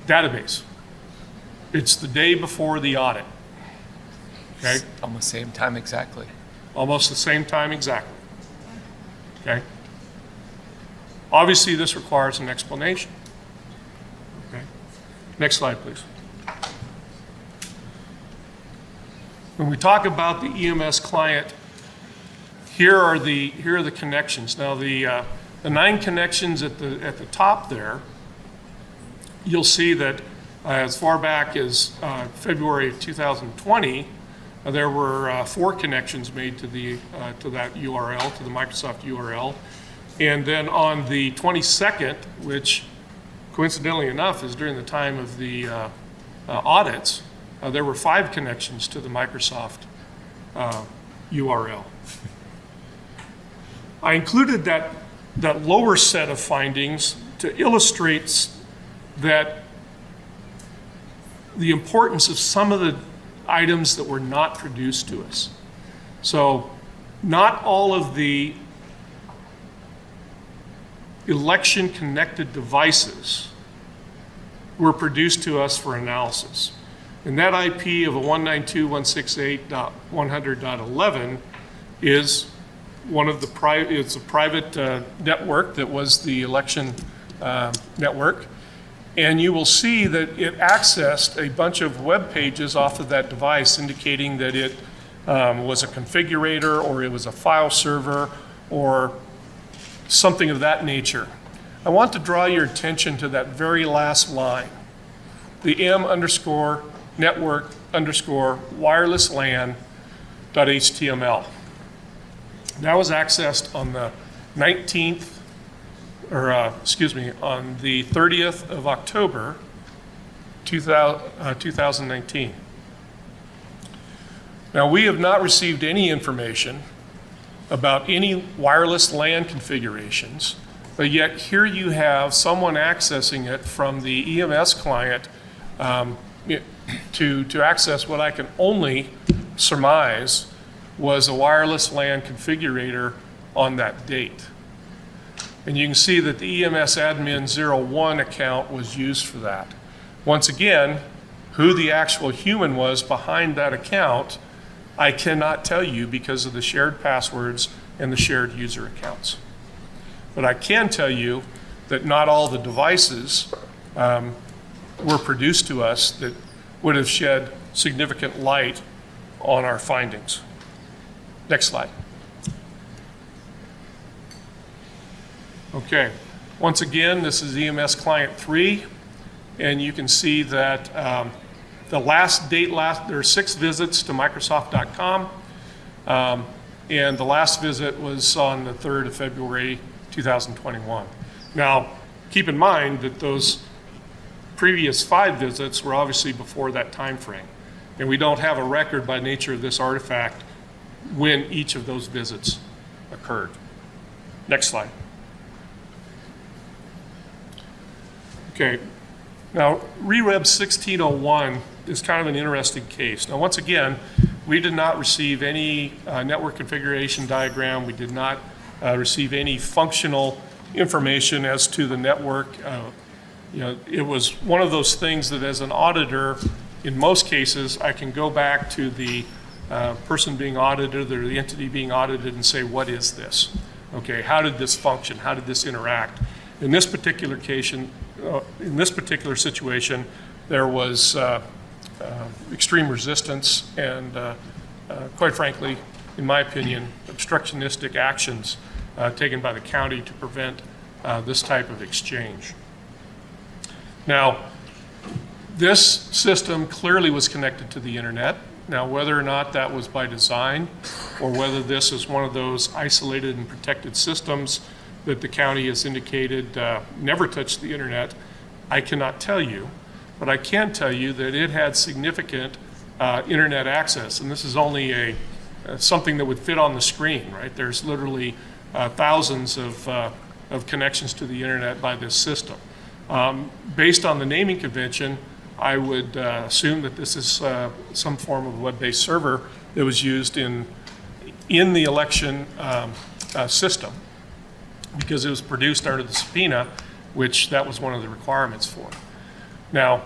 database. It's the day before the audit, okay? Almost same time exactly. Almost the same time exactly, okay? Obviously, this requires an explanation, okay? Next slide, please. When we talk about the EMS client, here are the connections. Now the 9 connections at the top there, you'll see that as far back as February of 2020, there were 4 connections made to that URL, to the Microsoft URL, and then on the 22nd, which coincidentally enough is during the time of the audits. There were 5 connections to the Microsoft URL. I included that lower set of findings to illustrate that the importance of some of the items that were not produced to us. So not all of the election-connected devices were produced to us for analysis. And that IP of a 192.168.100.11 is one of the it's a private network that was the election network. And you will see that it accessed a bunch of web pages off of that device indicating that it was a configurator or it was a file server or something of that nature. I want to draw your attention to that very last line, the m_network_wireless-lan.html. That was accessed on the 19th, on the 30th of October, 2019. Now, we have not received any information about any wireless LAN configurations, but yet here you have someone accessing it from the EMS client to access what I can only surmise was a wireless LAN configurator on that date. And you can see that the EMS admin 01 account was used for that. Once again, who the actual human was behind that account, I cannot tell you because of the shared passwords and the shared user accounts. But I can tell you that not all the devices were produced to us that would have shed significant light on our findings. Next slide. Okay, once again, this is EMS Client 3, and you can see that the last date, there are 6 visits to Microsoft.com, and the last visit was on the 3rd of February 2021. Now, keep in mind that those previous 5 visits were obviously before that time frame, and we don't have a record by nature of this artifact when each of those visits occurred. Next slide. Okay, now REWeb 1601 is kind of an interesting case. Now, once again, we did not receive any network configuration diagram. We did not receive any functional information as to the network. It was one of those things that as an auditor, in most cases, I can go back to the person being audited or the entity being audited and say, what is this? Okay, how did this function? How did this interact? In this particular situation, there was extreme resistance and, quite frankly, in my opinion, obstructionistic actions taken by the county to prevent this type of exchange. Now, this system clearly was connected to the internet. Now, whether or not that was by design or whether this is one of those isolated and protected systems that the county has indicated never touched the internet, I cannot tell you. But I can tell you that it had significant internet access, and this is only something that would fit on the screen, right? There's literally thousands of connections to the internet by this system. Based on the naming convention, I would assume that this is some form of web-based server that was used in the election system, because it was produced under the subpoena, which that was one of the requirements for. Now,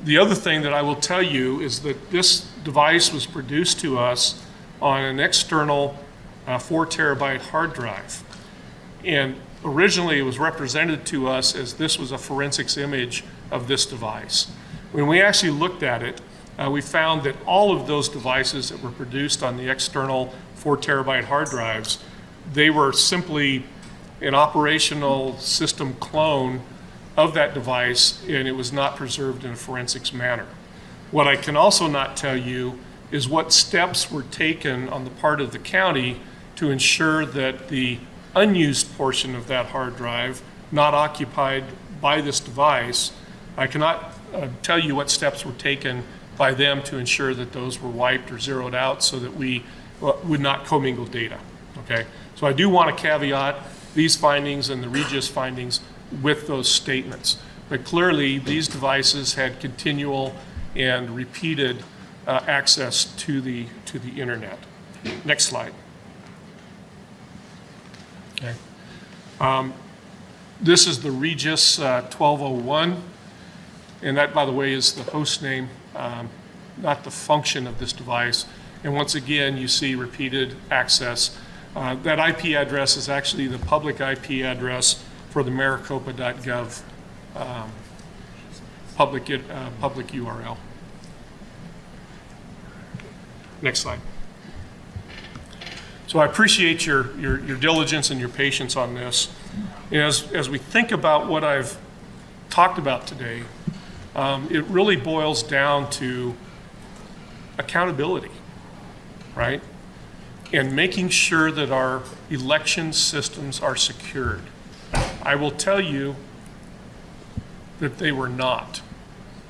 the other thing that I will tell you is that this device was produced to us on an external 4 terabyte hard drive. And originally it was represented to us as this was a forensics image of this device. When we actually looked at it, we found that all of those devices that were produced on the external 4 terabyte hard drives, they were simply an operational system clone of that device, and it was not preserved in a forensics manner. What I can also not tell you is what steps were taken on the part of the county to ensure that the unused portion of that hard drive, not occupied by this device, I cannot tell you what steps were taken by them to ensure that those were wiped or zeroed out so that we would not commingle data, okay? So I do want to caveat these findings and the Regis findings with those statements. But clearly, these devices had continual and repeated access to the internet. Next slide. Okay. This is the Regis 1201, and that, by the way, is the host name, not the function of this device. And once again, you see repeated access. That IP address is actually the public IP address for the maricopa.gov public URL. Next slide. So I appreciate your diligence and your patience on this. And as we think about what I've talked about today, it really boils down to accountability, right? And making sure that our election systems are secured. I will tell you that they were not,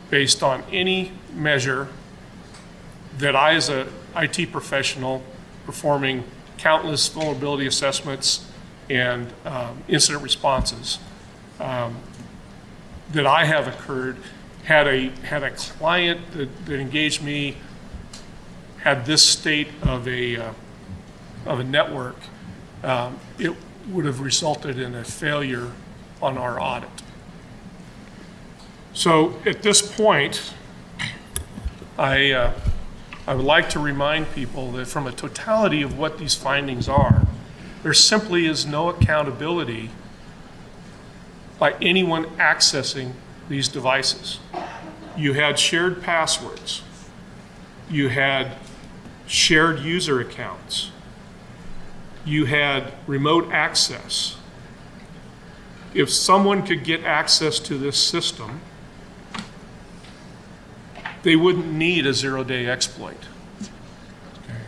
based on any measure that I, as an IT professional, performing countless vulnerability assessments and incident responses, that I have occurred, had a client that engaged me, had this state of a network, it would have resulted in a failure on our audit. So at this point, I would like to remind people that from a totality of what these findings are, there simply is no accountability by anyone accessing these devices. You had shared passwords. You had shared user accounts. You had remote access. If someone could get access to this system, they wouldn't need a zero-day exploit. Okay.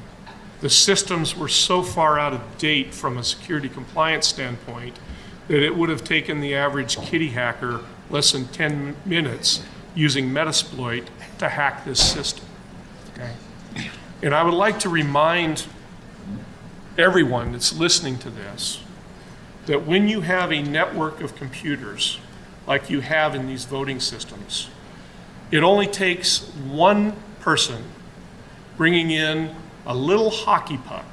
The systems were so far out of date from a security compliance standpoint that it would have taken the average kitty hacker less than 10 minutes using Metasploit to hack this system. Okay. And I would like to remind everyone that's listening to this that when you have a network of computers like you have in these voting systems, It only takes one person bringing in a little hockey puck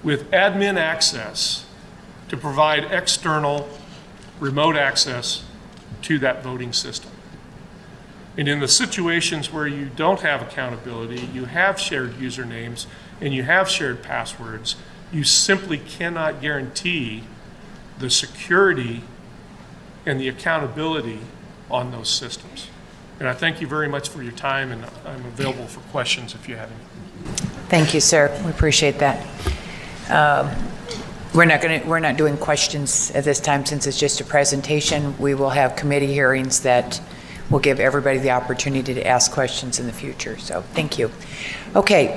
with admin access to provide external remote access to that voting system. And in the situations where you don't have accountability, you have shared usernames and you have shared passwords, you simply cannot guarantee the security and the accountability on those systems. And I thank you very much for your time, and I'm available for questions if you have any. Thank you, sir. We appreciate that. We're not doing questions at this time since it's just a presentation. We will have committee hearings that will give everybody the opportunity to ask questions in the future. So thank you. Okay,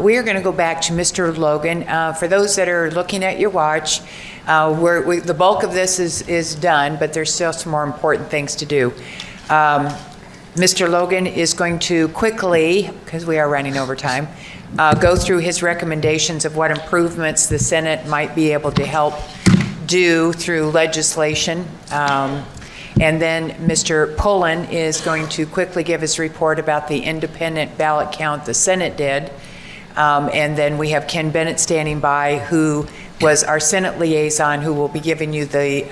we are going to go back to Mr. Logan. For those that are looking at your watch, the bulk of this is done, but there's still some more important things to do. Mr. Logan is going to quickly, because we are running over time, go through his recommendations of what improvements the Senate might be able to help do through legislation. And then Mr. Pullen is going to quickly give his report about the independent ballot count the Senate did. And then we have Ken Bennett standing by, who was our Senate liaison, who will be giving you the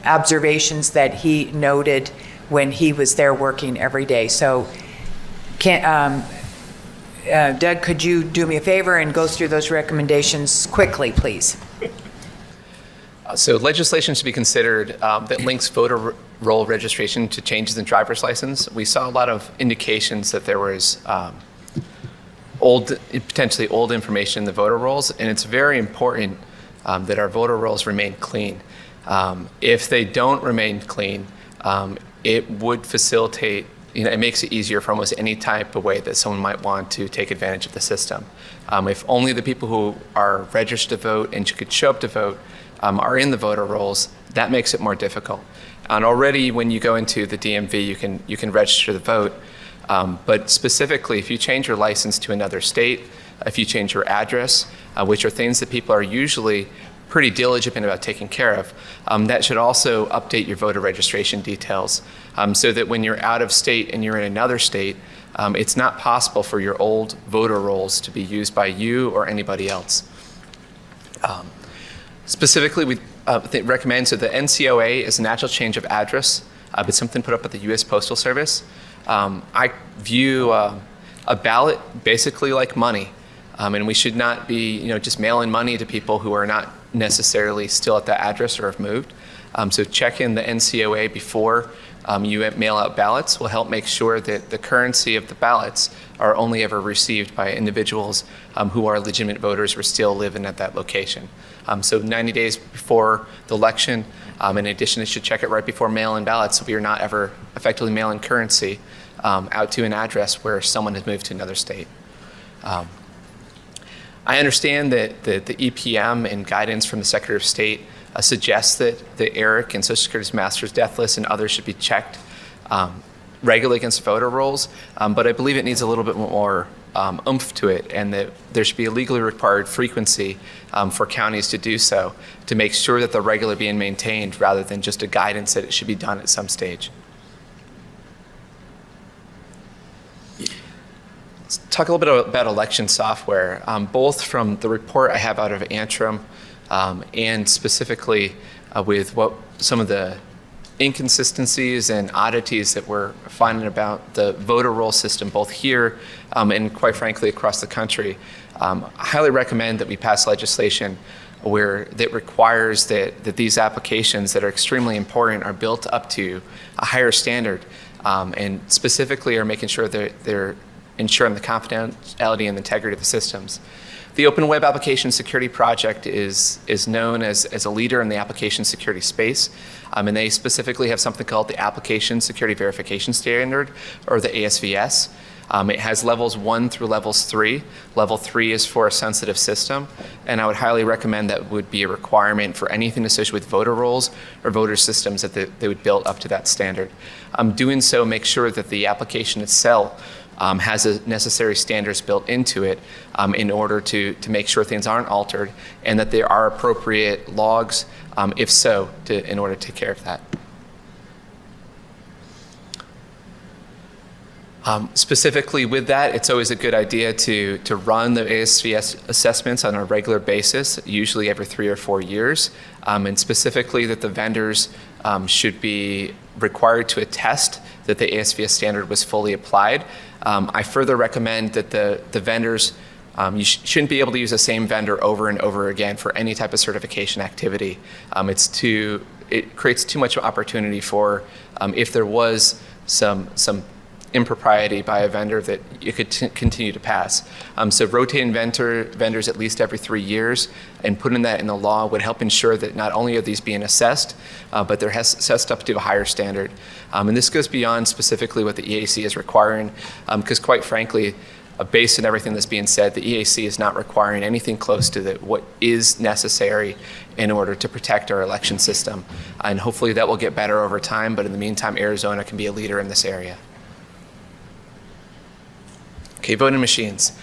observations that he noted when he was there working every day. So Doug, could you do me a favor and go through those recommendations quickly, please? So legislation should be considered that links voter roll registration to changes in driver's license. We saw a lot of indications that there was potentially old information in the voter rolls, and it's very important that our voter rolls remain clean. If they don't remain clean, it would facilitate, it makes it easier for almost any type of way that someone might want to take advantage of the system. If only the people who are registered to vote and could show up to vote are in the voter rolls, that makes it more difficult. And already when you go into the DMV, you can register to vote. But specifically, if you change your license to another state, if you change your address, which are things that people are usually pretty diligent about taking care of, that should also update your voter registration details so that when you're out of state and you're in another state, it's not possible for your old voter rolls to be used by you or anybody else. Specifically, we recommend, so the NCOA is a natural change of address. It's something put up at the U.S. Postal Service. I view a ballot basically like money, and we should not be, just mailing money to people who are not necessarily still at that address or have moved. So check in the NCOA before you mail out ballots will help make sure that the currency of the ballots are only ever received by individuals who are legitimate voters or still living at that location. So 90 days before the election, in addition, it should check it right before mail-in ballots so we are not ever effectively mailing currency out to an address where someone has moved to another state. I understand that the EPM and guidance from the Secretary of State suggests that the ERIC and Social Security's master's death list and others should be checked regularly against voter rolls, but I believe it needs a little bit more oomph to it, and that there should be a legally required frequency for counties to do so to make sure that they're regularly being maintained rather than just a guidance that it should be done at some stage. Let's talk a little bit about election software, both from the report I have out of Antrim and specifically with what some of the inconsistencies and oddities that we're finding about the voter roll system, both here and quite frankly across the country. I highly recommend that we pass legislation that requires that these applications that are extremely important are built up to a higher standard and specifically are making sure that they're ensuring the confidentiality and integrity of the systems. The Open Web Application Security Project is known as a leader in the application security space, and they specifically have something called the Application Security Verification Standard, or the ASVS. It has levels 1 through levels 3. Level 3 is for a sensitive system, and I would highly recommend that would be a requirement for anything associated with voter rolls or voter systems that they would build up to that standard. Doing so makes sure that the application itself has the necessary standards built into it in order to make sure things aren't altered and that there are appropriate logs, if so, in order to take care of that. Specifically with that, it's always a good idea to run the ASVS assessments on a regular basis, usually every 3 or 4 years, and specifically that the vendors should be required to attest that the ASVS standard was fully applied. I further recommend that the vendors, you shouldn't be able to use the same vendor over and over again for any type of certification activity. It creates too much opportunity for, if there was some impropriety by a vendor, that you could continue to pass. So rotating vendors at least every 3 years and putting that in the law would help ensure that not only are these being assessed, but they're assessed up to a higher standard. And this goes beyond specifically what the EAC is requiring, because quite frankly, based on everything that's being said, the EAC is not requiring anything close to what is necessary in order to protect our election system. And hopefully that will get better over time, but in the meantime, Arizona can be a leader in this area. Okay, voting machines.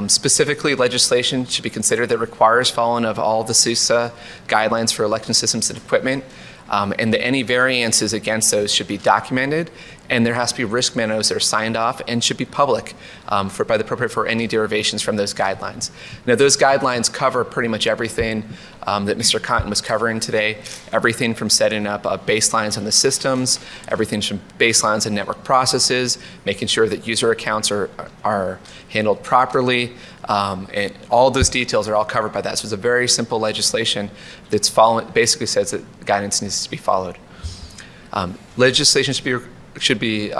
Specifically, legislation should be considered that requires following of all the SUSA guidelines for election systems and equipment, and that any variances against those should be documented, and there has to be risk memos that are signed off and should be public by the appropriate for any derivations from those guidelines. Now, those guidelines cover pretty much everything that Mr. Cotton was covering today, everything from setting up baselines on the systems, everything from baselines and network processes, making sure that user accounts are handled properly, and all those details are all covered by that. So it's a very simple legislation that's basically says that guidance needs to be followed. Legislation should be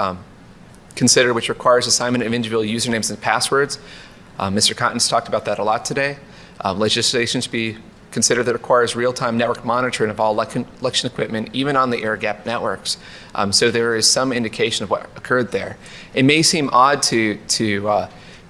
considered which requires assignment of individual usernames and passwords. Mr. Cotton's talked about that a lot today. Legislation should be considered that requires real-time network monitoring of all election equipment, even on the air-gapped networks. So there is some indication of what occurred there. It may seem odd to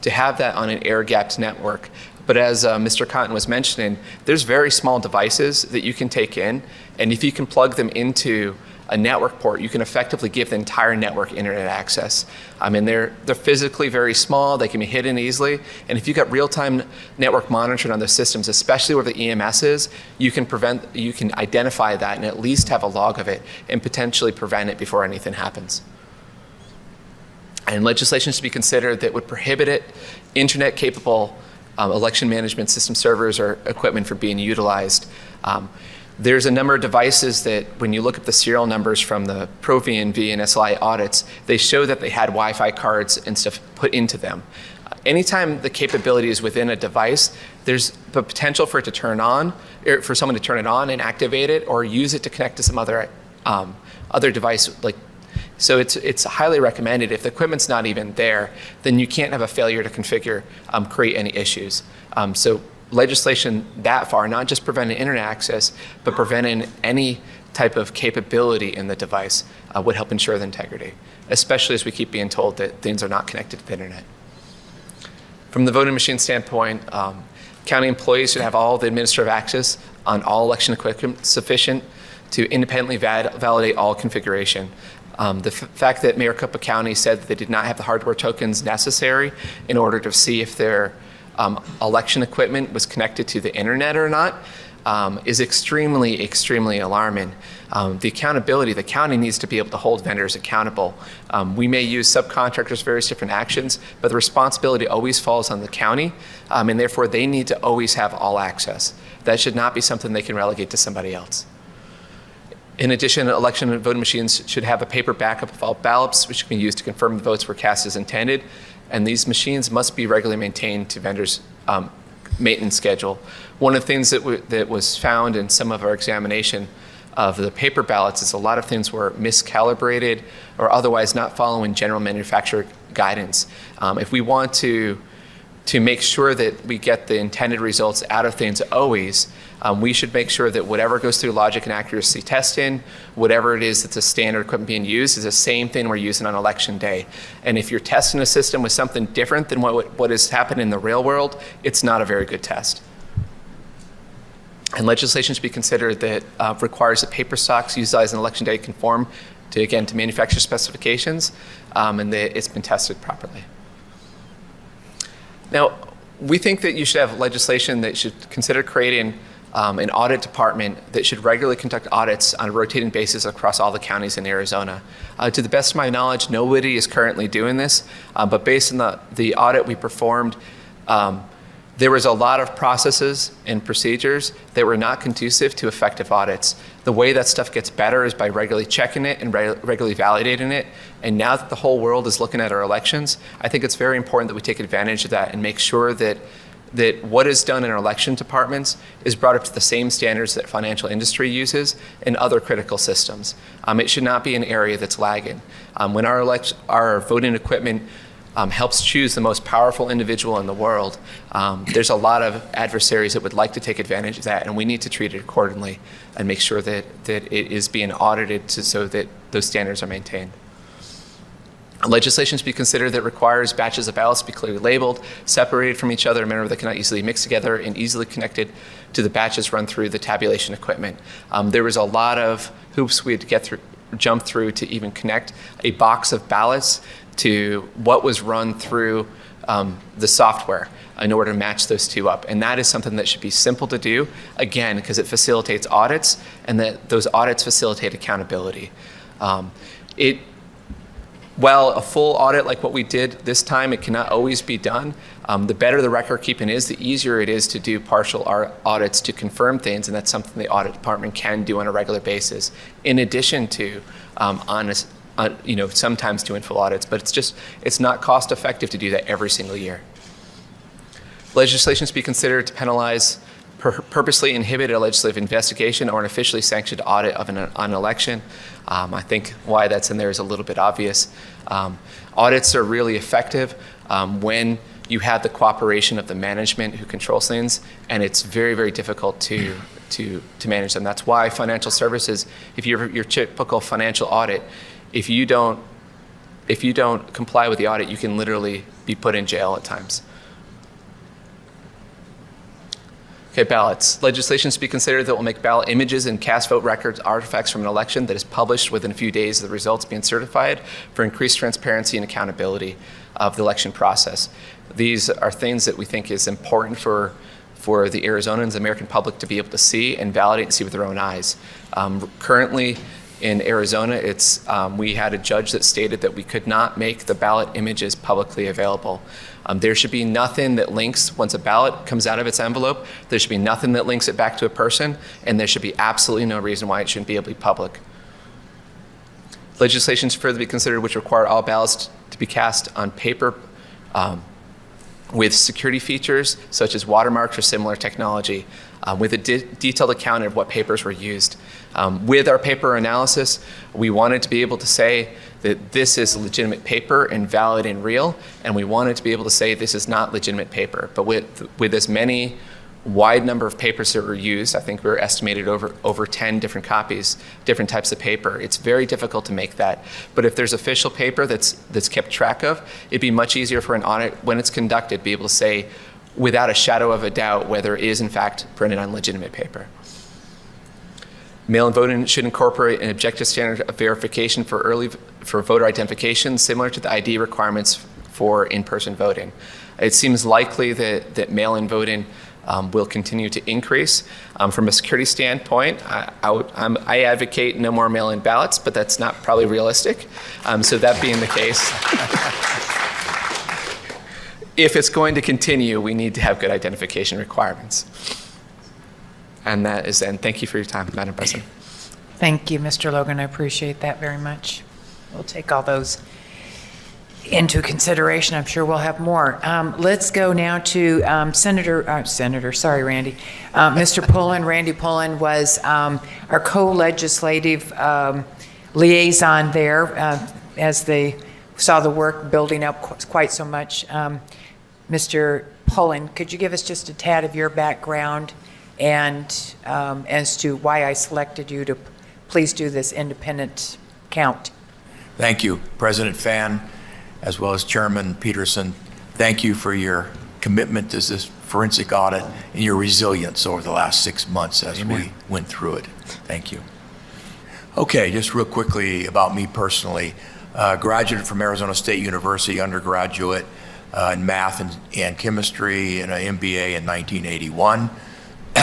have that on an air-gapped network, but as Mr. Cotton was mentioning, there's very small devices that you can take in, and if you can plug them into a network port, you can effectively give the entire network internet access. I mean, they're physically very small, they can be hidden easily, and if you've got real-time network monitoring on those systems, especially where the EMS is, you can identify that and at least have a log of it and potentially prevent it before anything happens. And legislation should be considered that would prohibit internet-capable election management system servers or equipment from being utilized. There's a number of devices that, when you look at the serial numbers from the ProVNV and SLI audits, they show that they had Wi-Fi cards and stuff put into them. Anytime the capability is within a device, there's the potential for it to turn on, or for someone to turn it on and activate it, or use it to connect to some other device. So it's highly recommended. If the equipment's not even there, then you can't have a failure to configure create any issues. So legislation that far, not just preventing internet access, but preventing any type of capability in the device would help ensure the integrity, especially as we keep being told that things are not connected to the internet. From the voting machine standpoint, county employees should have all the administrative access on all election equipment sufficient to independently validate all configuration. The fact that Maricopa County said that they did not have the hardware tokens necessary in order to see if their election equipment was connected to the internet or not is extremely, extremely alarming. The accountability, the county needs to be able to hold vendors accountable. We may use subcontractors for various different actions, but the responsibility always falls on the county, and therefore they need to always have all access. That should not be something they can relegate to somebody else. In addition, election and voting machines should have a paper backup of all ballots, which can be used to confirm the votes were cast as intended. And these machines must be regularly maintained to vendors' maintenance schedule. One of the things that was found in some of our examination of the paper ballots is a lot of things were miscalibrated or otherwise not following general manufacturer guidance. If we want to make sure that we get the intended results out of things always, we should make sure that whatever goes through logic and accuracy testing, whatever it is that's a standard equipment being used, is the same thing we're using on election day. And if you're testing a system with something different than what has happened in the real world, it's not a very good test. And legislation should be considered that requires that paper stocks utilized on election day conform to manufacturer specifications, and that it's been tested properly. Now, we think that you should have legislation that should consider creating an audit department that should regularly conduct audits on a rotating basis across all the counties in Arizona. To the best of my knowledge, nobody is currently doing this, but based on the audit we performed, there was a lot of processes and procedures that were not conducive to effective audits. The way that stuff gets better is by regularly checking it and regularly validating it. And now that the whole world is looking at our elections, I think it's very important that we take advantage of that and make sure that what is done in our election departments is brought up to the same standards that financial industry uses and other critical systems. It should not be an area that's lagging. When our voting equipment helps choose the most powerful individual in the world, there's a lot of adversaries that would like to take advantage of that, and we need to treat it accordingly and make sure that it is being audited so that those standards are maintained. Legislation to be considered that requires batches of ballots to be clearly labeled, separated from each other in a manner that cannot easily mix together, and easily connected to the batches run through the tabulation equipment. There was a lot of hoops we had to jump through to even connect a box of ballots to what was run through the software in order to match those two up. And that is something that should be simple to do, again, because it facilitates audits, and that those audits facilitate accountability. While a full audit like what we did this time, it cannot always be done. The better the record keeping is, the easier it is to do partial audits to confirm things, and that's something the audit department can do on a regular basis, in addition to sometimes doing full audits. But it's not cost effective to do that every single year. Legislation to be considered to penalize purposely inhibit a legislative investigation or an officially sanctioned audit of an election. I think why that's in there is a little bit obvious. Audits are really effective when you have the cooperation of the management who controls things, and it's very, very difficult to manage them. That's why financial services, if you're your typical financial audit, if you don't comply with the audit, you can literally be put in jail at times. Okay, ballots. Legislation to be considered that will make ballot images and cast vote records artifacts from an election that is published within a few days of the results being certified for increased transparency and accountability of the election process. These are things that we think is important for the Arizonans, the American public, to be able to see and validate and see with their own eyes. Currently in Arizona, we had a judge that stated that we could not make the ballot images publicly available. There should be nothing that links, once a ballot comes out of its envelope, there should be nothing that links it back to a person, and there should be absolutely no reason why it shouldn't be able to be public. Legislation to further be considered which require all ballots to be cast on paper with security features such as watermarks or similar technology, with a detailed account of what papers were used. With our paper analysis, we wanted to be able to say that this is legitimate paper and valid and real, and we wanted to be able to say this is not legitimate paper. But with as many wide number of papers that were used, I think we were estimated over 10 different copies, different types of paper. It's very difficult to make that. But if there's official paper that's kept track of, it'd be much easier for an audit, when it's conducted, be able to say without a shadow of a doubt whether it is in fact printed on legitimate paper. Mail-in voting should incorporate an objective standard of verification for voter identification, similar to the ID requirements for in-person voting. It seems likely that mail-in voting will continue to increase. From a security standpoint, I advocate no more mail-in ballots, but that's not probably realistic. So that being the case, if it's going to continue, we need to have good identification requirements. And that is then. Thank you for your time, Madam President. Thank you, Mr. Logan. I appreciate that very much. We'll take all those into consideration. I'm sure we'll have more. Let's go now to Mr. Pullen. Randy Pullen was our co-legislative liaison there as they saw the work building up quite so much. Mr. Pullen, could you give us just a tad of your background and as to why I selected you to please do this independent count? Thank you, President Fan, as well as Chairman Peterson. Thank you for your commitment to this forensic audit and your resilience over the last 6 months as we went through it. Thank you. Okay, just real quickly about me personally. Graduated from Arizona State University, undergraduate in math and chemistry, and an MBA in 1981.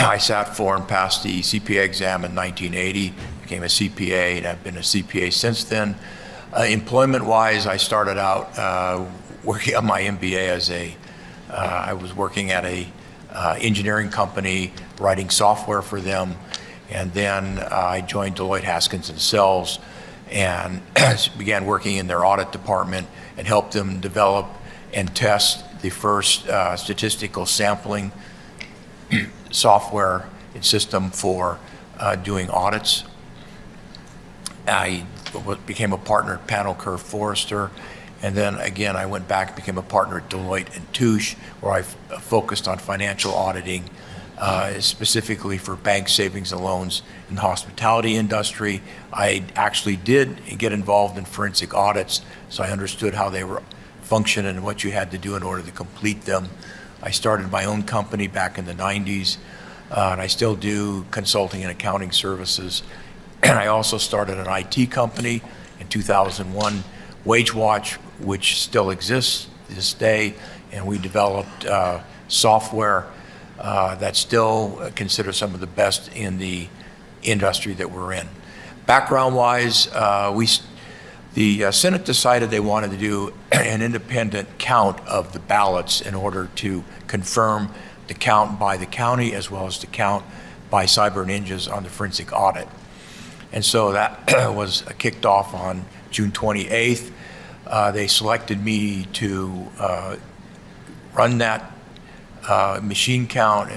I sat for and passed the CPA exam in 1980, became a CPA, and I've been a CPA since then. Employment-wise, I started out working on my MBA as I was working at a engineering company, writing software for them, and then I joined Deloitte Haskins and Sells and began working in their audit department and helped them develop and test the first statistical sampling software and system for doing audits. I became a partner at Panel Curve Forrester, and then again I went back and became a partner at Deloitte and Touche, where I focused on financial auditing, specifically for bank savings and loans in the hospitality industry. I actually did get involved in forensic audits, so I understood how they were function and what you had to do in order to complete them. I started my own company back in the 90s, and I still do consulting and accounting services. And I also started an IT company in 2001, WageWatch, which still exists this day, and we developed software that's still considered some of the best in the industry that we're in. Background-wise, the Senate decided they wanted to do an independent count of the ballots in order to confirm the count by the county as well as the count by Cyber Ninjas on the forensic audit. And so that was kicked off on June 28th. They selected me to run that machine count.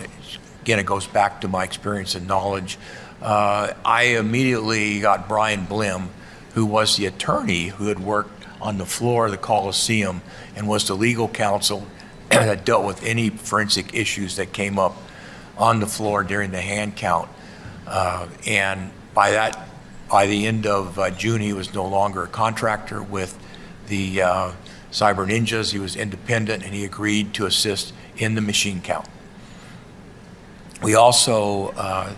Again, it goes back to my experience and knowledge. I immediately got Brian Blim, who was the attorney who had worked on the floor of the Coliseum and was the legal counsel that dealt with any forensic issues that came up on the floor during the hand count. And by the end of June, he was no longer a contractor with the Cyber Ninjas. He was independent, and he agreed to assist in the machine count. We also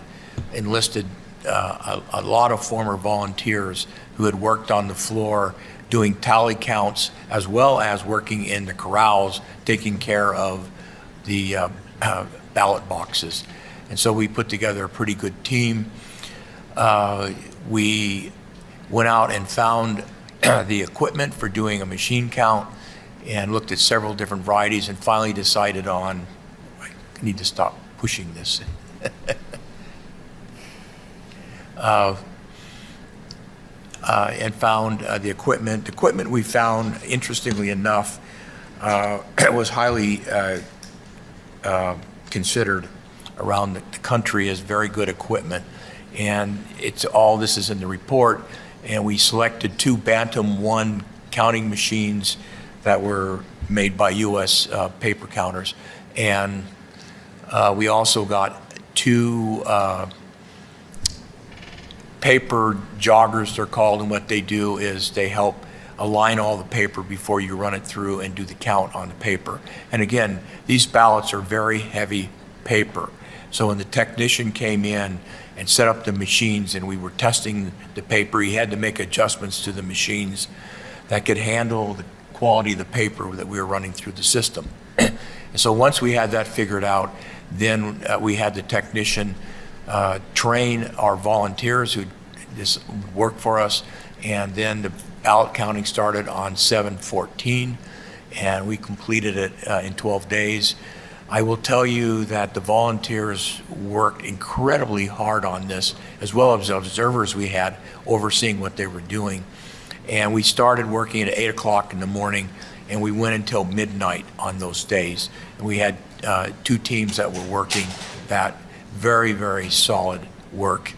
enlisted a lot of former volunteers who had worked on the floor doing tally counts as well as working in the corrals, taking care of the ballot boxes. And so we put together a pretty good team. We went out and found the equipment for doing a machine count and looked at several different varieties and finally decided on, I need to stop pushing this. And found the equipment. The equipment we found, interestingly enough, was highly considered around the country as very good equipment. And it's all, this is in the report, and we selected 2 Bantam 1 counting machines that were made by U.S. paper counters. And we also got 2 paper joggers, they're called, and what they do is they help align all the paper before you run it through and do the count on the paper. And again, these ballots are very heavy paper. So when the technician came in and set up the machines and we were testing the paper, he had to make adjustments to the machines that could handle the quality of the paper that we were running through the system. And so once we had that figured out, then we had the technician train our volunteers who just work for us, and then the ballot counting started on 7/14, and we completed it in 12 days. I will tell you that the volunteers worked incredibly hard on this, as well as the observers we had overseeing what they were doing. And we started working at 8 o'clock in the morning, and we went until midnight on those days. And we had 2 teams that were working that very, very solid work.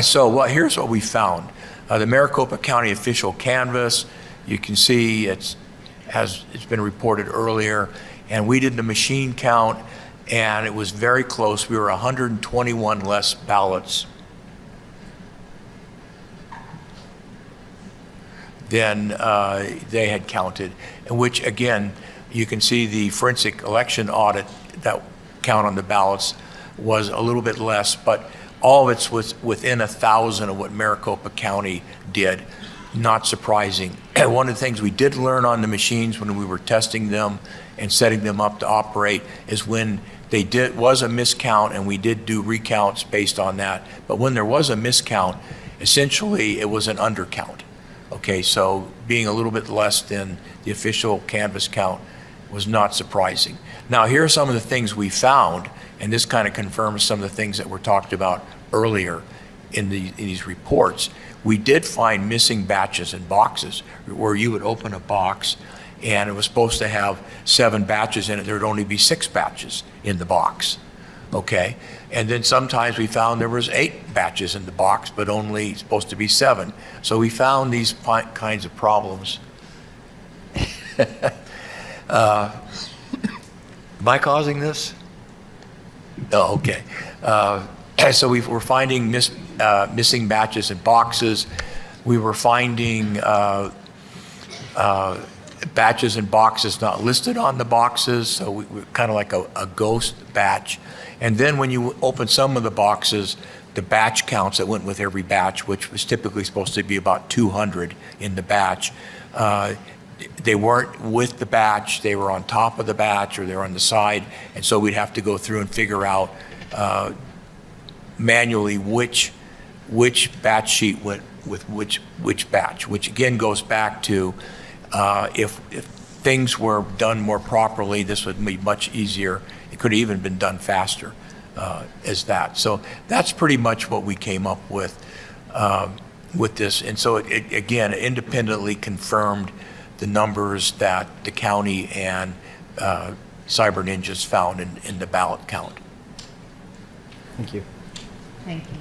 So here's what we found. The Maricopa County official canvas, you can see it's been reported earlier, and we did the machine count, and it was very close. We were 121 less ballots than they had counted, in which, again, you can see the forensic election audit, that count on the ballots was a little bit less, but all of it was within 1,000 of what Maricopa County did. not surprising. One of the things we did learn on the machines when we were testing them and setting them up to operate is when was a miscount, and we did do recounts based on that. But when there was a miscount, essentially it was an undercount. Okay, so being a little bit less than the official canvas count was not surprising. Now, here are some of the things we found, and this kind of confirms some of the things that were talked about earlier in these reports. We did find missing batches and boxes where you would open a box and it was supposed to have 7 batches in it. There would only be 6 batches in the box, okay? And then sometimes we found there was 8 batches in the box, but only supposed to be 7. So we found these kinds of problems. Am I causing this? Oh, okay. So we were finding missing batches in boxes. We were finding batches and boxes not listed on the boxes, so we kind of like a ghost batch. And then when you open some of the boxes, the batch counts that went with every batch, which was typically supposed to be about 200 in the batch, they weren't with the batch, they were on top of the batch or they were on the side, and so we'd have to go through and figure out manually which batch sheet went with which batch, which again goes back to if things were done more properly, this would be much easier. It could have even been done faster as that. So that's pretty much what we came up with this. And so it again, independently confirmed the numbers that the county and Cyber Ninjas found in the ballot count. Thank you. Thank you.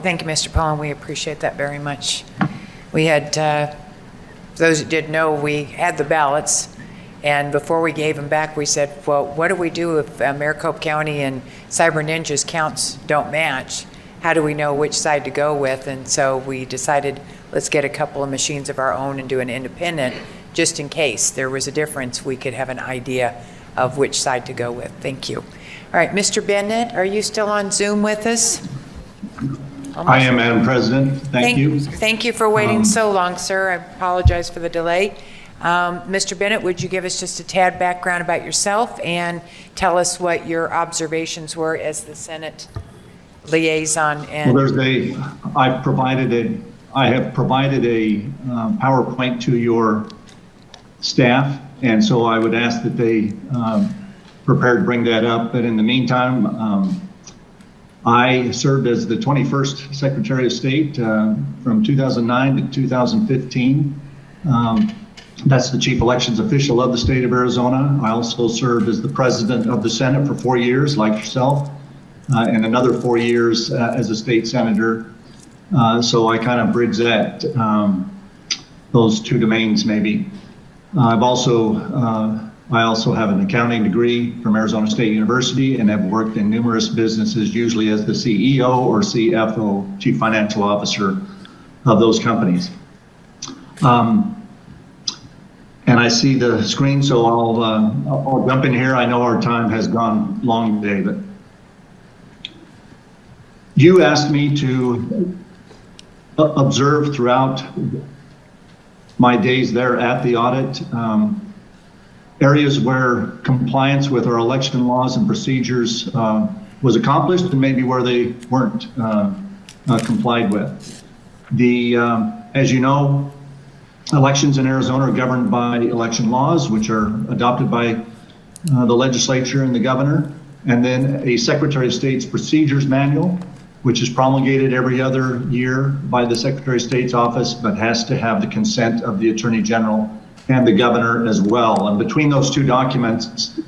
Thank you, Mr. Pullen. We appreciate that very much. We had, for those who didn't know, we had the ballots, and before we gave them back, we said, well, what do we do if Maricopa County and Cyber Ninjas counts don't match? How do we know which side to go with? And so we decided, let's get a couple of machines of our own and do an independent, just in case there was a difference, we could have an idea of which side to go with. Thank you. All right, Mr. Bennett, are you still on Zoom with us? I am, Madam President. Thank you. Thank you for waiting so long, sir. I apologize for the delay. Mr. Bennett, would you give us just a tad background about yourself and tell us what your observations were as the Senate liaison? And Well, I have provided a PowerPoint to your staff, and so I would ask that they prepare to bring that up. But in the meantime, I served as the 21st Secretary of State from 2009 to 2015. That's the chief elections official of the state of Arizona. I also served as the president of the Senate for 4 years, like yourself, and another 4 years as a state senator. So I kind of bridge that, those two domains maybe. I also have an accounting degree from Arizona State University and have worked in numerous businesses, usually as the CEO or CFO, Chief Financial Officer of those companies. And I see the screen, so I'll jump in here. I know our time has gone long today, but you asked me to observe throughout my days there at the audit areas where compliance with our election laws and procedures was accomplished and maybe where they weren't complied with. As you know, elections in Arizona are governed by election laws, which are adopted by the legislature and the governor, and then a Secretary of State's procedures manual, which is promulgated every other year by the Secretary of State's office, but has to have the consent of the Attorney General and the governor as well. And between those two documents,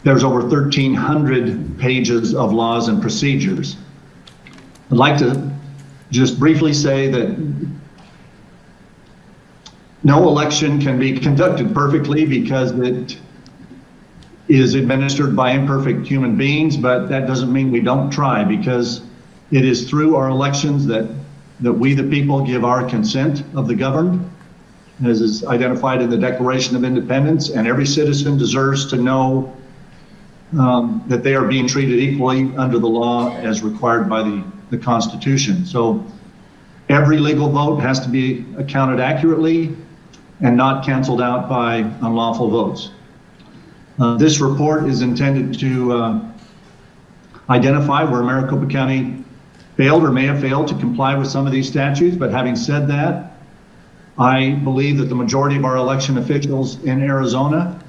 there's over 1,300 pages of laws and procedures. I'd like to just briefly say that no election can be conducted perfectly because it is administered by imperfect human beings, but that doesn't mean we don't try, because it is through our elections that we, the people, give our consent of the governed, as is identified in the Declaration of Independence, and every citizen deserves to know that they are being treated equally under the law as required by the Constitution. So Every legal vote has to be accounted accurately and not canceled out by unlawful votes. This report is intended to identify where Maricopa County failed or may have failed to comply with some of these statutes, but having said that, I believe that the majority of our election officials in Arizona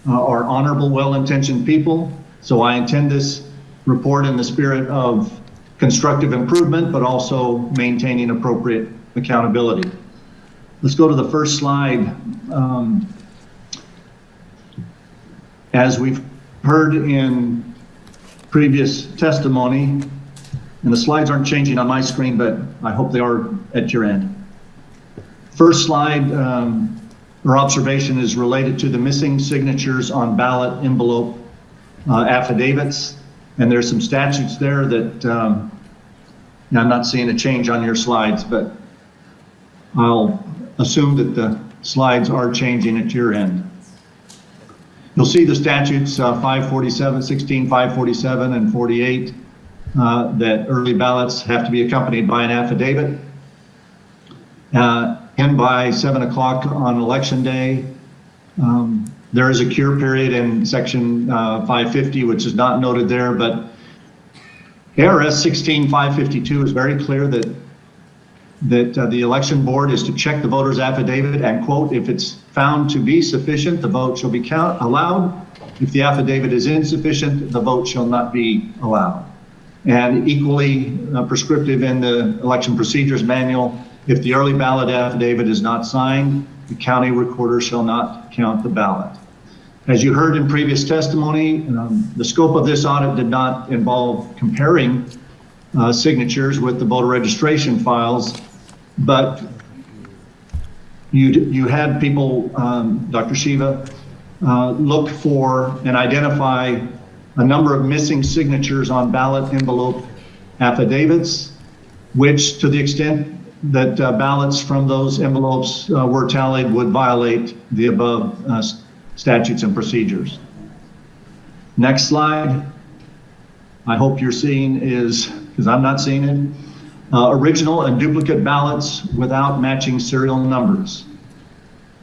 are honorable, well-intentioned people, so I intend this report in the spirit of constructive improvement, but also maintaining appropriate accountability. Let's go to the first slide. As we've heard in previous testimony, and the slides aren't changing on my screen, but I hope they are at your end. First slide or observation is related to the missing signatures on ballot envelope affidavits. And there's some statutes there that I'm not seeing a change on your slides, but I'll assume that the slides are changing at your end. You'll see the statutes 547, 16, 547, and 48 that early ballots have to be accompanied by an affidavit. And by 7 o'clock on election day, there is a cure period in section 550, which is not noted there, but ARS 16552 is very clear that the election board is to check the voter's affidavit and, quote, if it's found to be sufficient, the vote shall be allowed. If the affidavit is insufficient, the vote shall not be allowed. And equally prescriptive in the election procedures manual, if the early ballot affidavit is not signed, the county recorder shall not count the ballot. As you heard in previous testimony, the scope of this audit did not involve comparing signatures with the voter registration files, but you had people, Dr. Shiva, look for and identify a number of missing signatures on ballot envelope affidavits, which to the extent that ballots from those envelopes were tallied would violate the above statutes and procedures. Next slide. I hope you're seeing is, because I'm not seeing it, original and duplicate ballots without matching serial numbers.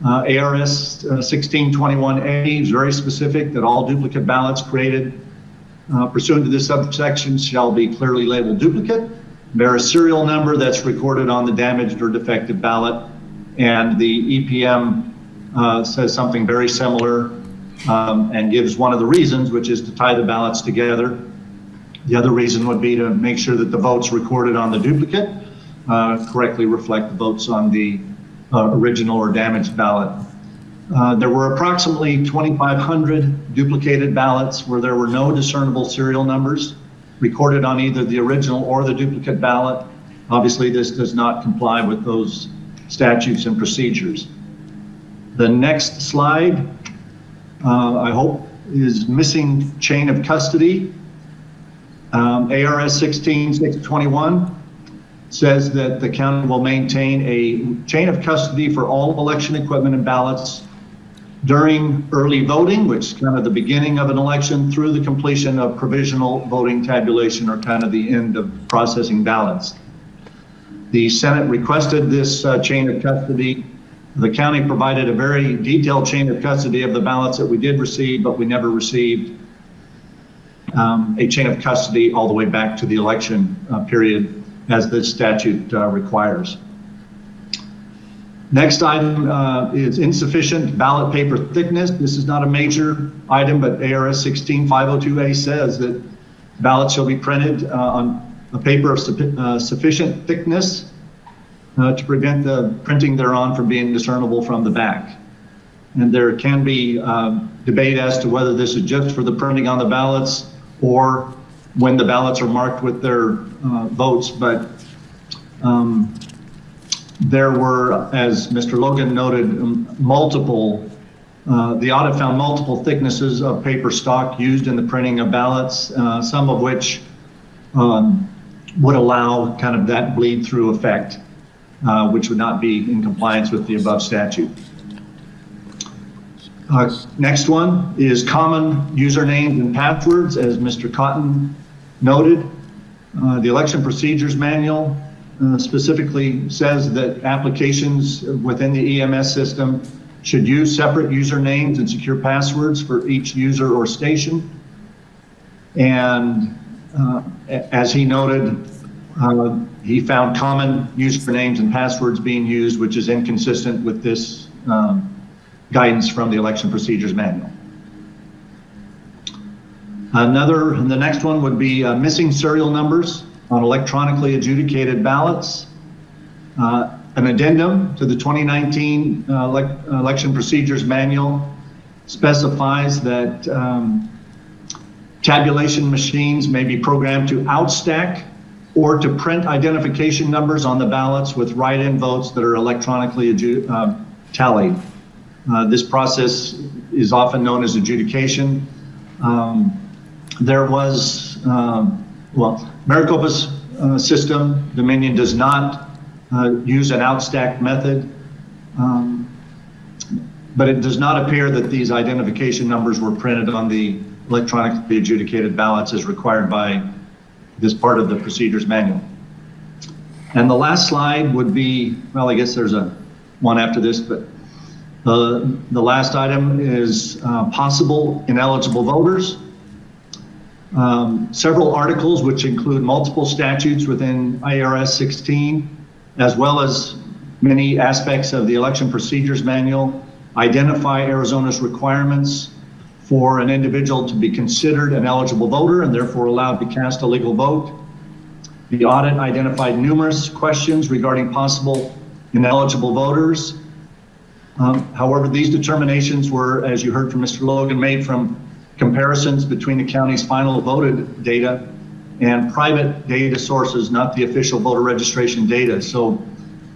ARS 1621A is very specific that all duplicate ballots created pursuant to this subsection shall be clearly labeled duplicate, bear a serial number that's recorded on the damaged or defective ballot, and the EPM says something very similar and gives one of the reasons, which is to tie the ballots together. The other reason would be to make sure that the votes recorded on the duplicate correctly reflect the votes on the original or damaged ballot. There were approximately 2,500 duplicated ballots where there were no discernible serial numbers recorded on either the original or the duplicate ballot. Obviously, this does not comply with those statutes and procedures. The next slide, I hope, is missing chain of custody. ARS 16621 says that the county will maintain a chain of custody for all election equipment and ballots during early voting, which is kind of the beginning of an election, through the completion of provisional voting tabulation, or kind of the end of processing ballots. The Senate requested this chain of custody. The county provided a very detailed chain of custody of the ballots that we did receive, but we never received a chain of custody all the way back to the election period, as this statute requires. Next item is insufficient ballot paper thickness. This is not a major item, but ARS 16502A says that ballots shall be printed on a paper of sufficient thickness to prevent the printing thereon from being discernible from the back. And there can be debate as to whether this is just for the printing on the ballots or when the ballots are marked with their votes, but there were, as Mr. Logan noted, the audit found multiple thicknesses of paper stock used in the printing of ballots, some of which would allow kind of that bleed through effect, which would not be in compliance with the above statute. Next one is common usernames and passwords, as Mr. Cotton noted. The election procedures manual specifically says that applications within the EMS system should use separate usernames and secure passwords for each user or station. And as he noted, he found common usernames and passwords being used, which is inconsistent with this guidance from the Election Procedures Manual. The next one would be missing serial numbers on electronically adjudicated ballots. An addendum to the 2019 Election Procedures Manual specifies that tabulation machines may be programmed to outstack or to print identification numbers on the ballots with write-in votes that are electronically tallied. This process is often known as adjudication. There was, Maricopa's system, Dominion, does not use an outstack method, but it does not appear that these identification numbers were printed on the electronically adjudicated ballots as required by this part of the procedures manual. And the last slide would be, well, I guess there's one after this, but the last item is possible ineligible voters. Several articles, which include multiple statutes within IRS 16, as well as many aspects of the Election Procedures Manual, identify Arizona's requirements for an individual to be considered an eligible voter and therefore allowed to cast a legal vote. The audit identified numerous questions regarding possible ineligible voters. However, these determinations were, as you heard from Mr. Logan, made from comparisons between the county's final voted data and private data sources, not the official voter registration data. So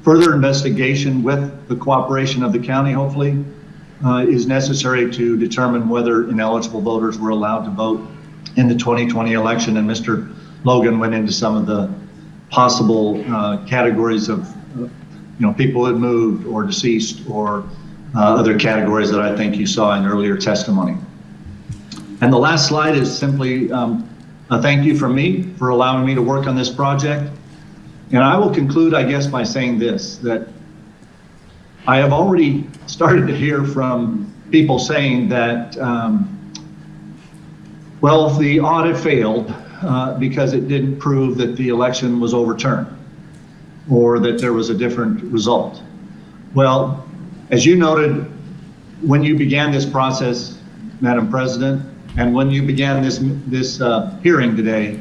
further investigation with the cooperation of the county, hopefully, is necessary to determine whether ineligible voters were allowed to vote in the 2020 election. And Mr. Logan went into some of the possible categories of people who had moved or deceased or other categories that I think you saw in earlier testimony. And the last slide is simply a thank you from me for allowing me to work on this project. And I will conclude, I guess, by saying this, that I have already started to hear from people saying that, well, the audit failed because it didn't prove that the election was overturned or that there was a different result. Well, as you noted, when you began this process, Madam President, and when you began this hearing today,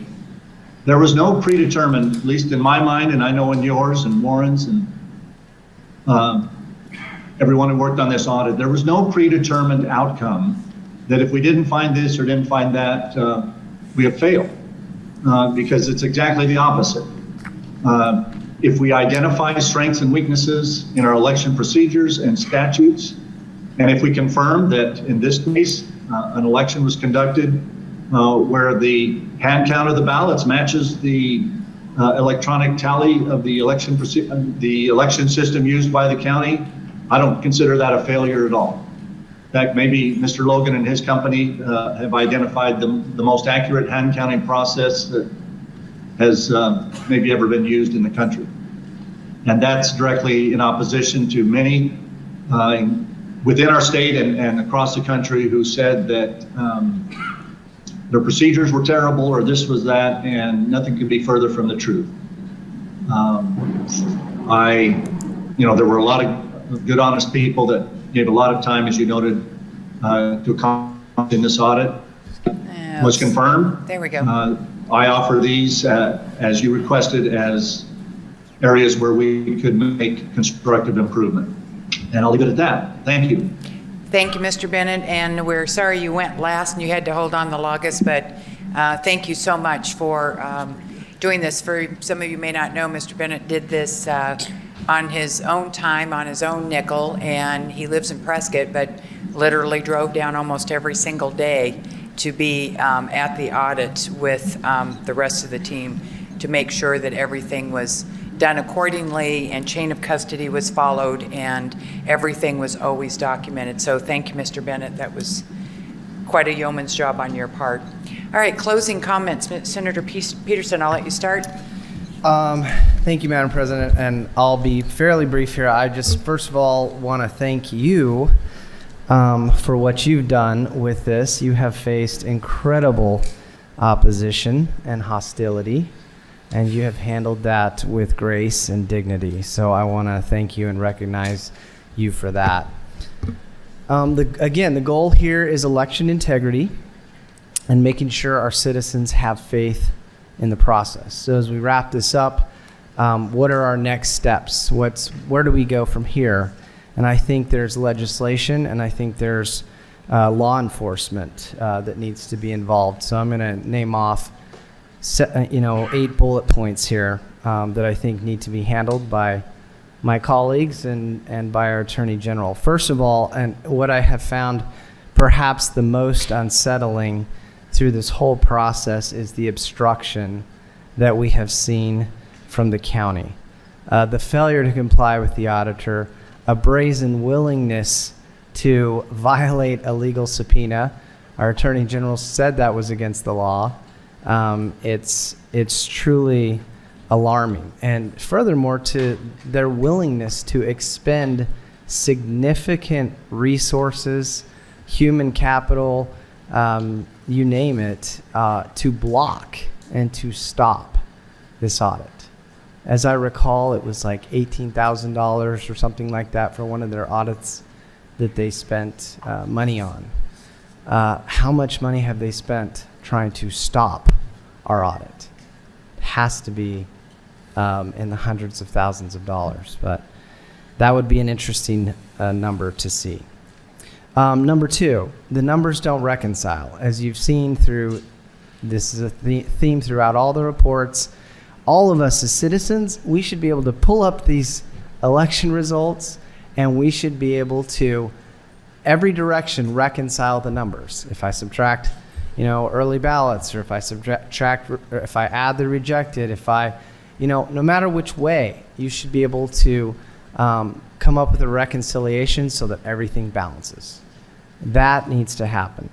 there was no predetermined, at least in my mind, and I know in yours and Warren's and everyone who worked on this audit, there was no predetermined outcome that if we didn't find this or didn't find that, we have failed, because it's exactly the opposite. If we identify strengths and weaknesses in our election procedures and statutes, and if we confirm that in this case, an election was conducted where the hand count of the ballots matches the electronic tally of the election system used by the county, I don't consider that a failure at all. In fact, maybe Mr. Logan and his company have identified the most accurate hand counting process that has maybe ever been used in the country. And that's directly in opposition to many within our state and across the country who said that their procedures were terrible or this was that, and nothing could be further from the truth. There were a lot of good, honest people that gave a lot of time, as you noted, to accomplish in this audit. Was confirmed. There we go. I offer these, as you requested, as areas where we could make constructive improvement. And I'll leave it at that. Thank you. Thank you, Mr. Bennett, and we're sorry you went last and you had to hold on the longest, but thank you so much for doing this. For some of you may not know, Mr. Bennett did this on his own time, on his own nickel, and he lives in Prescott, but literally drove down almost every single day to be at the audit with the rest of the team to make sure that everything was done accordingly and chain of custody was followed and everything was always documented. So thank you, Mr. Bennett. That was quite a yeoman's job on your part. All right, closing comments. Senator Peterson, I'll let you start. Thank you, Madam President, and I'll be fairly brief here. I just, first of all, want to thank you for what you've done with this. You have faced incredible opposition and hostility, and you have handled that with grace and dignity. So I want to thank you and recognize you for that. Again, the goal here is election integrity and making sure our citizens have faith in the process. So as we wrap this up, what are our next steps? Where do we go from here? And I think there's legislation, and I think there's law enforcement that needs to be involved. So I'm going to name off 8 bullet points here that I think need to be handled by my colleagues and by our Attorney General. First of all, and what I have found perhaps the most unsettling through this whole process is the obstruction that we have seen from the county. The failure to comply with the auditor, a brazen willingness to violate a legal subpoena. Our Attorney General said that was against the law. It's truly alarming. And furthermore, to their willingness to expend significant resources, human capital, you name it, to block and to stop this audit. As I recall, it was like $18,000 or something like that for one of their audits that they spent money on. How much money have they spent trying to stop our audit? It has to be in the hundreds of thousands of dollars, but that would be an interesting number to see. Number 2, the numbers don't reconcile. As you've seen through, this is a theme throughout all the reports, all of us as citizens, we should be able to pull up these election results, and we should be able to, every direction, reconcile the numbers. If I subtract, early ballots, or if I subtract, or if I add the rejected, if I, no matter which way, you should be able to come up with a reconciliation so that everything balances. That needs to happen.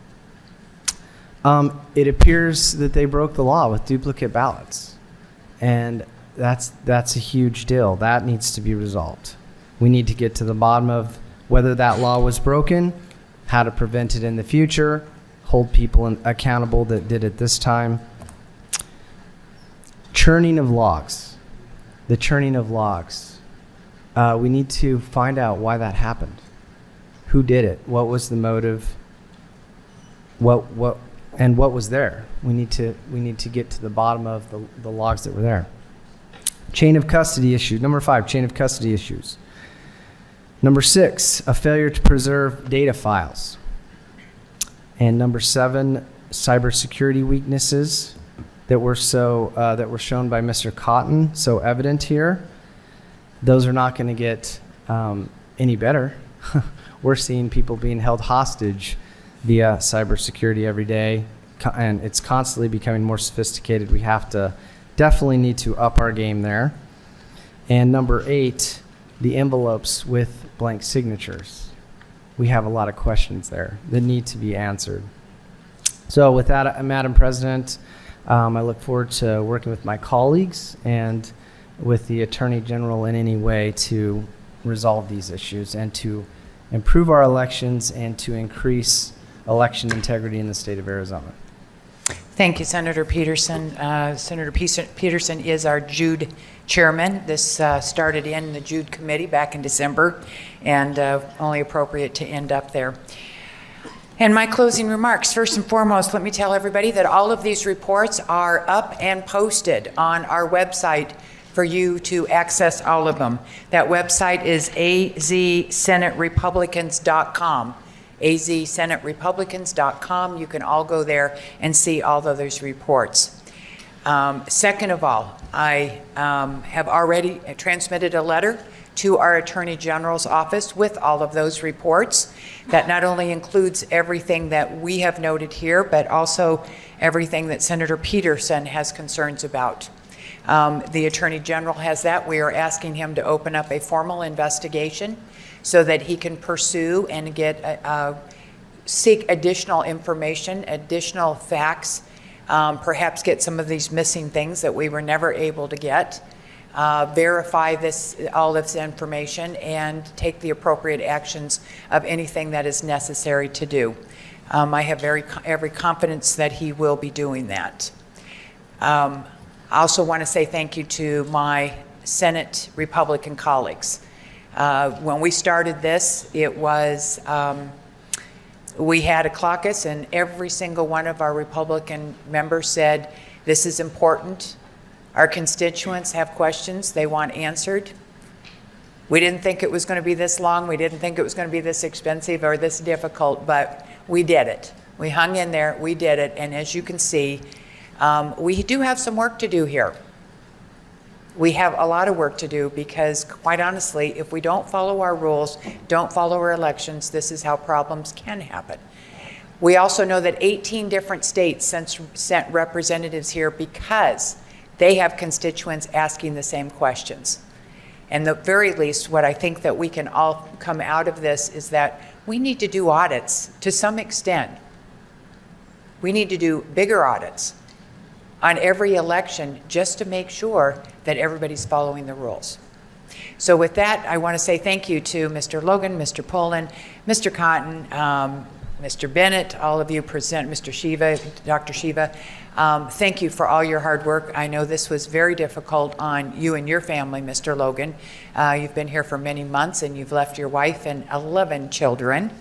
It appears that they broke the law with duplicate ballots, and that's a huge deal. That needs to be resolved. We need to get to the bottom of whether that law was broken, how to prevent it in the future, hold people accountable that did it this time. Churning of logs. The churning of logs. We need to find out why that happened. Who did it? What was the motive? What was there? We need to get to the bottom of the logs that were there. Chain of custody issue. Number 5, chain of custody issues. Number 6, a failure to preserve data files. And number 7, cybersecurity weaknesses that were shown by Mr. Cotton, so evident here. Those are not going to get any better. We're seeing people being held hostage via cybersecurity every day, and it's constantly becoming more sophisticated. We definitely need to up our game there. And number 8, the envelopes with blank signatures. We have a lot of questions there that need to be answered. So with that, Madam President, I look forward to working with my colleagues and with the Attorney General in any way to resolve these issues and to improve our elections and to increase election integrity in the state of Arizona. Thank you, Senator Peterson. Senator Peterson is our Jude chairman. This started in the Jude committee back in December, and only appropriate to end up there. And my closing remarks, first and foremost, let me tell everybody that all of these reports are up and posted on our website for you to access all of them. That website is azsenaterepublicans.com. azsenaterepublicans.com. You can all go there and see all of those reports. Second of all, I have already transmitted a letter to our Attorney General's office with all of those reports. That not only includes everything that we have noted here, but also everything that Senator Peterson has concerns about. The Attorney General has that. We are asking him to open up a formal investigation so that he can pursue and seek additional information, additional facts perhaps get some of these missing things that we were never able to get, verify all this information, and take the appropriate actions of anything that is necessary to do. I have every confidence that he will be doing that. I also want to say thank you to my Senate Republican colleagues. When we started this, it was, we had a caucus, and every single one of our Republican members said, this is important. Our constituents have questions they want answered. We didn't think it was going to be this long. We didn't think it was going to be this expensive or this difficult, but we did it. We hung in there, we did it, and as you can see, we do have some work to do here. We have a lot of work to do because, quite honestly, if we don't follow our rules, don't follow our elections, this is how problems can happen. We also know that 18 different states sent representatives here because they have constituents asking the same questions. And the very least, what I think that we can all come out of this is that we need to do audits to some extent. We need to do bigger audits on every election just to make sure that everybody's following the rules. So with that, I want to say thank you to Mr. Logan, Mr. Poland, Mr. Cotton, Mr. Bennett, all of you present, Mr. Shiva, Dr. Shiva. Thank you for all your hard work. I know this was very difficult on you and your family, Mr. Logan. You've been here for many months, and you've left your wife and 11 children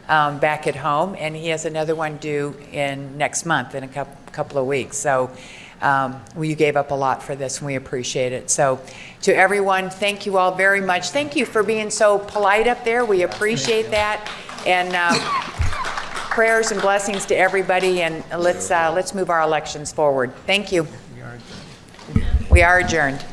back at home, and he has another one due in next month, in a couple of weeks. So you gave up a lot for this, and we appreciate it. So to everyone, thank you all very much. Thank you for being so polite up there. We appreciate that. And prayers and blessings to everybody, and let's move our elections forward. Thank you. We are adjourned.